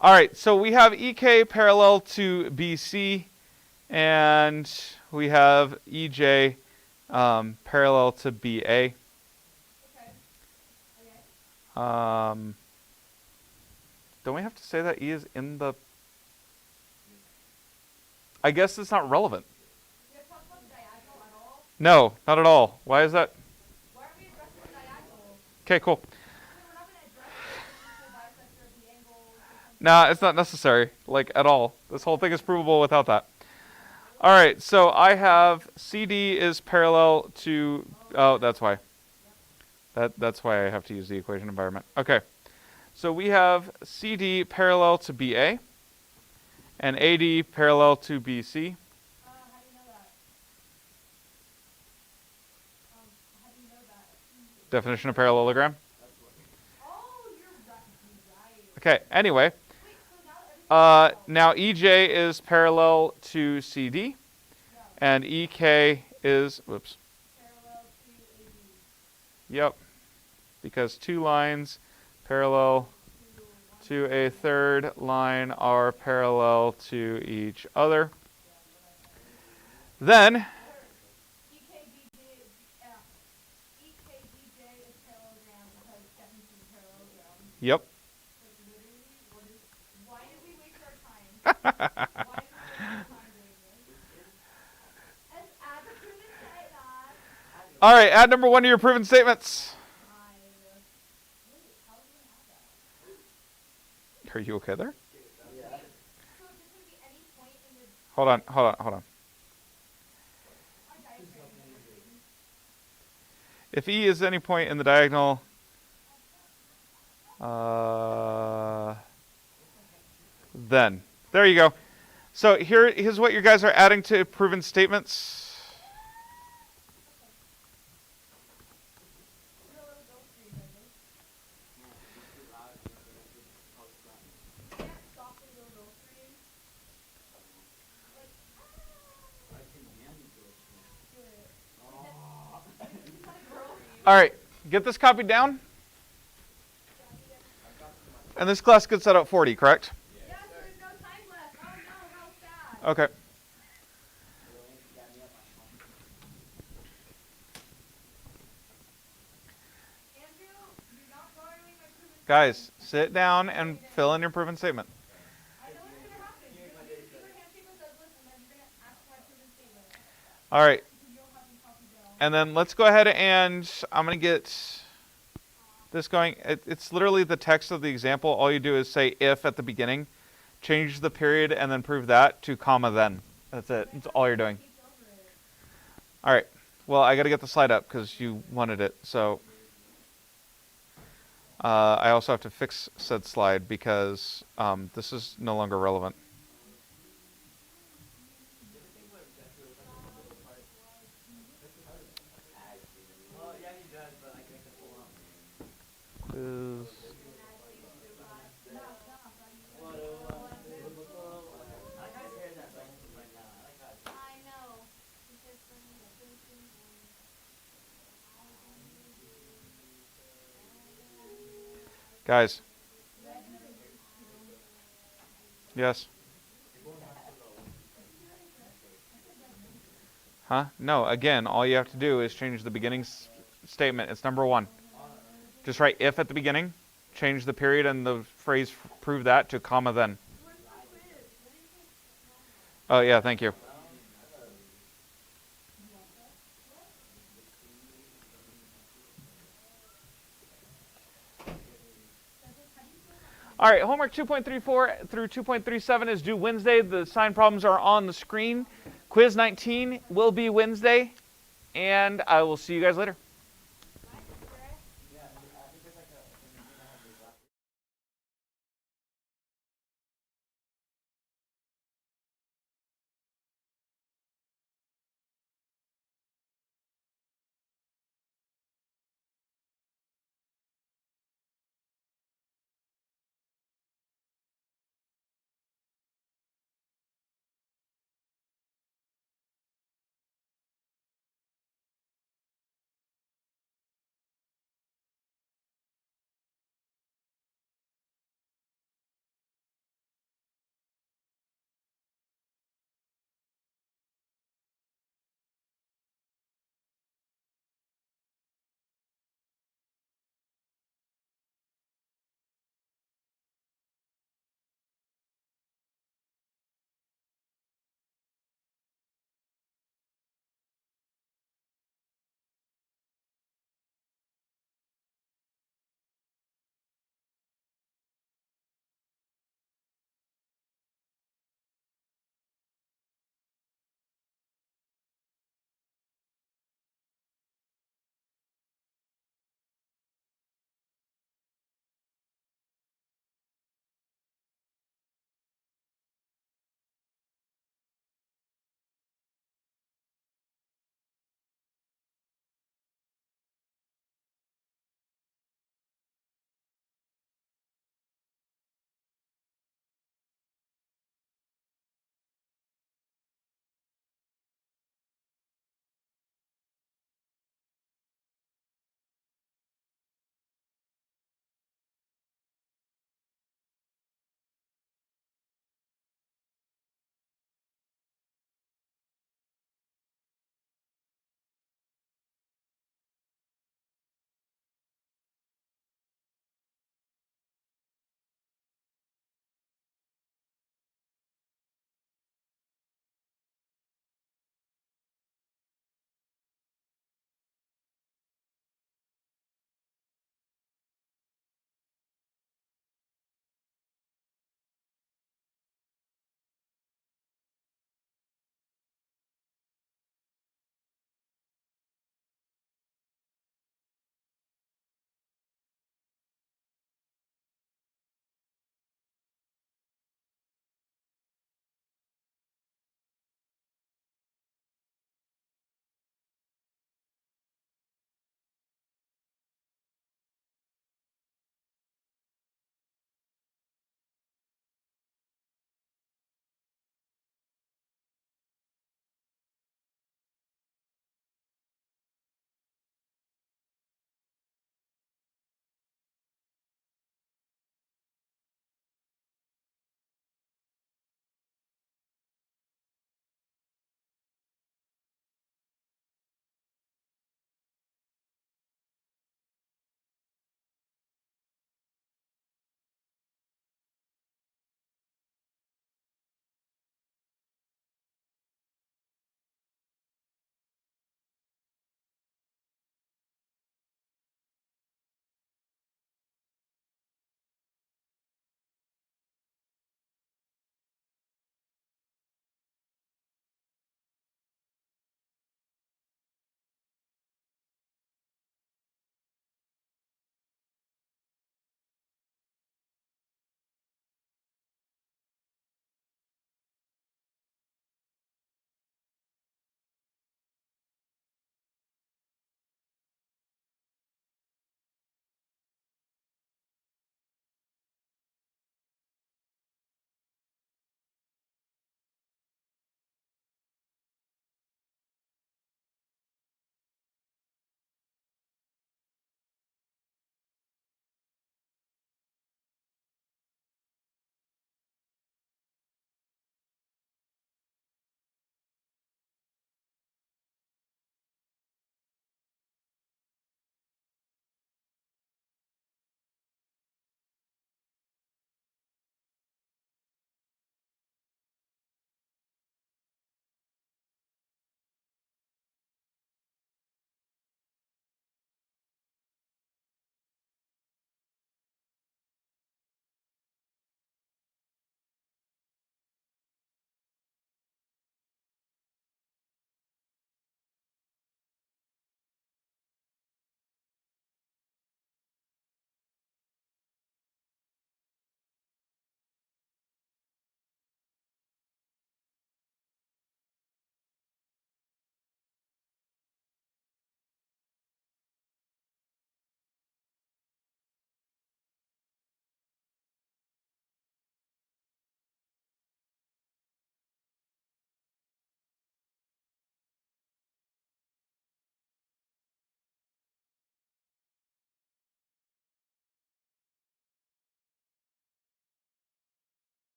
All right, so we have EK parallel to BC, and we have EJ parallel to BA. Don't we have to say that E is in the... I guess it's not relevant. No, not at all. Why is that? Okay, cool. Nah, it's not necessary, like, at all. This whole thing is provable without that. All right, so I have CD is parallel to... Oh, that's why. That's why I have to use the equation environment. Okay, so we have CD parallel to BA, and AD parallel to BC. Definition of parallelogram. Okay, anyway. Now EJ is parallel to CD, and EK is, whoops. Yep, because two lines parallel to a third line are parallel to each other. Then, yep. All right, add number one to your proven statements. Are you okay there? Hold on. If E is any point in the diagonal, then. There you go. So here's what you guys are adding to proven statements. All right, get this copied down. And this class gets set at 40, correct?
Yes, there's no time left. Oh no, how sad.
Okay.
Andrew, you're not borrowing my proven
Guys, sit down and fill in your proven statement.
I know what's gonna happen. You're gonna do your handshake with Douglas and then you're gonna ask my proven statement.
All right.
You'll have them copy down.
And then let's go ahead and I'm going to get this going. It's literally the text of the example. All you do is say if at the beginning, change the period, and then prove that to comma then. That's it. That's all you're doing. All right. Well, I got to get the slide up because you wanted it. So I also have to fix said slide because this is no longer relevant.
Oh, yeah, he does, but I can't pull up.
Is
I like how his hair is at right now. I like how
I know.
guys. Yes. Huh? No, again, all you have to do is change the beginning statement. It's number 1. Just write if at the beginning, change the period and the phrase prove that to comma then. Oh, yeah, thank you. All right, homework 2.34 through 2.37 is due Wednesday. The sign problems are on the screen. Quiz 19 will be Wednesday, and I will see you guys later.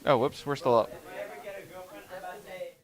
Oh, whoops, we're still up.
If I ever get a girlfriend, I'm about to say,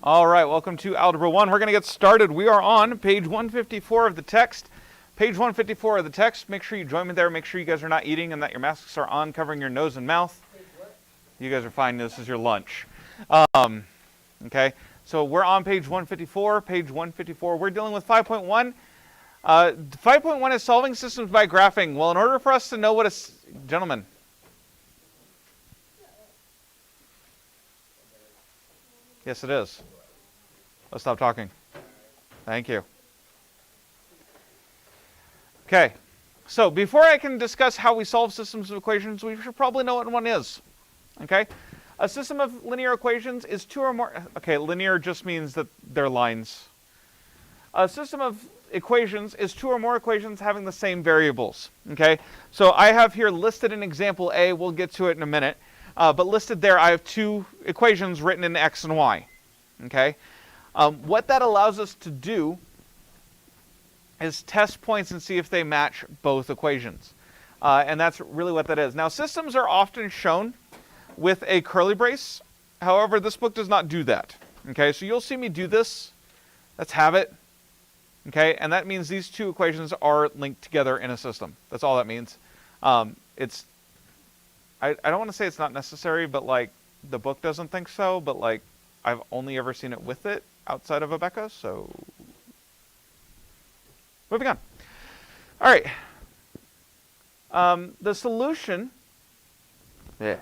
All right, welcome to Algebra 1. We're going to get started. We are on page 154 of the text. Page 154 of the text. Make sure you join me there. Make sure you guys are not eating and that your masks are on, covering your nose and mouth. You guys are fine. This is your lunch. Okay, so we're on page 154. Page 154. We're dealing with 5.1. 5.1 is solving systems by graphing. Well, in order for us to know what a... Gentlemen. Yes, it is. Let's stop talking. Thank you. Okay, so before I can discuss how we solve systems of equations, we should probably know what one is. Okay, a system of linear equations is two or more. Okay, linear just means that they're lines. A system of equations is two or more equations having the same variables. Okay, so I have here listed in example A. We'll get to it in a minute. But listed there, I have two equations written in x and y. Okay, what that allows us to do is test points and see if they match both equations. And that's really what that is. Now, systems are often shown with a curly brace. However, this book does not do that. Okay, so you'll see me do this. Let's have it. Okay, and that means these two equations are linked together in a system. That's all that means. I don't want to say it's not necessary, but like the book doesn't think so, but like I've only ever seen it with it outside of Abeka, so moving on. All right. The solution to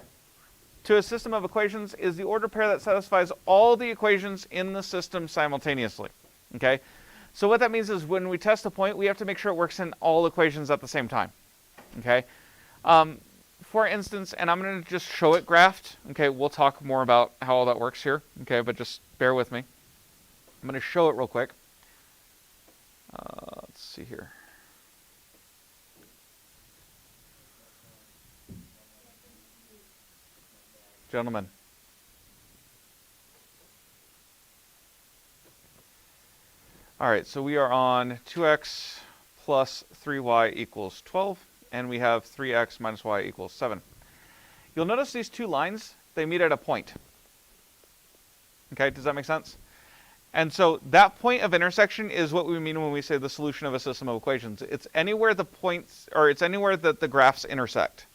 a system of equations is the ordered pair that satisfies all the equations in the system simultaneously. Okay? So what that means is when we test a point, we have to make sure it works in all equations at the same time. Okay? For instance, and I'm going to just show it graphed. Okay, we'll talk more about how all that works here. Okay, but just bear with me. I'm going to show it real quick. Let's see here. Gentlemen. All right, so we are on 2x plus 3y equals 12. And we have 3x minus y equals 7. You'll notice these two lines, they meet at a point. Okay, does that make sense? And so that point of intersection is what we mean when we say the solution of a system of equations. It's anywhere the points, or it's anywhere that the graphs intersect.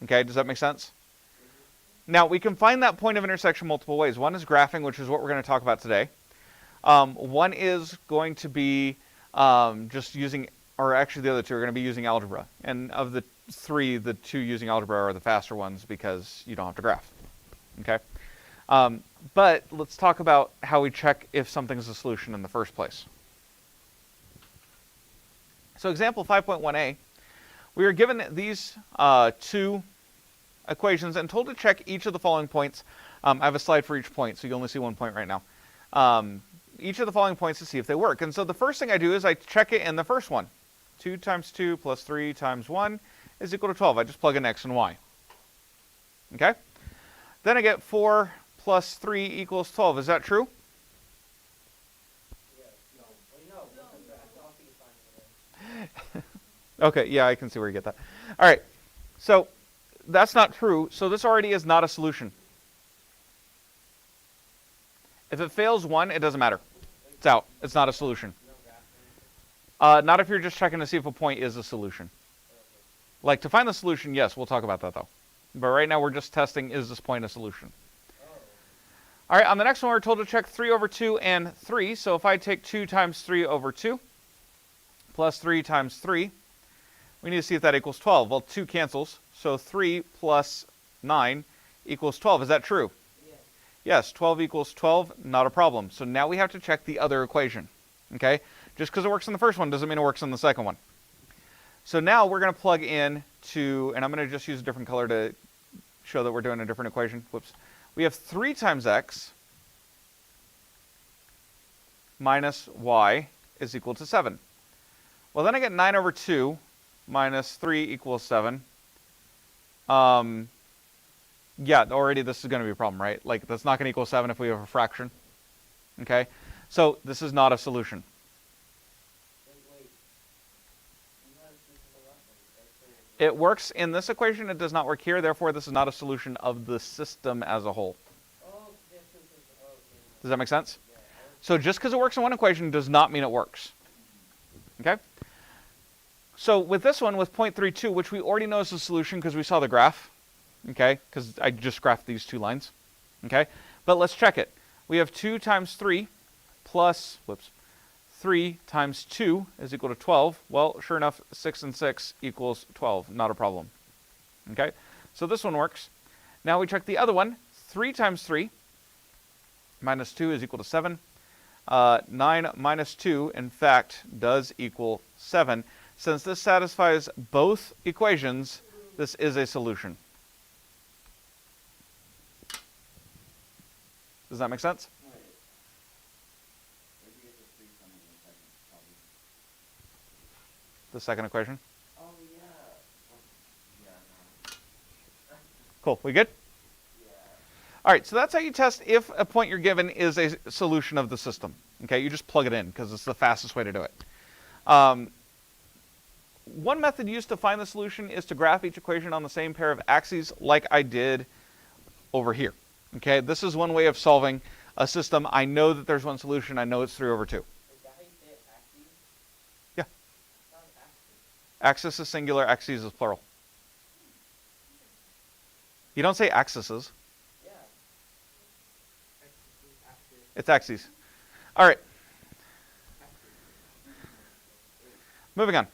Okay, does that make sense? Now, we can find that point of intersection multiple ways. One is graphing, which is what we're going to talk about today. One is going to be just using, or actually the other two are going to be using algebra. And of the three, the two using algebra are the faster ones because you don't have to graph. Okay? But let's talk about how we check if something's a solution in the first place. So example 5.1a, we are given these two equations and told to check each of the following points. I have a slide for each point, so you only see one point right now. Each of the following points to see if they work. And so the first thing I do is I check it in the first one. 2 times 2 plus 3 times 1 is equal to 12. I just plug in x and y. Okay? Then I get 4 plus 3 equals 12. Is that true? Okay, yeah, I can see where you get that. All right, so that's not true. So this already is not a solution. If it fails 1, it doesn't matter. It's out. It's not a solution. Not if you're just checking to see if a point is a solution. Like to find the solution, yes, we'll talk about that though. But right now we're just testing, is this point a solution? All right, on the next one we're told to check 3 over 2 and 3. So if I take 2 times 3 over 2 plus 3 times 3, we need to see if that equals 12. Well, 2 cancels, so 3 plus 9 equals 12. Is that true? Yes, 12 equals 12, not a problem. So now we have to check the other equation. Okay? Just because it works in the first one doesn't mean it works in the second one. So now we're going to plug in to, and I'm going to just use a different color to show that we're doing a different equation. Whoops. We have 3 times x minus y is equal to 7. Well, then I get 9 over 2 minus 3 equals 7. Yeah, already this is going to be a problem, right? Like, that's not going to equal 7 if we have a fraction. Okay? So this is not a solution. It works in this equation. It does not work here. Therefore, this is not a solution of the system as a whole. Does that make sense? So just because it works in one equation does not mean it works. Okay? So with this one, with 0.32, which we already know is the solution because we saw the graph, okay, because I just graphed these two lines, okay? But let's check it. We have 2 times 3 plus, 3 times 2 is equal to 12. Well, sure enough, 6 and 6 equals 12. Not a problem. Okay? So this one works. Now we check the other one. 3 times 3 minus 2 is equal to 7. 9 minus 2, in fact, does equal 7. Since this satisfies both equations, this is a solution. Does that make sense? The second equation?
Oh, yeah.
Cool. We good? All right, so that's how you test if a point you're given is a solution of the system. Okay, you just plug it in because it's the fastest way to do it. One method used to find the solution is to graph each equation on the same pair of axes like I did over here. Okay, this is one way of solving a system. I know that there's one solution. I know it's 3 over 2.
Is that how you say it, axes?
Yeah.
Not axes.
Axis is singular, axes is plural. You don't say axes.
Yeah. Axes.
It's axes. All right. Moving on.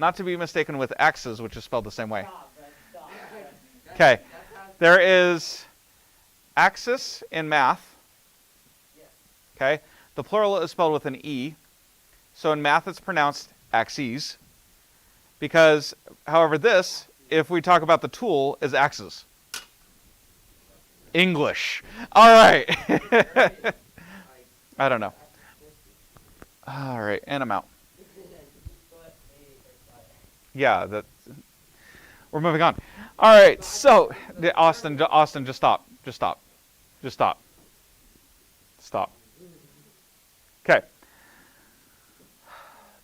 Not to be mistaken with axes, which is spelled the same way. Okay. There is axis in math. Okay. The plural is spelled with an E. So in math it's pronounced axes. Because, however, this, if we talk about the tool, is axes. English. All right. I don't know. All right, and I'm out. Yeah, we're moving on. All right, so Austin, just stop. Stop. Okay.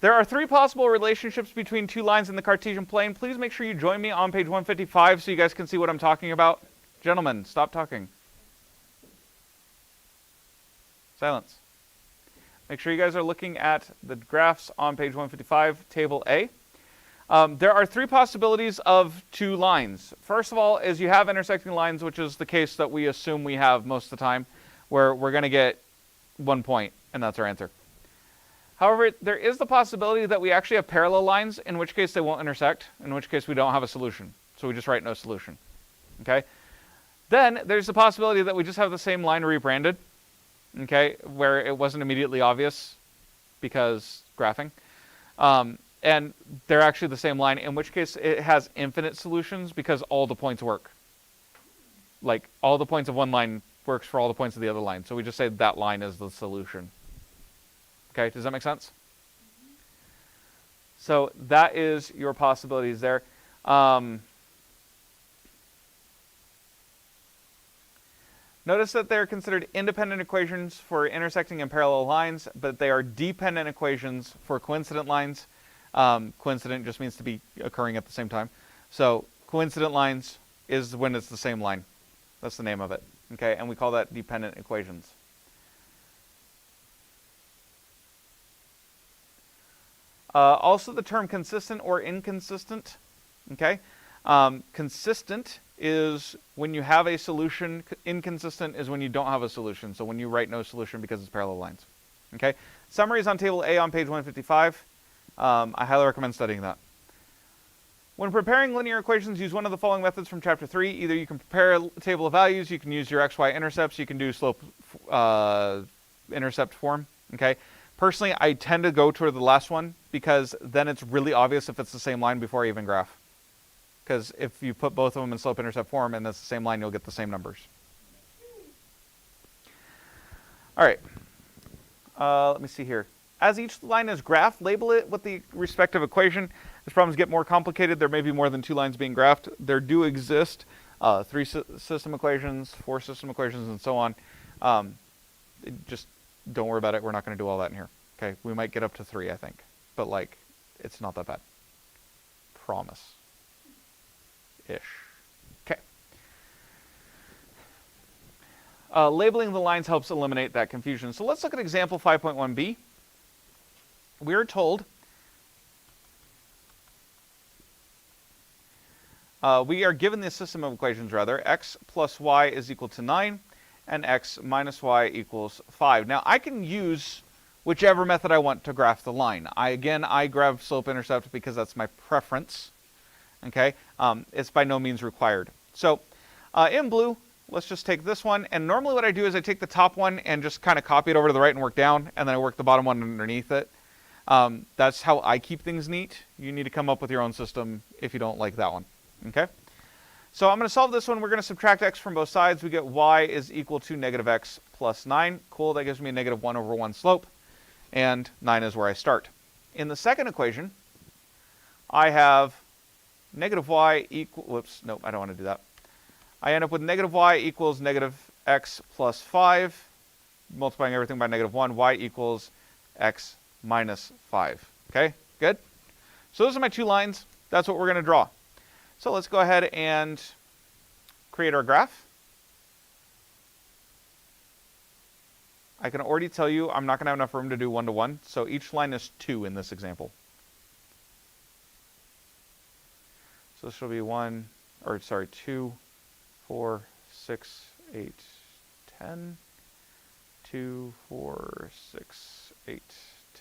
There are 3 possible relationships between 2 lines in the Cartesian plane. Please make sure you join me on page 155 so you guys can see what I'm talking about. Gentlemen, stop talking. Silence. Make sure you guys are looking at the graphs on page 155, table A. There are 3 possibilities of 2 lines. First of all is you have intersecting lines, which is the case that we assume we have most of the time, where we're going to get 1 point, and that's our answer. However, there is the possibility that we actually have parallel lines, in which case they won't intersect, in which case we don't have a solution. So we just write no solution. Okay? Then there's the possibility that we just have the same line rebranded, okay, where it wasn't immediately obvious because graphing. And they're actually the same line, in which case it has infinite solutions because all the points work. Like, all the points of one line works for all the points of the other line. So we just say that line is the solution. Okay, does that make sense? So that is your possibilities there. Notice that they're considered independent equations for intersecting and parallel lines, but they are dependent equations for coincident lines. Coincident just means to be occurring at the same time. So coincident lines is when it's the same line. That's the name of it. Okay, and we call that dependent equations. Also the term consistent or inconsistent. Okay, consistent is when you have a solution. Inconsistent is when you don't have a solution. So when you write no solution because it's parallel lines. Okay, summary is on table A on page 155. I highly recommend studying that. When preparing linear equations, use one of the following methods from chapter 3. Either you can prepare a table of values, you can use your xy intercepts, you can do slope intercept form. Okay. Personally, I tend to go toward the last one because then it's really obvious if it's the same line before I even graph. Because if you put both of them in slope intercept form and it's the same line, you'll get the same numbers. All right. Let me see here. As each line is graphed, label it with the respective equation. As problems get more complicated, there may be more than 2 lines being graphed. There do exist 3 system equations, 4 system equations, and so on. Just don't worry about it. We're not going to do all that in here. Okay, we might get up to 3, I think. But, like, it's not that bad. Promise. Ish. Okay. labeling the lines helps eliminate that confusion. So let's look at example 5.1b. We are told we are given this system of equations, rather, x plus y is equal to 9, and x minus y equals 5. Now, I can use whichever method I want to graph the line. I grab slope-intercept because that's my preference. Okay, it's by no means required. So, in blue, let's just take this one, and normally what I do is I take the top one and just kind of copy it over to the right and work down, and then I work the bottom one underneath it. That's how I keep things neat. You need to come up with your own system if you don't like that one. Okay? So I'm going to solve this one. We're going to subtract x from both sides. We get y is equal to negative x plus 9. Cool, that gives me a negative 1 over 1 slope, and 9 is where I start. In the second equation, I have negative y equal, whoops, nope, I don't want to do that. I end up with negative y equals negative x plus 5, multiplying everything by negative 1, y equals x minus 5. Okay, good? So those are my two lines. That's what we're going to draw. So let's go ahead and create our graph. I can already tell you I'm not going to have enough room to do 1 to 1, so each line is 2 in this example. So this will be 2, 4, 6, 8, 10, 2, 4, 6, 8,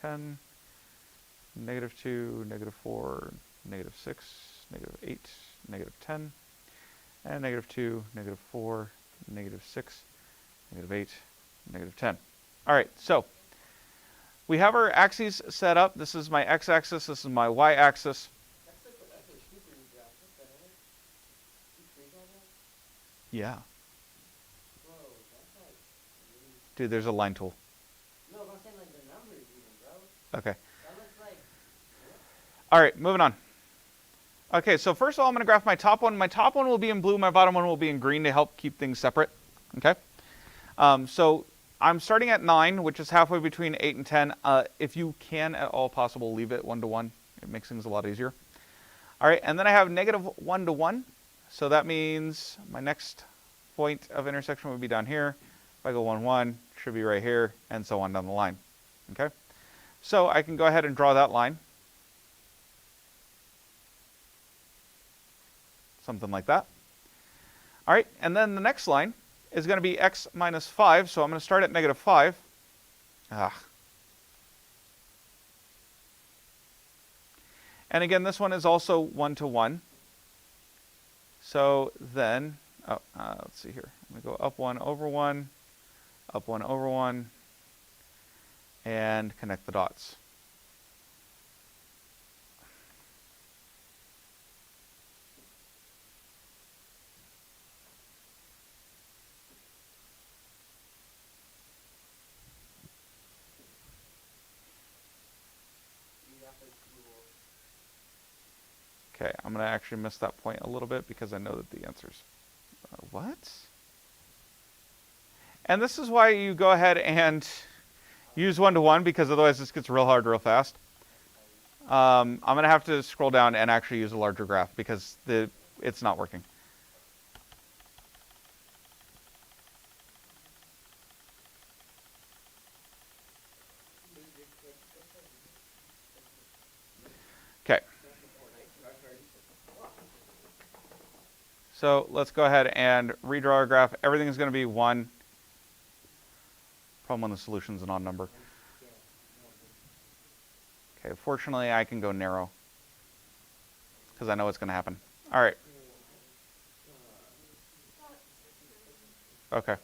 10, negative 2, negative 4, negative 6, negative 8, negative 10, and negative 2, negative 4, negative 6, negative 8, negative 10. All right, so we have our axes set up. This is my x-axis, this is my y-axis. Yeah. Dude, there's a line tool.
No, I'm saying like the numbers even, bro.
Okay.
That looks like...
All right, moving on. Okay, so first of all, I'm going to graph my top one. My top one will be in blue. My bottom one will be in green to help keep things separate. Okay? So I'm starting at 9, which is halfway between 8 and 10. If you can at all possible, leave it 1 to 1. It makes things a lot easier. All right, and then I have negative 1 to 1. So that means my next point of intersection would be down here. If I go 1, 1, it should be right here, and so on down the line. Okay? So I can go ahead and draw that line. Something like that. All right, and then the next line is going to be x minus 5, so I'm going to start at negative 5. And again, this one is also 1 to 1. So then, let's see here. I'm going to go up 1 over 1, up 1 over 1, and connect the dots. Okay, I'm going to actually miss that point a little bit because I know that the answer's what? And this is why you go ahead and use 1 to 1, because otherwise this gets real hard real fast. I'm going to have to scroll down and actually use a larger graph because it's not working. Okay. So let's go ahead and redraw our graph. Everything is going to be 1. Problem when the solution is an odd number. Okay, fortunately I can go narrow because I know what's going to happen. All right. Okay.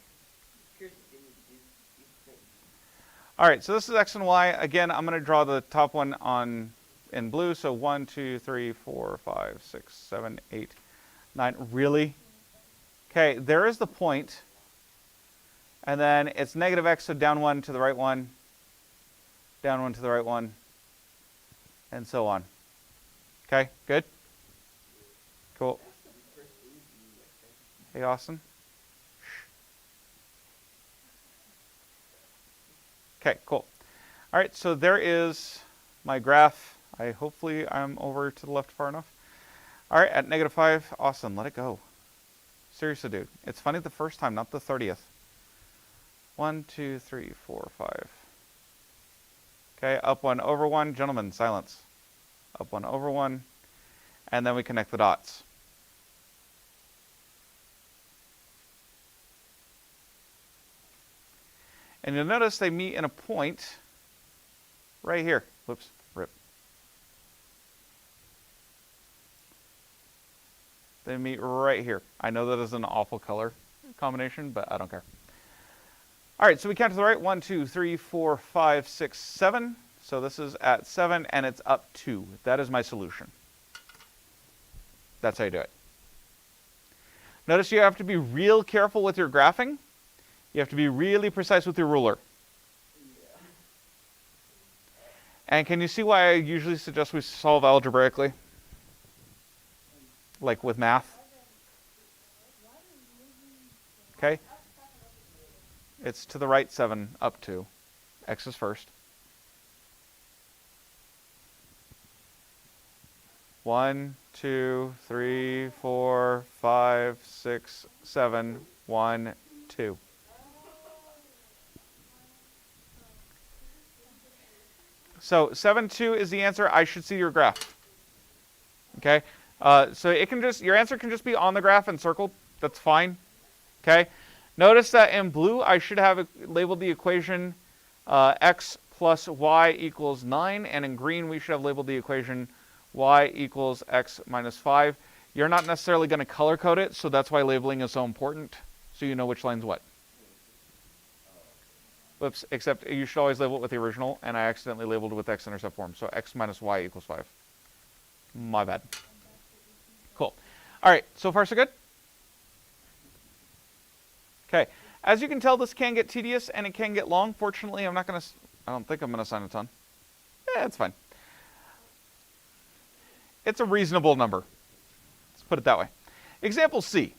All right, so this is x and y. Again, I'm going to draw the top one in blue. So 1, 2, 3, 4, 5, 6, 7, 8, 9. Really? Okay, there is the point. And then it's negative x, so down 1 to the right 1, down 1 to the right 1, and so on. Okay, good? Cool. Hey, Austin. Okay, cool. All right, so there is my graph. Hopefully I'm over to the left far enough. All right, at negative 5, awesome, let it go. Seriously, dude. It's funny the first time, not the 30th. 1, 2, 3, 4, 5. Okay, up 1, over 1. Gentlemen, silence. Up 1, over 1. And then we connect the dots. And you'll notice they meet in a point right here. Whoops, rip. They meet right here. I know that is an awful color combination, but I don't care. All right, so we count to the right. 1, 2, 3, 4, 5, 6, 7. So this is at 7, and it's up 2. That is my solution. That's how you do it. Notice you have to be real careful with your graphing. You have to be really precise with your ruler. And can you see why I usually suggest we solve algebraically? Like with math? Okay? It's to the right 7, up 2. X is first. 1, 2, 3, 4, 5, 6, 7, 1, 2. So 7, 2 is the answer. I should see your graph. Okay? So it can just, your answer can just be on the graph and circled. That's fine. Okay? Notice that in blue, I should have labeled the equation x plus y equals 9. And in green, we should have labeled the equation y equals x minus 5. You're not necessarily going to color code it, so that's why labeling is so important, so you know which line's what. Whoops, except you should always label it with the original, and I accidentally labeled it with x-intercept form, so x minus y equals 5. My bad. Cool. All right, so far so good? Okay, as you can tell, this can get tedious, and it can get long. Fortunately, I don't think I'm going to assign a ton. Yeah, it's fine. It's a reasonable number. Let's put it that way. Example C.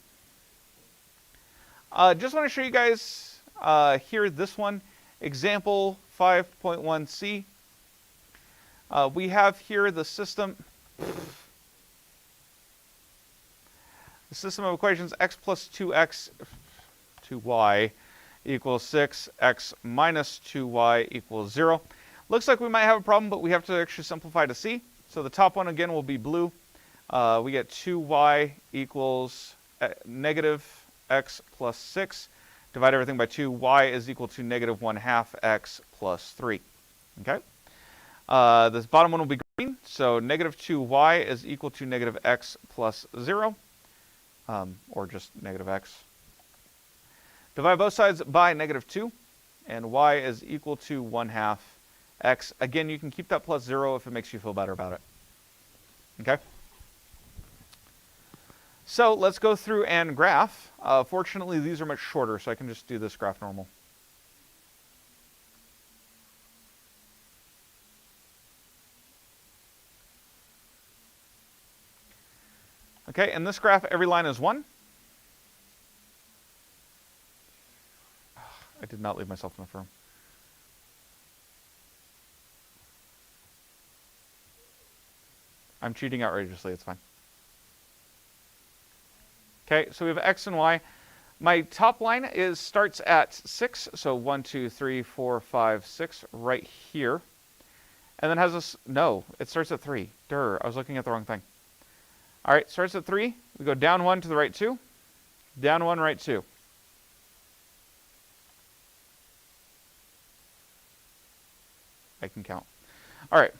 Just want to show you guys here this one. Example 5.1c. We have here the system of equations x plus 2x, 2y equals 6, x minus 2y equals 0. Looks like we might have a problem, but we have to actually simplify to c. So the top one again will be blue. We get 2y equals negative x plus 6. Divide everything by 2. Y is equal to negative 1/2 x plus 3. Okay? This bottom one will be green. So negative 2y is equal to negative x plus 0. Or just negative x. Divide both sides by negative 2. And y is equal to 1/2 x. Again, you can keep that plus 0 if it makes you feel better about it. Okay? So let's go through and graph. Fortunately, these are much shorter, so I can just do this graph normal. Okay, in this graph, every line is 1. I did not leave myself enough room. I'm cheating outrageously, it's fine. Okay, so we have x and y. My top line starts at 6, so 1, 2, 3, 4, 5, 6, right here. And then has this, no, it starts at 3. Durr, I was looking at the wrong thing. All right, starts at 3. We go down 1 to the right 2. Down 1, right 2. I can count. All right.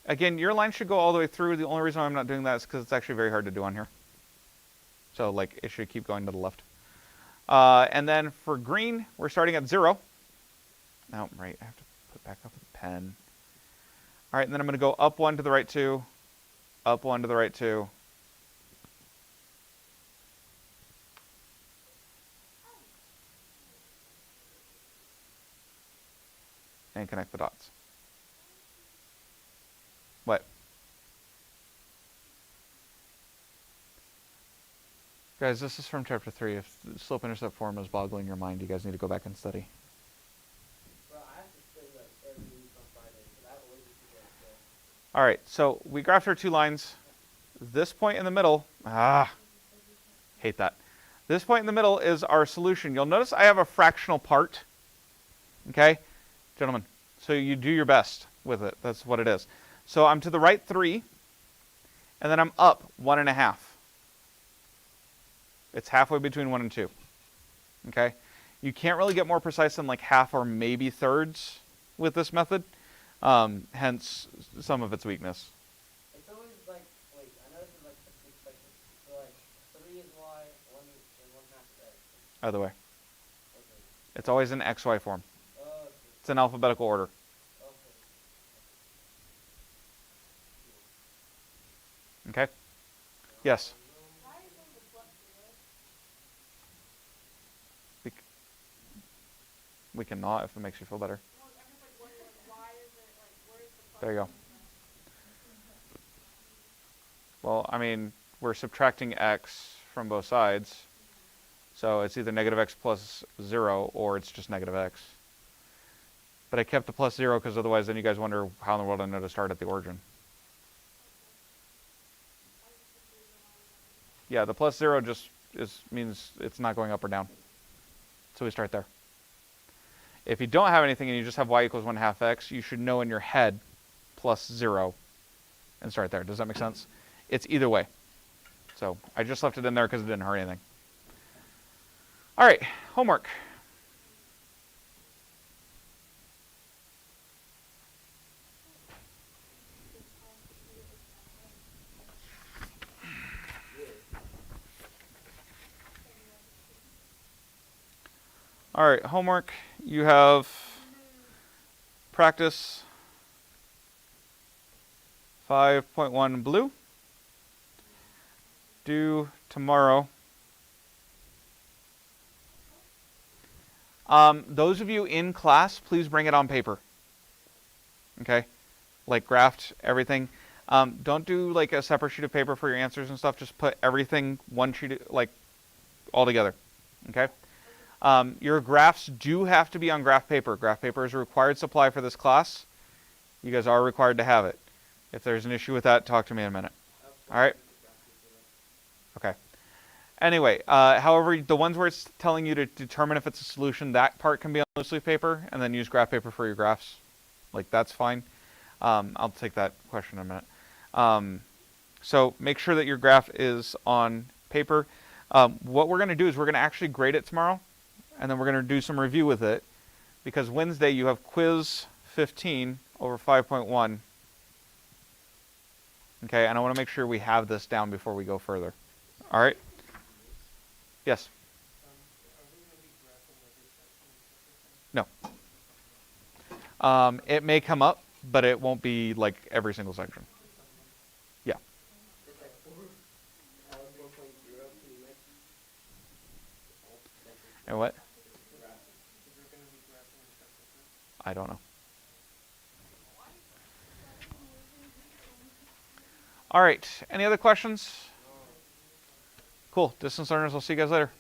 Again, your line should go all the way through. The only reason I'm not doing that is because it's actually very hard to do on here. So, like, it should keep going to the left. And then for green, we're starting at 0. No, right, I have to put back up the pen. All right, and then I'm going to go up 1 to the right 2, up 1 to the right 2. And connect the dots. What? Guys, this is from chapter 3. If the slope-intercept form is boggling your mind, you guys need to go back and study.
Bro, I have to study like every week on Friday, because I have a laser today.
All right, so we graphed our 2 lines. This point in the middle, hate that. This point in the middle is our solution. You'll notice I have a fractional part. Okay, gentlemen, so you do your best with it. That's what it is. So I'm to the right 3, and then I'm up 1.5. It's halfway between 1 and 2. Okay, you can't really get more precise than like half or maybe thirds with this method, hence some of its weakness.
It's always like, wait, I know this is like a big question. So like 3 is y, 1 and 1/2 is x.
Either way,
Okay.
it's always in XY form.
Okay.
It's in alphabetical order.
Okay.
Okay? Yes? We cannot if it makes you feel better. There you go. Well, I mean, we're subtracting x from both sides. So it's either negative x plus 0 or it's just negative x. But I kept the plus 0 because otherwise then you guys wonder how in the world I know to start at the origin. Yeah, the plus 0 just means it's not going up or down. So we start there. If you don't have anything and you just have y equals 1/2 x, you should know in your head plus 0 and start there. Does that make sense? It's either way. So I just left it in there because it didn't hurt anything. All right, homework. All right, homework. You have practice 5.1 blue. Due tomorrow. Those of you in class, please bring it on paper. Okay? Like graphed, everything. Don't do like a separate sheet of paper for your answers and stuff. Just put everything one sheet, like all together. Okay? Your graphs do have to be on graph paper. Graph paper is a required supply for this class. You guys are required to have it. If there's an issue with that, talk to me in a minute. All right? Okay. Anyway, however, the ones where it's telling you to determine if it's a solution, that part can be on loose leaf paper, and then use graph paper for your graphs. Like, that's fine. I'll take that question in a minute. So make sure that your graph is on paper. What we're going to do is we're going to actually grade it tomorrow, and then we're going to do some review with it, because Wednesday you have quiz 15 over 5.1. Okay, and I want to make sure we have this down before we go further. All right? Yes? No. It may come up, but it won't be like every single section. Yeah. And what? I don't know. All right. Any other questions? Cool. Distance learners, I'll see you guys later.